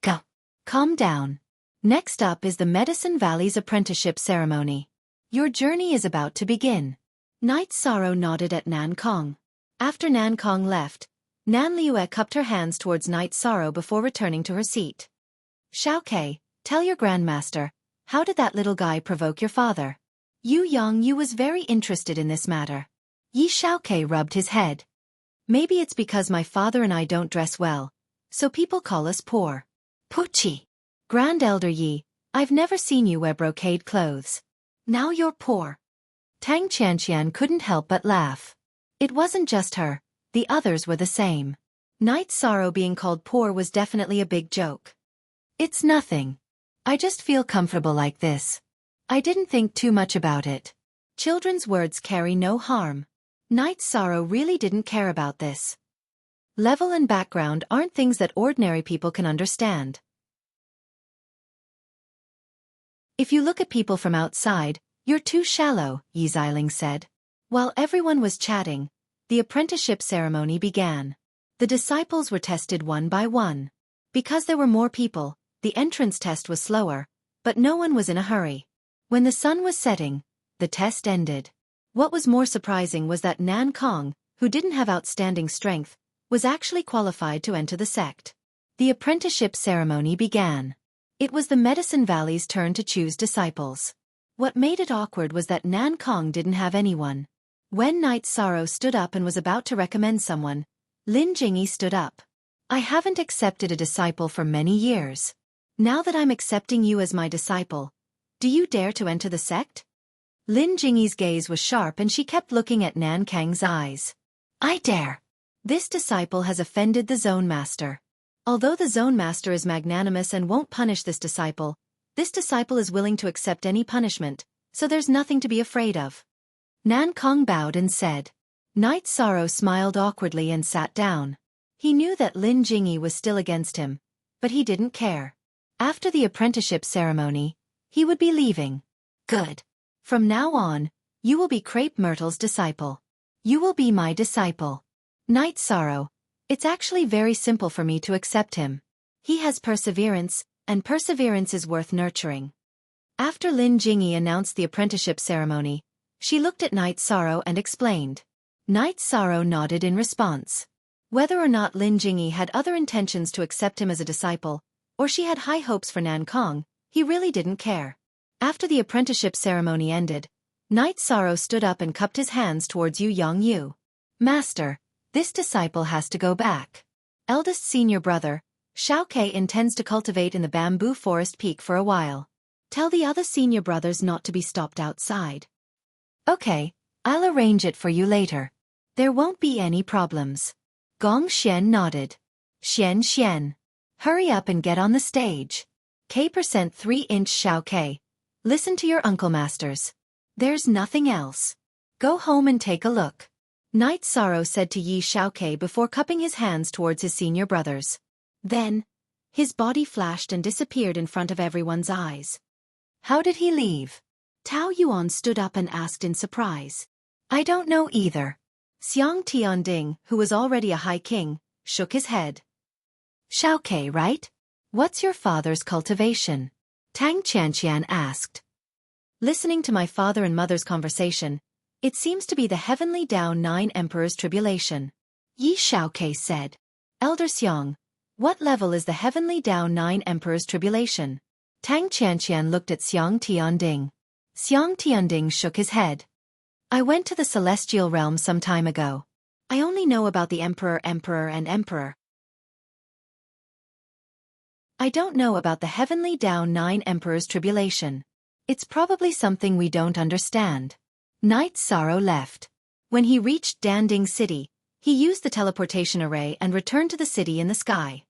Go. Calm down. Next up is the Medicine Valley's apprenticeship ceremony. Your journey is about to begin. Night Sorrow nodded at Nan Kong. After Nan Kong left, Nan Liue cupped her hands towards Night Sorrow before returning to her seat. Xiaoke, tell your grandmaster, how did that little guy provoke your father? Yu Yongyu was very interested in this matter. Yi Xiaoke rubbed his head. Maybe it's because my father and I don't dress well, so people call us poor. Puchi. Grand Elder Yi, I've never seen you wear brocade clothes. Now you're poor. Tang Qianqian couldn't help but laugh. It wasn't just her, the others were the same. Night Sorrow being called poor was definitely a big joke. It's nothing. I just feel comfortable like this. I didn't think too much about it. Children's words carry no harm. Night Sorrow really didn't care about this. Level and background aren't things that ordinary people can understand. If you look at people from outside, you're too shallow, Yi Xiling said. While everyone was chatting, the apprenticeship ceremony began. The disciples were tested one by one. Because there were more people, the entrance test was slower, but no one was in a hurry. When the sun was setting, the test ended. What was more surprising was that Nan Kong, who didn't have outstanding strength, was actually qualified to enter the sect. The apprenticeship ceremony began. It was the Medicine Valley's turn to choose disciples. What made it awkward was that Nan Kong didn't have anyone. When Night Sorrow stood up and was about to recommend someone, Lin Jingyi stood up. I haven't accepted a disciple for many years. Now that I'm accepting you as my disciple, do you dare to enter the sect? Lin Jingyi's gaze was sharp and she kept looking at Nan Kang's eyes. I dare. This disciple has offended the Zone Master. Although the Zone Master is magnanimous and won't punish this disciple is willing to accept any punishment, so there's nothing to be afraid of. Nan Kong bowed and said. Night Sorrow smiled awkwardly and sat down. He knew that Lin Jingyi was still against him, but he didn't care. After the apprenticeship ceremony, he would be leaving. Good. From now on, you will be Crepe Myrtle's disciple. You will be my disciple. Night Sorrow. It's actually very simple for me to accept him. He has perseverance, and perseverance is worth nurturing. After Lin Jingyi announced the apprenticeship ceremony, she looked at Night Sorrow and explained. Night Sorrow nodded in response. Whether or not Lin Jingyi had other intentions to accept him as a disciple, or she had high hopes for Nan Kong, he really didn't care. After the apprenticeship ceremony ended, Night Sorrow stood up and cupped his hands towards Yu Yongyu. Master, this disciple has to go back. Eldest senior brother, Xiaofan intends to cultivate in the bamboo forest peak for a while. Tell the other senior brothers not to be stopped outside. Okay, I'll arrange it for you later. There won't be any problems. Gong Xian nodded. Xian. Hurry up and get on the stage. K% 3-inch Xiaofan. Listen to your uncle masters. There's nothing else. Go home and take a look. Night Sorrow said to Yi Xiaofan before cupping his hands towards his senior brothers. Then, his body flashed and disappeared in front of everyone's eyes. How did he leave? Tao Yuan stood up and asked in surprise. I don't know either. Xiang Tianding, who was already a high king, shook his head. Xiaofan, right? What's your father's cultivation? Tang Qianqian asked. Listening to my father and mother's conversation, it seems to be the Heavenly Tao 9 Emperor's Tribulation. Yi Xiaofan said. Elder Xiang, what level is the Heavenly Tao 9 Emperor's Tribulation? Tang Qianqian looked at Xiang Tianding. Xiang Tianding shook his head. I went to the celestial realm some time ago. I only know about the Emperor, and Emperor. I don't know about the Heavenly Tao 9 Emperor's Tribulation. It's probably something we don't understand. Night Sorrow left. When he reached Danding City, he used the teleportation array and returned to the city in the sky.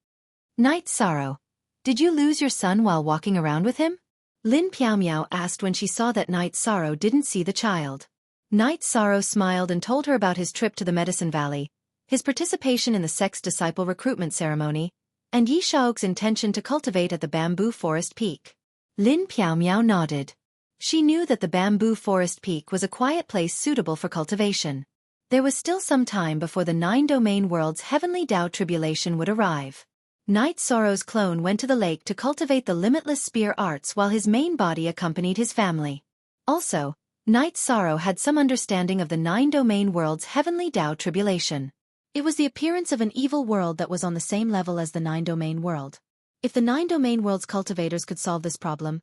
Night Sorrow, did you lose your son while walking around with him? Lin Piaomiao asked when she saw that Night Sorrow didn't see the child. Night Sorrow smiled and told her about his trip to the Medicine Valley, his participation in the sect's disciple recruitment ceremony, and Yi Shao's intention to cultivate at the bamboo forest peak. Lin Piaomiao nodded. She knew that the bamboo forest peak was a quiet place suitable for cultivation. There was still some time before the 9-domain world's Heavenly Tao Tribulation would arrive. Night Sorrow's clone went to the lake to cultivate the limitless spear arts while his main body accompanied his family. Also, Night Sorrow had some understanding of the 9-domain world's Heavenly Tao Tribulation. It was the appearance of an evil world that was on the same level as the 9-domain world. If the 9-domain world's cultivators could solve this problem,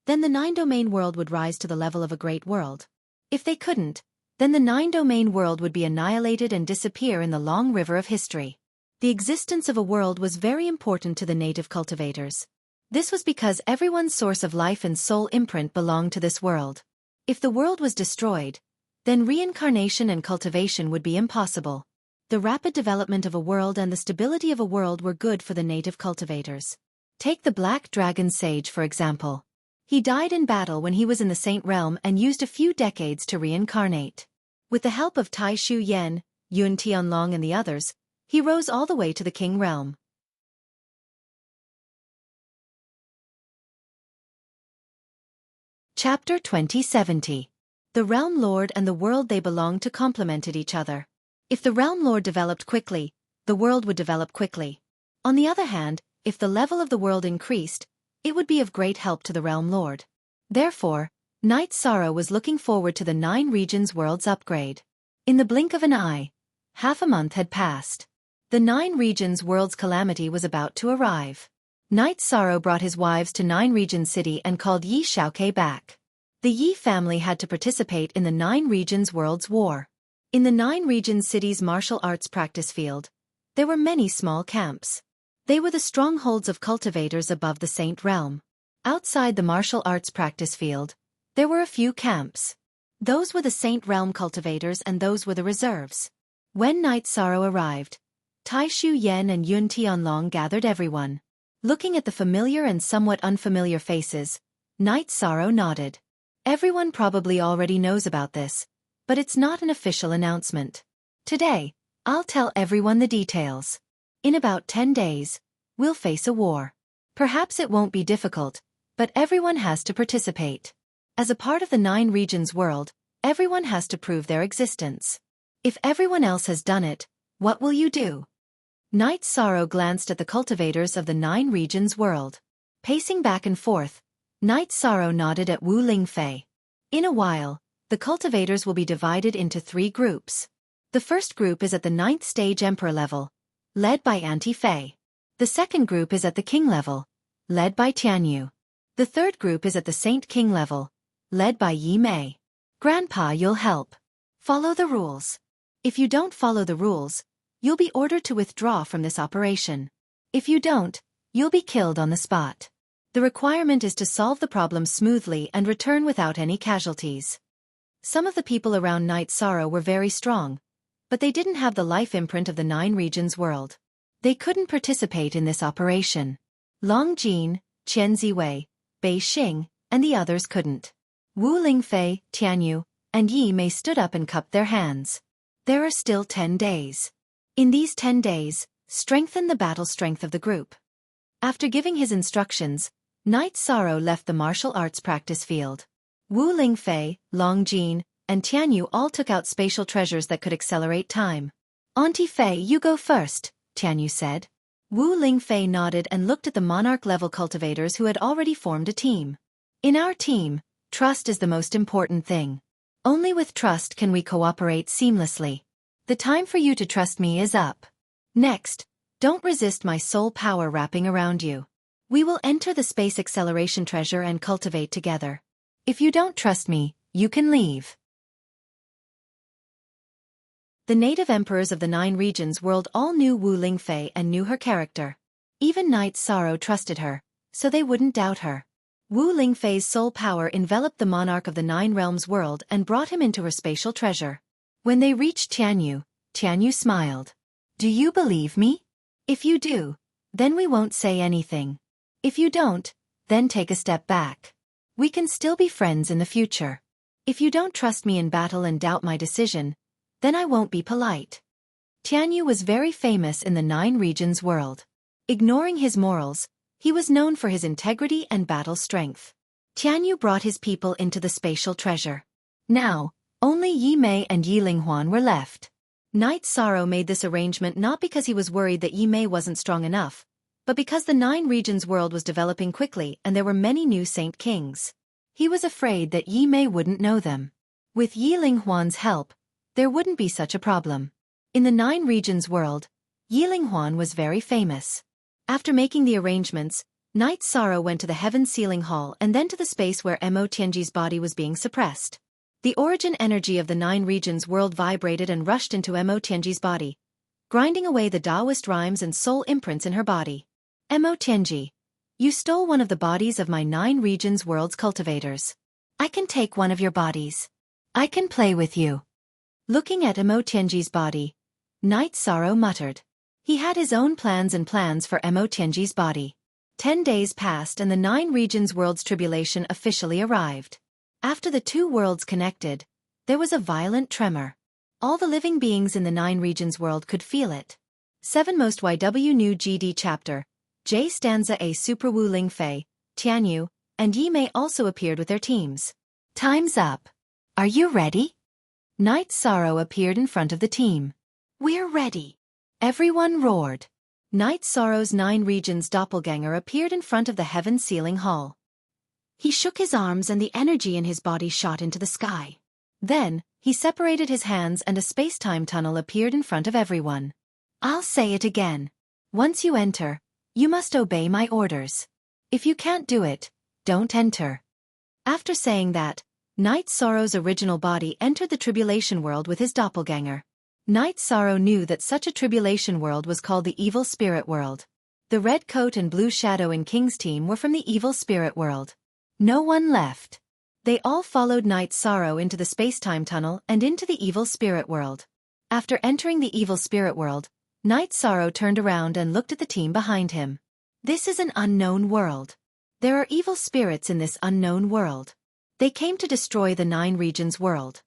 then the 9-domain world would rise to the level of a great world. If they couldn't, then the 9-domain world would be annihilated and disappear in the long river of history. The existence of a world was very important to the native cultivators. This was because everyone's source of life and soul imprint belonged to this world. If the world was destroyed, then reincarnation and cultivation would be impossible. The rapid development of a world and the stability of a world were good for the native cultivators. Take the Black Dragon Sage for example. He died in battle when he was in the Saint Realm and used a few decades to reincarnate. With the help of Tai Shu Yen, Yun Tianlong and the others, he rose all the way to the King Realm. Chapter 2070. The Realm Lord and the world they belonged to complemented each other. If the Realm Lord developed quickly, the world would develop quickly. On the other hand, if the level of the world increased, it would be of great help to the Realm Lord. Therefore, Knight Sorrow was looking forward to the 9 regions world's upgrade. In the blink of an eye, half a month had passed. The 9 regions world's calamity was about to arrive. Knight Sorrow brought his wives to 9 regions city and called Yi Xiaokei back. The Yi family had to participate in the 9 regions world's war. In the 9 regions city's martial arts practice field, there were many small camps. They were the strongholds of cultivators above the Saint Realm. Outside the martial arts practice field, there were a few camps. Those were the Saint Realm cultivators and those were the reserves. When Knight Sorrow arrived, Tai Shu Yen and Yun Tianlong gathered everyone. Looking at the familiar and somewhat unfamiliar faces, Knight Sorrow nodded. Everyone probably already knows about this, but it's not an official announcement. Today, I'll tell everyone the details. In about 10 days, we'll face a war. Perhaps it won't be difficult, but everyone has to participate. As a part of the 9 regions world, everyone has to prove their existence. If everyone else has done it, what will you do? Knight Sorrow glanced at the cultivators of the 9 regions world. Pacing back and forth, Knight Sorrow nodded at Wu Lingfei. In a while, the cultivators will be divided into 3 groups. The first group is at the 9th stage Emperor level, led by Auntie Fei. The second group is at the King level, led by Tianyu. The third group is at the Saint King level, led by Yi Mei. Grandpa, you'll help. Follow the rules. If you don't follow the rules, you'll be ordered to withdraw from this operation. If you don't, you'll be killed on the spot. The requirement is to solve the problem smoothly and return without any casualties. Some of the people around Knight Sorrow were very strong, but they didn't have the life imprint of the 9 regions world. They couldn't participate in this operation. Long Jin, Qian Ziwei, Bei Xing, and the others couldn't. Wu Lingfei, Tianyu, and Yi Mei stood up and cupped their hands. There are still 10 days. In these 10 days, strengthen the battle strength of the group. After giving his instructions, Knight Sorrow left the martial arts practice field. Wu Lingfei, Long Jin, and Tianyu all took out spatial treasures that could accelerate time. Auntie Fei, you go first, Tianyu said. Wu Lingfei nodded and looked at the monarch-level cultivators who had already formed a team. In our team, trust is the most important thing. Only with trust can we cooperate seamlessly. The time for you to trust me is up. Next, don't resist my soul power wrapping around you. We will enter the space acceleration treasure and cultivate together. If you don't trust me, you can leave. The native emperors of the 9 regions world all knew Wu Lingfei and knew her character. Even Knight Sorrow trusted her, so they wouldn't doubt her. Wu Lingfei's soul power enveloped the monarch of the 9 realms world and brought him into her spatial treasure. When they reached Tianyu, Tianyu smiled. Do you believe me? If you do, then we won't say anything. If you don't, then take a step back. We can still be friends in the future. If you don't trust me in battle and doubt my decision, then I won't be polite. Tianyu was very famous in the 9 regions world. Ignoring his morals, he was known for his integrity and battle strength. Tianyu brought his people into the spatial treasure. Now, only Yi Mei and Yi Linghuan were left. Knight Sorrow made this arrangement not because he was worried that Yi Mei wasn't strong enough, but because the 9 regions world was developing quickly and there were many new Saint Kings. He was afraid that Yi Mei wouldn't know them. With Yi Linghuan's help, there wouldn't be such a problem. In the 9 regions world, Yi Linghuan was very famous. After making the arrangements, Knight Sorrow went to the Heaven Sealing Hall and then to the space where Mo Tianji's body was being suppressed. The origin energy of the 9 regions world vibrated and rushed into Mo Tianji's body, grinding away the Taoist rhymes and soul imprints in her body. Mo Tianji, you stole one of the bodies of my 9 regions world's cultivators. I can take one of your bodies. I can play with you. Looking at Emo Tianji's body, Night Sorrow muttered. He had his own plans for Emo Tianji's body. 10 days passed and the 9 regions world's tribulation officially arrived. After the 2 worlds connected, there was a violent tremor. All the living beings in the 9 regions world could feel it. 7 Most YW New GD Chapter, J Stanza A Super Wu Lingfei, Tianyu, and Yi Mei also appeared with their teams. Time's up. Are you ready? Night Sorrow appeared in front of the team. We're ready. Everyone roared. Night Sorrow's 9 regions doppelganger appeared in front of the heaven ceiling hall. He shook his arms and the energy in his body shot into the sky. Then, he separated his hands and a space-time tunnel appeared in front of everyone. I'll say it again. Once you enter, you must obey my orders. If you can't do it, don't enter. After saying that, Night Sorrow's original body entered the tribulation world with his doppelganger. Night Sorrow knew that such a tribulation world was called the evil spirit world. The red coat and blue shadow in King's team were from the evil spirit world. No one left. They all followed Night Sorrow into the space-time tunnel and into the evil spirit world. After entering the evil spirit world, Night Sorrow turned around and looked at the team behind him. This is an unknown world. There are evil spirits in this unknown world. They came to destroy the 9 regions world.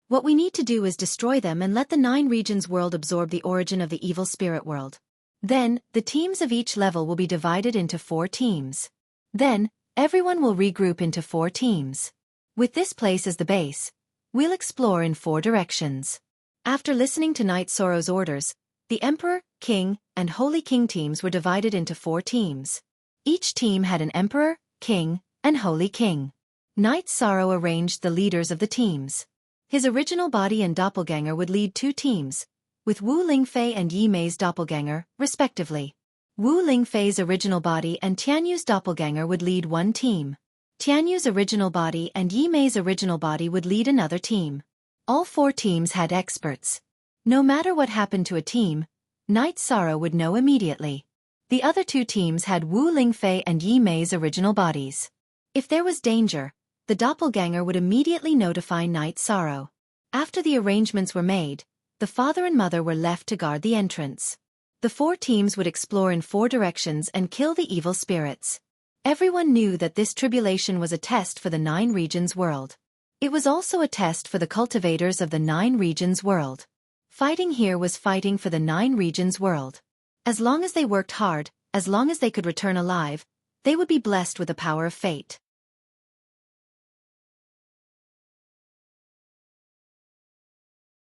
What we need to do is destroy them and let the 9 regions world absorb the origin of the evil spirit world. Then, the teams of each level will be divided into 4 teams. Then, everyone will regroup into 4 teams. With this place as the base, we'll explore in 4 directions. After listening to Night Sorrow's orders, the Emperor, King, and Holy King teams were divided into 4 teams. Each team had an Emperor, King, and Holy King. Night Sorrow arranged the leaders of the teams. His original body and doppelganger would lead 2 teams, with Wu Lingfei and Yi Mei's doppelganger, respectively. Wu Lingfei's original body and Tianyu's doppelganger would lead 1 team. Tianyu's original body and Yi Mei's original body would lead another team. All 4 teams had experts. No matter what happened to a team, Night Sorrow would know immediately. The other 2 teams had Wu Lingfei and Yi Mei's original bodies. If there was danger, the doppelganger would immediately notify Night Sorrow. After the arrangements were made, the father and mother were left to guard the entrance. The 4 teams would explore in 4 directions and kill the evil spirits. Everyone knew that this tribulation was a test for the 9 regions world. It was also a test for the cultivators of the 9 regions world. Fighting here was fighting for the 9 regions world. As long as they worked hard, as long as they could return alive, they would be blessed with the power of fate.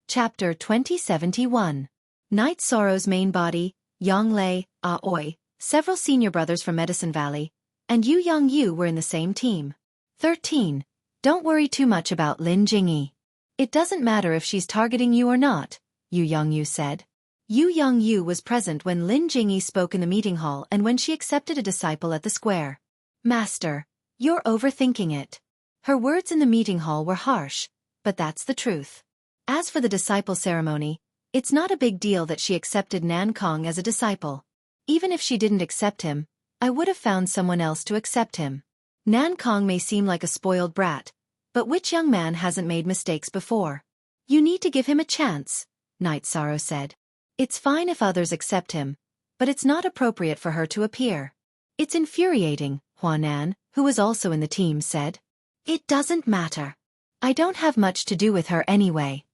Chapter 2071. Night Sorrow's main body, Yanglei, Aoi, several senior brothers from Medicine Valley, and Yu Yongyu were in the same team. 13. Don't worry too much about Lin Jingyi. It doesn't matter if she's targeting you or not, Yu Yongyu said. Yu Yongyu was present when Lin Jingyi spoke in the meeting hall and when she accepted a disciple at the square. Master, you're overthinking it. Her words in the meeting hall were harsh, but that's the truth. As for the disciple ceremony, it's not a big deal that she accepted Nan Kong as a disciple. Even if she didn't accept him, I would have found someone else to accept him. Nan Kong may seem like a spoiled brat, but which young man hasn't made mistakes before? You need to give him a chance, Night Sorrow said. It's fine if others accept him, but it's not appropriate for her to appear. It's infuriating, Huanan, who was also in the team, said. It doesn't matter. I don't have much to do with her anyway.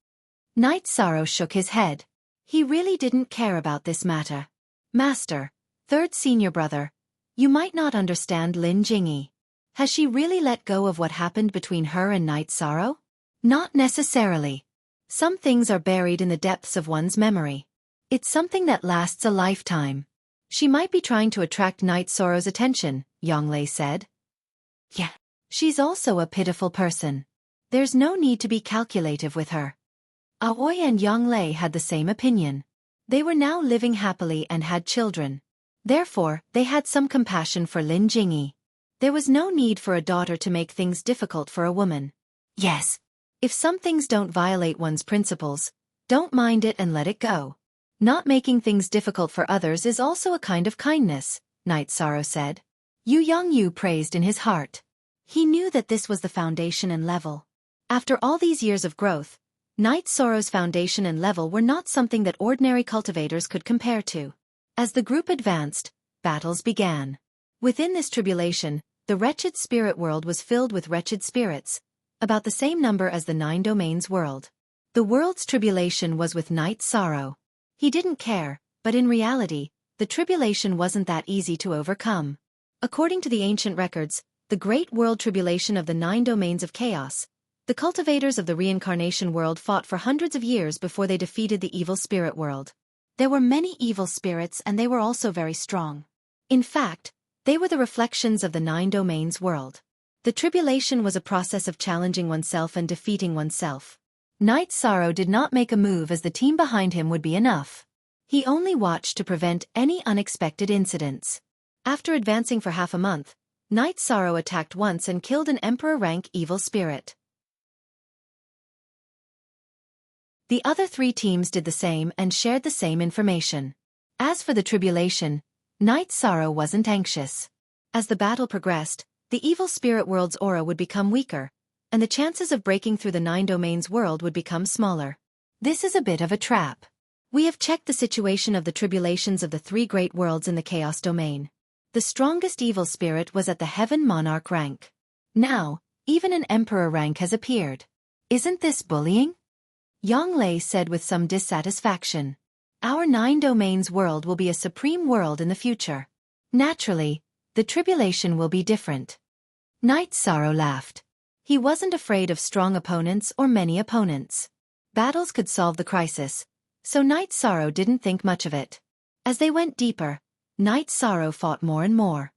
Night Sorrow shook his head. He really didn't care about this matter. Master, 3rd senior brother, you might not understand Lin Jingyi. Has she really let go of what happened between her and Night Sorrow? Not necessarily. Some things are buried in the depths of one's memory. It's something that lasts a lifetime. She might be trying to attract Night Sorrow's attention, Yanglei said. Yeah. She's also a pitiful person. There's no need to be calculative with her. Aoi and Yanglei had the same opinion. They were now living happily and had children. Therefore, they had some compassion for Lin Jingyi. There was no need for a daughter to make things difficult for a woman. Yes. If some things don't violate one's principles, don't mind it and let it go. Not making things difficult for others is also a kind of kindness, Night Sorrow said. Yu Yongyu praised in his heart. He knew that this was the foundation and level. After all these years of growth, Night Sorrow's foundation and level were not something that ordinary cultivators could compare to. As the group advanced, battles began. Within this tribulation, the wretched spirit world was filled with wretched spirits, about the same number as the 9 domains world. The world's tribulation was with Night Sorrow. He didn't care, but in reality, the tribulation wasn't that easy to overcome. According to the ancient records, the great world tribulation of the 9 domains of chaos, the cultivators of the reincarnation world fought for hundreds of years before they defeated the evil spirit world. There were many evil spirits and they were also very strong. In fact, they were the reflections of the 9 domains world. The tribulation was a process of challenging oneself and defeating oneself. Night Sorrow did not make a move as the team behind him would be enough. He only watched to prevent any unexpected incidents. After advancing for half a month, Night Sorrow attacked once and killed an emperor-rank evil spirit. The other 3 teams did the same and shared the same information. As for the tribulation, Night Sorrow wasn't anxious. As the battle progressed, the evil spirit world's aura would become weaker, and the chances of breaking through the 9 domains world would become smaller. This is a bit of a trap. We have checked the situation of the tribulations of the 3 great worlds in the chaos domain. The strongest evil spirit was at the heaven monarch rank. Now, even an emperor rank has appeared. Isn't this bullying? Yang Lei said with some dissatisfaction. Our 9 domains world will be a supreme world in the future. Naturally, the tribulation will be different. Night Sorrow laughed. He wasn't afraid of strong opponents or many opponents. Battles could solve the crisis, so Night Sorrow didn't think much of it. As they went deeper, Night Sorrow fought more and more.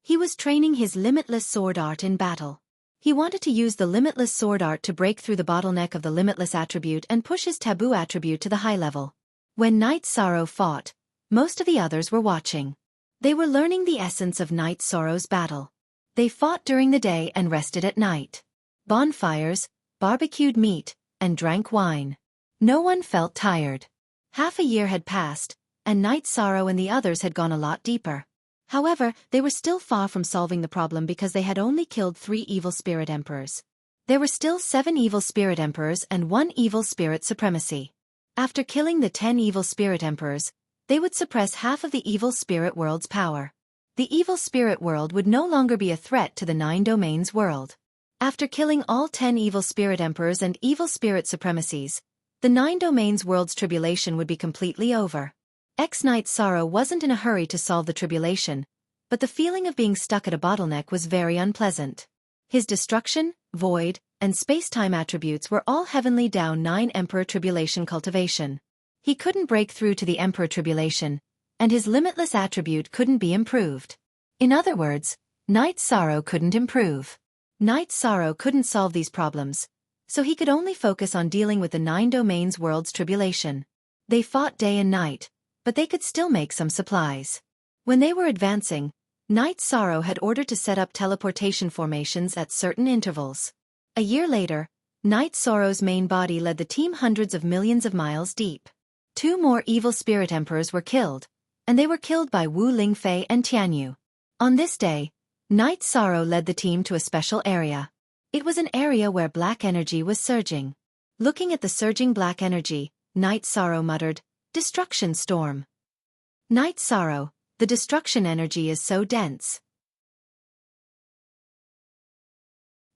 He was training his limitless sword art in battle. He wanted to use the limitless sword art to break through the bottleneck of the limitless attribute and push his taboo attribute to the high level. When Night Sorrow fought, most of the others were watching. They were learning the essence of Night Sorrow's battle. They fought during the day and rested at night. Bonfires, barbecued meat, and drank wine. No one felt tired. Half a year had passed, and Night Sorrow and the others had gone a lot deeper. However, they were still far from solving the problem because they had only killed 3 evil spirit emperors. There were still 7 evil spirit emperors and 1 evil spirit supremacy. After killing the 10 evil spirit emperors, they would suppress half of the evil spirit world's power. The evil spirit world would no longer be a threat to the 9 domains world. After killing all 10 evil spirit emperors and evil spirit supremacies, the 9 domains world's tribulation would be completely over. Night Sorrow wasn't in a hurry to solve the tribulation, but the feeling of being stuck at a bottleneck was very unpleasant. His destruction, void, and space-time attributes were all heavenly down 9 Emperor Tribulation cultivation. He couldn't break through to the Emperor Tribulation, and his limitless attribute couldn't be improved. In other words, Night Sorrow couldn't improve. Night Sorrow couldn't solve these problems, so he could only focus on dealing with the 9 domains world's tribulation. They fought day and night, but they could still make some supplies. When they were advancing, Night Sorrow had ordered to set up teleportation formations at certain intervals. A year later, Night Sorrow's main body led the team hundreds of millions of miles deep. 2 more evil spirit emperors were killed, and they were killed by Wu Lingfei and Tianyu. On this day, Night Sorrow led the team to a special area. It was an area where black energy was surging. Looking at the surging black energy, Night Sorrow muttered, "Destruction storm." Night Sorrow, the destruction energy is so dense.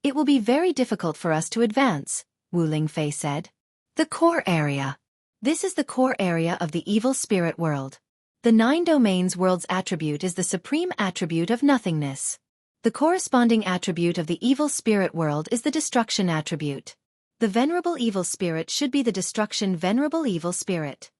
It will be very difficult for us to advance, Wu Lingfei said. The core area. This is the core area of the evil spirit world. The 9 domains world's attribute is the supreme attribute of nothingness. The corresponding attribute of the evil spirit world is the destruction attribute. The venerable evil spirit should be the destruction venerable evil spirit.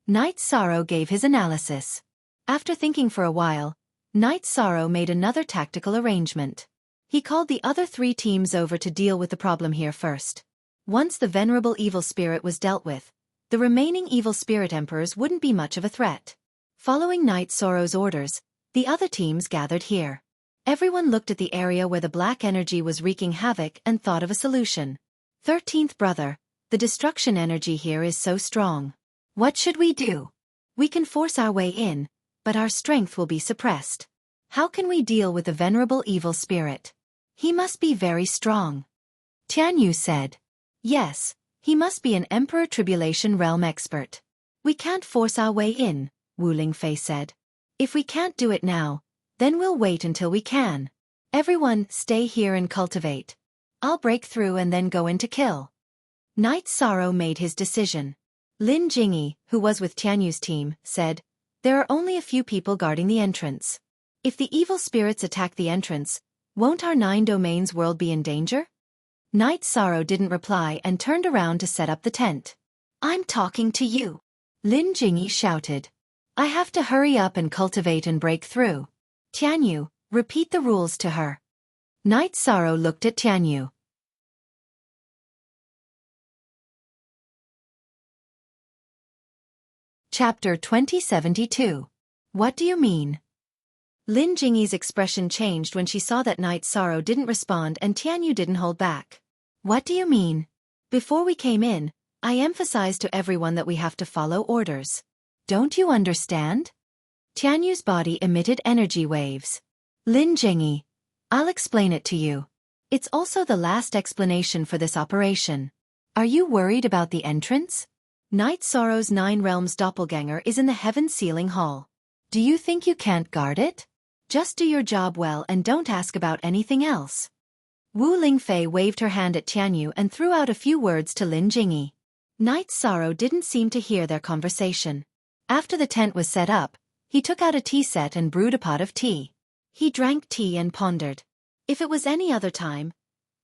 Night Sorrow gave his analysis. After thinking for a while, Night Sorrow made another tactical arrangement. He called the other 3 teams over to deal with the problem here first. Once the venerable evil spirit was dealt with, the remaining evil spirit emperors wouldn't be much of a threat. Following Night Sorrow's orders, the other teams gathered here. Everyone looked at the area where the black energy was wreaking havoc and thought of a solution. 13th brother, the destruction energy here is so strong. What should we do? We can force our way in, but our strength will be suppressed. How can we deal with the venerable evil spirit? He must be very strong. Tianyu said. Yes, he must be an Emperor Tribulation Realm expert. We can't force our way in, Wu Lingfei said. If we can't do it now, then we'll wait until we can. Everyone, stay here and cultivate. I'll break through and then go in to kill. Knight Sorrow made his decision. Lin Jingyi, who was with Tianyu's team, said, there are only a few people guarding the entrance. If the evil spirits attack the entrance, won't our 9 domains world be in danger? Knight Sorrow didn't reply and turned around to set up the tent. I'm talking to you. Lin Jingyi shouted. I have to hurry up and cultivate and break through. Tianyu, repeat the rules to her. Knight Sorrow looked at Tianyu. Chapter 2072. What do you mean? Lin Jingyi's expression changed when she saw that Knight Sorrow didn't respond and Tianyu didn't hold back. What do you mean? Before we came in, I emphasized to everyone that we have to follow orders. Don't you understand? Tianyu's body emitted energy waves. Lin Jingyi, I'll explain it to you. It's also the last explanation for this operation. Are you worried about the entrance? Knight Sorrow's 9 realms doppelganger is in the heaven sealing hall. Do you think you can't guard it? Just do your job well and don't ask about anything else. Wu Lingfei waved her hand at Tianyu and threw out a few words to Lin Jingyi. Knight Sorrow didn't seem to hear their conversation. After the tent was set up, he took out a tea set and brewed a pot of tea. He drank tea and pondered. If it was any other time,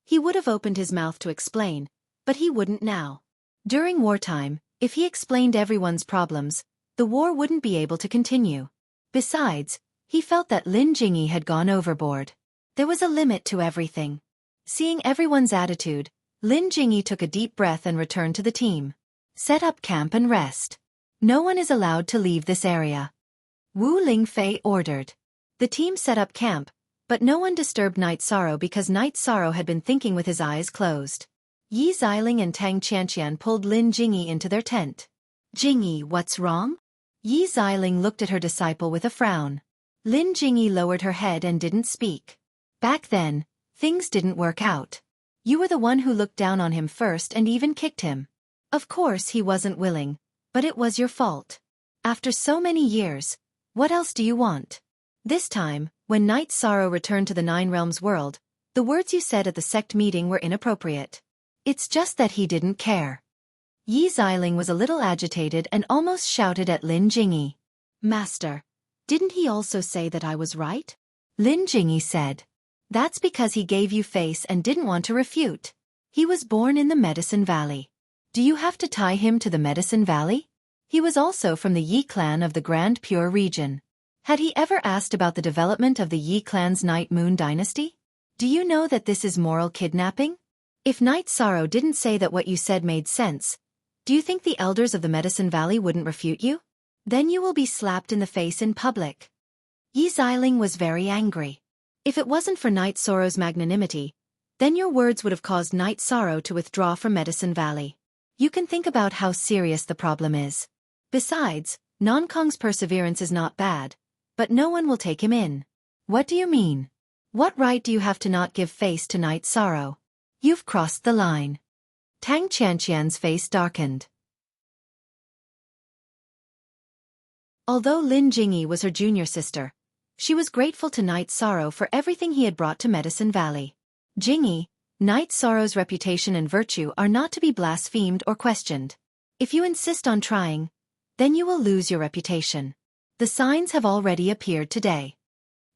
he would have opened his mouth to explain, but he wouldn't now. During wartime, if he explained everyone's problems, the war wouldn't be able to continue. Besides, he felt that Lin Jingyi had gone overboard. There was a limit to everything. Seeing everyone's attitude, Lin Jingyi took a deep breath and returned to the team. Set up camp and rest. No one is allowed to leave this area. Wu Lingfei ordered. The team set up camp, but no one disturbed Knight Sorrow because Knight Sorrow had been thinking with his eyes closed. Yi Xiling and Tang Qianqian pulled Lin Jingyi into their tent. Jingyi, what's wrong? Yi Xiling looked at her disciple with a frown. Lin Jingyi lowered her head and didn't speak. Back then, things didn't work out. You were the one who looked down on him first and even kicked him. Of course he wasn't willing, but it was your fault. After so many years, what else do you want? This time, when Knight Sorrow returned to the 9 Realms world, the words you said at the sect meeting were inappropriate. It's just that he didn't care. Yi Xiling was a little agitated and almost shouted at Lin Jingyi. Master, didn't he also say that I was right? Lin Jingyi said. That's because he gave you face and didn't want to refute. He was born in the Medicine Valley. Do you have to tie him to the Medicine Valley? He was also from the Yi clan of the Grand Pure region. Had he ever asked about the development of the Yi clan's Night Moon dynasty? Do you know that this is moral kidnapping? If Knight Sorrow didn't say that what you said made sense, do you think the elders of the Medicine Valley wouldn't refute you? Then you will be slapped in the face in public. Yi Xiling was very angry. If it wasn't for Knight Sorrow's magnanimity, then your words would have caused Knight Sorrow to withdraw from Medicine Valley. You can think about how serious the problem is. Besides, Nonkong's perseverance is not bad, but no one will take him in. What do you mean? What right do you have to not give face to Knight Sorrow? You've crossed the line. Tang Qianqian's face darkened. Although Lin Jingyi was her junior sister, she was grateful to Knight Sorrow for everything he had brought to Medicine Valley. Jingyi, Knight Sorrow's reputation and virtue are not to be blasphemed or questioned. If you insist on trying, then you will lose your reputation. The signs have already appeared today.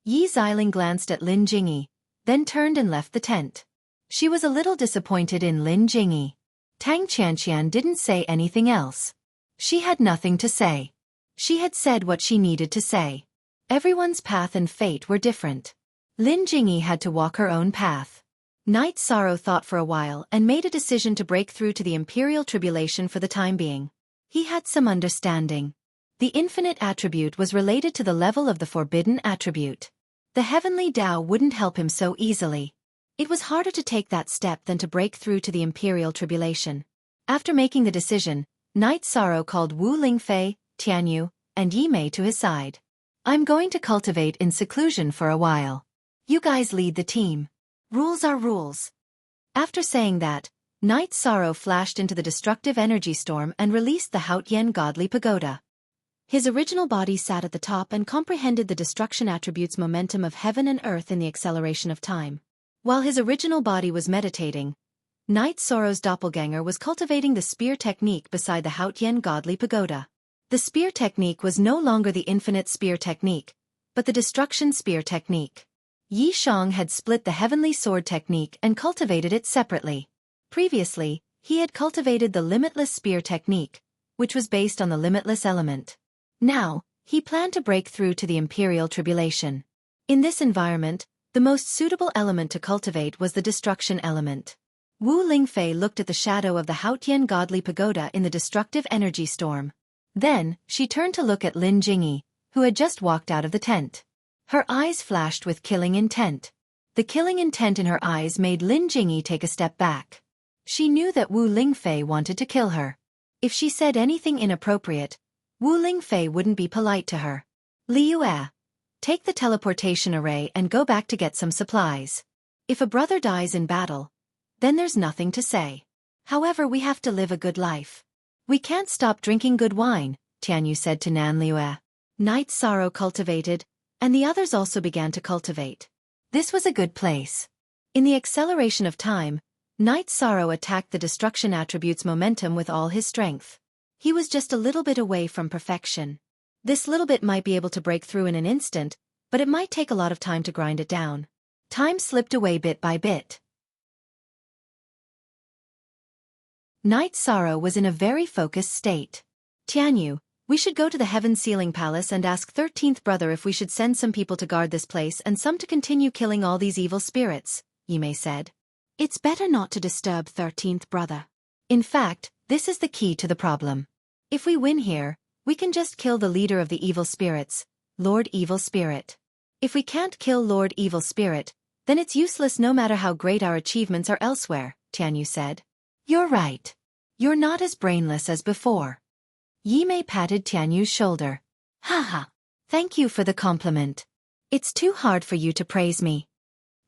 Yi Xiling glanced at Lin Jingyi, then turned and left the tent. She was a little disappointed in Lin Jingyi. Tang Qianqian didn't say anything else. She had nothing to say. She had said what she needed to say. Everyone's path and fate were different. Lin Jingyi had to walk her own path. Knight Sorrow thought for a while and made a decision to break through to the Imperial Tribulation for the time being. He had some understanding. The infinite attribute was related to the level of the forbidden attribute. The heavenly Tao wouldn't help him so easily. It was harder to take that step than to break through to the Imperial Tribulation. After making the decision, Knight Sorrow called Wu Lingfei, Tianyu, and Yi Mei to his side. I'm going to cultivate in seclusion for a while. You guys lead the team. Rules are rules. After saying that, Night Sorrow flashed into the destructive energy storm and released the Haotian godly pagoda. His original body sat at the top and comprehended the destruction attributes momentum of heaven and earth in the acceleration of time. While his original body was meditating, Night Sorrow's doppelganger was cultivating the spear technique beside the Haotian godly pagoda. The spear technique was no longer the infinite spear technique, but the destruction spear technique. Yi Shang had split the heavenly sword technique and cultivated it separately. Previously, he had cultivated the limitless spear technique, which was based on the limitless element. Now, he planned to break through to the imperial tribulation. In this environment, the most suitable element to cultivate was the destruction element. Wu Lingfei looked at the shadow of the Haotian godly pagoda in the destructive energy storm. Then, she turned to look at Lin Jingyi, who had just walked out of the tent. Her eyes flashed with killing intent. The killing intent in her eyes made Lin Jingyi take a step back. She knew that Wu Lingfei wanted to kill her. If she said anything inappropriate, Wu Lingfei wouldn't be polite to her. Liu, take the teleportation array and go back to get some supplies. If a brother dies in battle, then there's nothing to say. However, we have to live a good life. We can't stop drinking good wine, Tianyu said to Nan Liu. Night Sorrow cultivated, and the others also began to cultivate. This was a good place. In the acceleration of time, Night Sorrow attacked the destruction attributes momentum with all his strength. He was just a little bit away from perfection. This little bit might be able to break through in an instant, but it might take a lot of time to grind it down. Time slipped away bit by bit. Night Sorrow was in a very focused state. Tianyu, we should go to the Heaven Sealing Palace and ask 13th Brother if we should send some people to guard this place and some to continue killing all these evil spirits, Yimei said. It's better not to disturb 13th Brother. In fact, this is the key to the problem. If we win here, we can just kill the leader of the evil spirits, Lord Evil Spirit. If we can't kill Lord Evil Spirit, then it's useless no matter how great our achievements are elsewhere, Tianyu said. You're right. You're not as brainless as before. Yimei patted Tianyu's shoulder. Haha. Thank you for the compliment. It's too hard for you to praise me,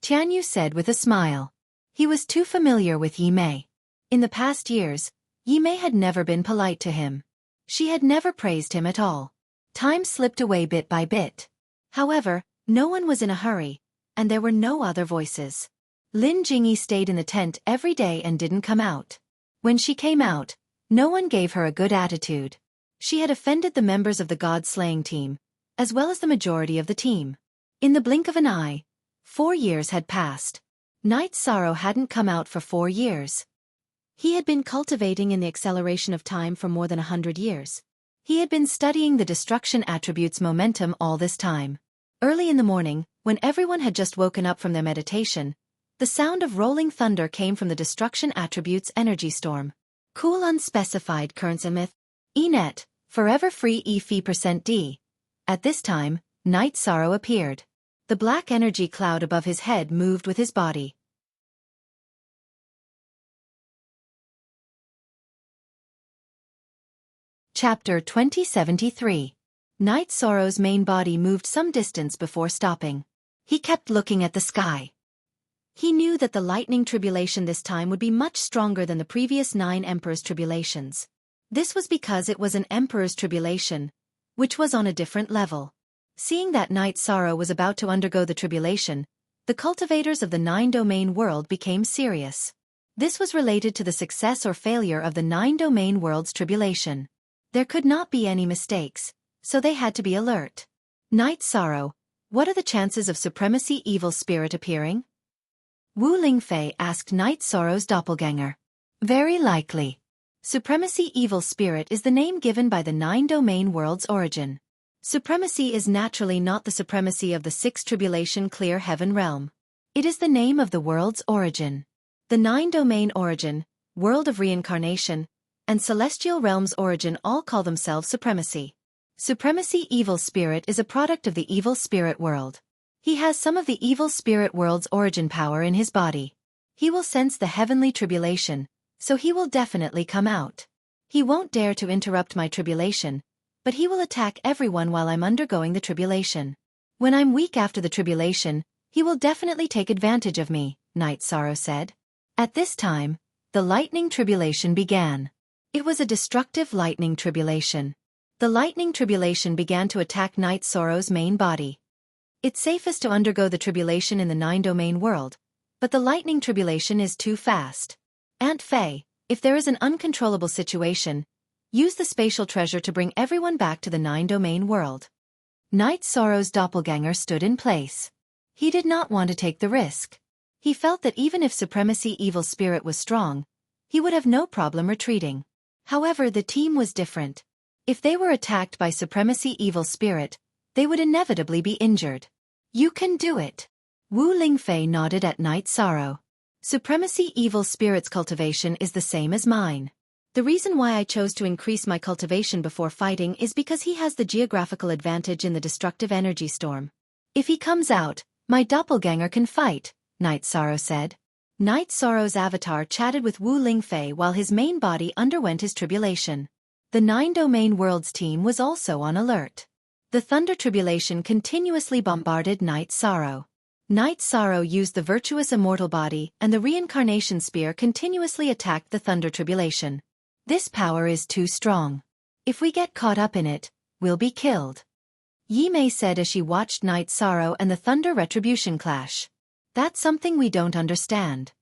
Tianyu said with a smile. He was too familiar with Yimei. In the past years, Yimei had never been polite to him. She had never praised him at all. Time slipped away bit by bit. However, no one was in a hurry, and there were no other voices. Lin Jingyi stayed in the tent every day and didn't come out. When she came out, no one gave her a good attitude. She had offended the members of the God-slaying team, as well as the majority of the team. In the blink of an eye, 4 years had passed. Night Sorrow hadn't come out for 4 years. He had been cultivating in the acceleration of time for more than 100 years. He had been studying the destruction attributes momentum all this time. Early in the morning, when everyone had just woken up from their meditation, the sound of rolling thunder came from the destruction attributes energy storm. Cool unspecified currents emith. Enet, forever free E-Fee%D. At this time, Night Sorrow appeared. The black energy cloud above his head moved with his body. Chapter 2073. Night Sorrow's main body moved some distance before stopping. He kept looking at the sky. He knew that the lightning tribulation this time would be much stronger than the previous 9 Emperor's tribulations. This was because it was an Emperor's tribulation, which was on a different level. Seeing that Night Sorrow was about to undergo the tribulation, the cultivators of the 9-domain world became serious. This was related to the success or failure of the 9-domain world's tribulation. There could not be any mistakes, so they had to be alert. Night Sorrow, what are the chances of Supremacy Evil Spirit appearing? Wu Lingfei asked Night Sorrow's doppelganger. Very likely. Supremacy Evil Spirit is the name given by the 9-domain world's origin. Supremacy is naturally not the supremacy of the 6th tribulation clear heaven realm. It is the name of the world's origin. The 9-domain origin, world of reincarnation, and celestial realm's origin all call themselves supremacy. Supremacy Evil Spirit is a product of the evil spirit world. He has some of the evil spirit world's origin power in his body. He will sense the heavenly tribulation, so he will definitely come out. He won't dare to interrupt my tribulation, but he will attack everyone while I'm undergoing the tribulation. When I'm weak after the tribulation, he will definitely take advantage of me, Night Sorrow said. At this time, the lightning tribulation began. It was a destructive lightning tribulation. The lightning tribulation began to attack Night Sorrow's main body. It's safest to undergo the tribulation in the 9-domain world, but the lightning tribulation is too fast. Aunt Faye, if there is an uncontrollable situation, use the spatial treasure to bring everyone back to the 9-domain world. Night Sorrow's doppelganger stood in place. He did not want to take the risk. He felt that even if Supremacy Evil Spirit was strong, he would have no problem retreating. However, the team was different. If they were attacked by Supremacy Evil Spirit, they would inevitably be injured. You can do it. Wu Lingfei nodded at Night Sorrow. Supremacy Evil Spirit's cultivation is the same as mine. The reason why I chose to increase my cultivation before fighting is because he has the geographical advantage in the destructive energy storm. If he comes out, my doppelganger can fight, Night Sorrow said. Night Sorrow's avatar chatted with Wu Lingfei while his main body underwent his tribulation. The 9-domain worlds team was also on alert. The thunder tribulation continuously bombarded Night Sorrow. Night Sorrow used the virtuous immortal body and the reincarnation spear continuously attacked the thunder tribulation. This power is too strong. If we get caught up in it, we'll be killed. Yi Mei said as she watched Night Sorrow and the thunder retribution clash. That's something we don't understand.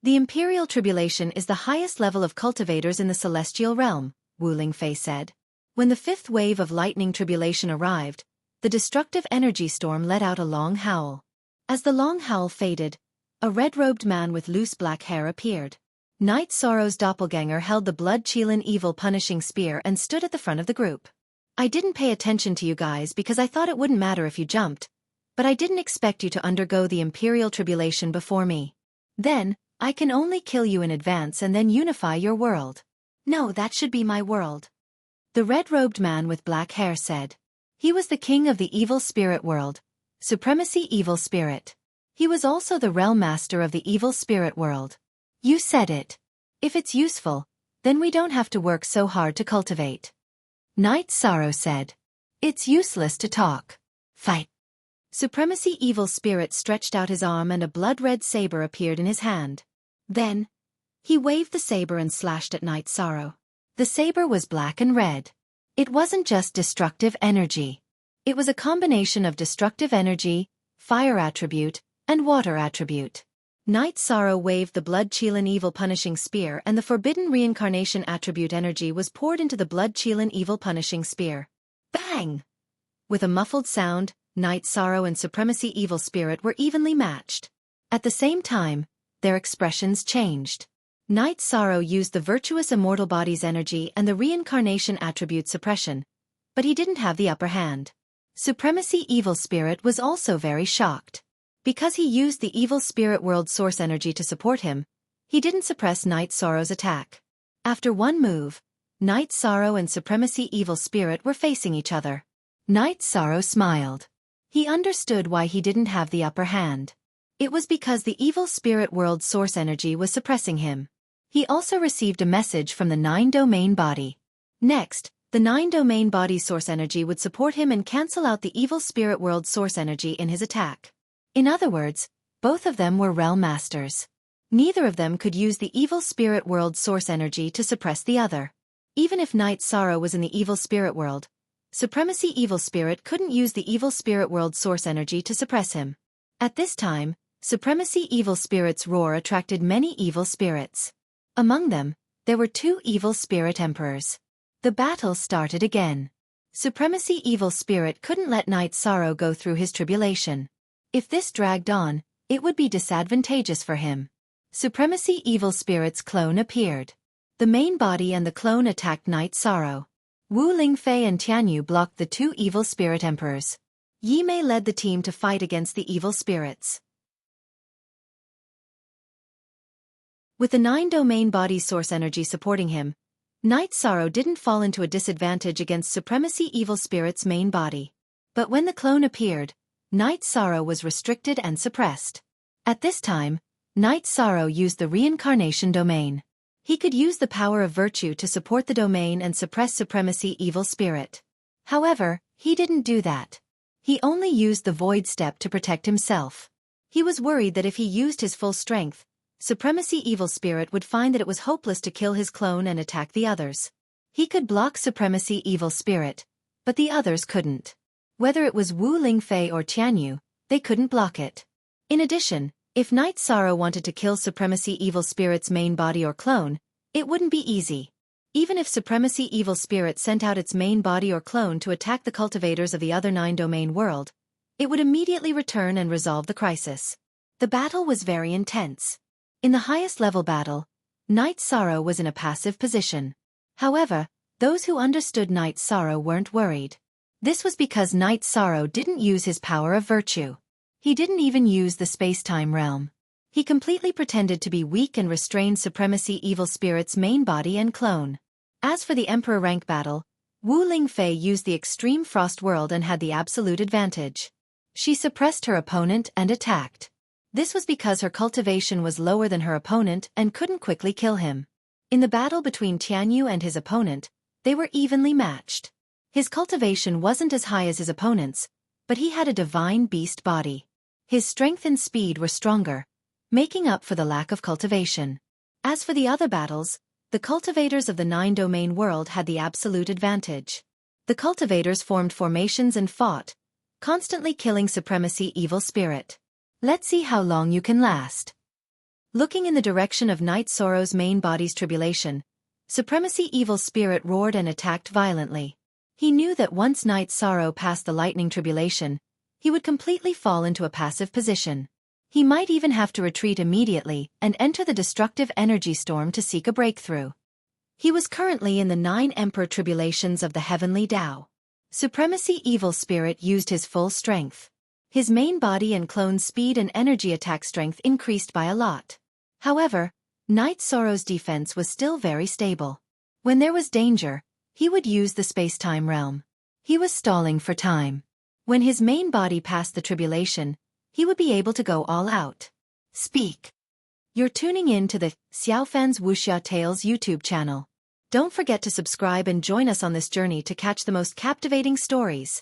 The Imperial Tribulation is the highest level of cultivators in the celestial realm, Wu Lingfei said. When the 5th wave of lightning tribulation arrived, the destructive energy storm let out a long howl. As the long howl faded, a red-robed man with loose black hair appeared. Night Sorrow's doppelganger held the blood-Qilin evil punishing spear and stood at the front of the group. I didn't pay attention to you guys because I thought it wouldn't matter if you jumped, but I didn't expect you to undergo the Imperial Tribulation before me. Then, I can only kill you in advance and then unify your world. No, that should be my world. The red-robed man with black hair said. He was the king of the evil spirit world, Supremacy Evil Spirit. He was also the realm master of the evil spirit world. You said it. If it's useful, then we don't have to work so hard to cultivate. Night Sorrow said. It's useless to talk. Fight. Supremacy Evil Spirit stretched out his arm and a blood-red saber appeared in his hand. Then, he waved the saber and slashed at Night Sorrow. The saber was black and red. It wasn't just destructive energy. It was a combination of destructive energy, fire attribute, and water attribute. Night Sorrow waved the blood-Qilin evil punishing spear and the forbidden reincarnation attribute energy was poured into the blood-Qilin evil punishing spear. Bang! With a muffled sound, Night Sorrow and Supremacy Evil Spirit were evenly matched. At the same time, their expressions changed. Night Sorrow used the virtuous immortal body's energy and the reincarnation attribute suppression, but he didn't have the upper hand. Supremacy Evil Spirit was also very shocked. Because he used the evil spirit world source energy to support him, he didn't suppress Night Sorrow's attack. After one move, Night Sorrow and Supremacy Evil Spirit were facing each other. Night Sorrow smiled. He understood why he didn't have the upper hand. It was because the evil spirit world source energy was suppressing him. He also received a message from the 9-domain body. Next, the 9-domain body source energy would support him and cancel out the evil spirit world source energy in his attack. In other words, both of them were realm masters. Neither of them could use the evil spirit world source energy to suppress the other. Even if Night Sorrow was in the evil spirit world, Supremacy Evil Spirit couldn't use the evil spirit world source energy to suppress him. At this time, Supremacy Evil Spirit's roar attracted many evil spirits. Among them, there were 2 evil spirit emperors. The battle started again. Supremacy Evil Spirit couldn't let Night Sorrow go through his tribulation. If this dragged on, it would be disadvantageous for him. Supremacy Evil Spirit's clone appeared. The main body and the clone attacked Night Sorrow. Wu Lingfei and Tianyu blocked the 2 evil spirit emperors. Yi Mei led the team to fight against the evil spirits. With the 9-domain body source energy supporting him, Night Sorrow didn't fall into a disadvantage against Supremacy Evil Spirit's main body. But when the clone appeared, Night Sorrow was restricted and suppressed. At this time, Night Sorrow used the reincarnation domain. He could use the power of virtue to support the domain and suppress Supremacy Evil Spirit. However, he didn't do that. He only used the void step to protect himself. He was worried that if he used his full strength, Supremacy Evil Spirit would find that it was hopeless to kill his clone and attack the others. He could block Supremacy Evil Spirit, but the others couldn't. Whether it was Wu Lingfei or Tianyu, they couldn't block it. In addition, if Night Sorrow wanted to kill Supremacy Evil Spirit's main body or clone, it wouldn't be easy. Even if Supremacy Evil Spirit sent out its main body or clone to attack the cultivators of the other 9-domain world, it would immediately return and resolve the crisis. The battle was very intense. In the highest level battle, Night Sorrow was in a passive position. However, those who understood Night Sorrow weren't worried. This was because Night Sorrow didn't use his power of virtue. He didn't even use the space-time realm. He completely pretended to be weak and restrained Supremacy Evil Spirit's main body and clone. As for the Emperor rank battle, Wu Lingfei used the extreme frost world and had the absolute advantage. She suppressed her opponent and attacked. This was because her cultivation was lower than her opponent and couldn't quickly kill him. In the battle between Tianyu and his opponent, they were evenly matched. His cultivation wasn't as high as his opponent's, but he had a divine beast body. His strength and speed were stronger, making up for the lack of cultivation. As for the other battles, the cultivators of the 9-domain world had the absolute advantage. The cultivators formed formations and fought, constantly killing Supremacy Evil Spirit. Let's see how long you can last. Looking in the direction of Night Sorrow's main body's tribulation, Supremacy Evil Spirit roared and attacked violently. He knew that once Night Sorrow passed the lightning tribulation, he would completely fall into a passive position. He might even have to retreat immediately and enter the destructive energy storm to seek a breakthrough. He was currently in the 9 Emperor tribulations of the Heavenly Tao. Supremacy Evil Spirit used his full strength. His main body and clone's speed and energy attack strength increased by a lot. However, Night Sorrow's defense was still very stable. When there was danger, he would use the space-time realm. He was stalling for time. When his main body passed the tribulation, he would be able to go all out. Speak. You're tuning in to the Xiaofan's Wuxia Tales YouTube channel. Don't forget to subscribe and join us on this journey to catch the most captivating stories.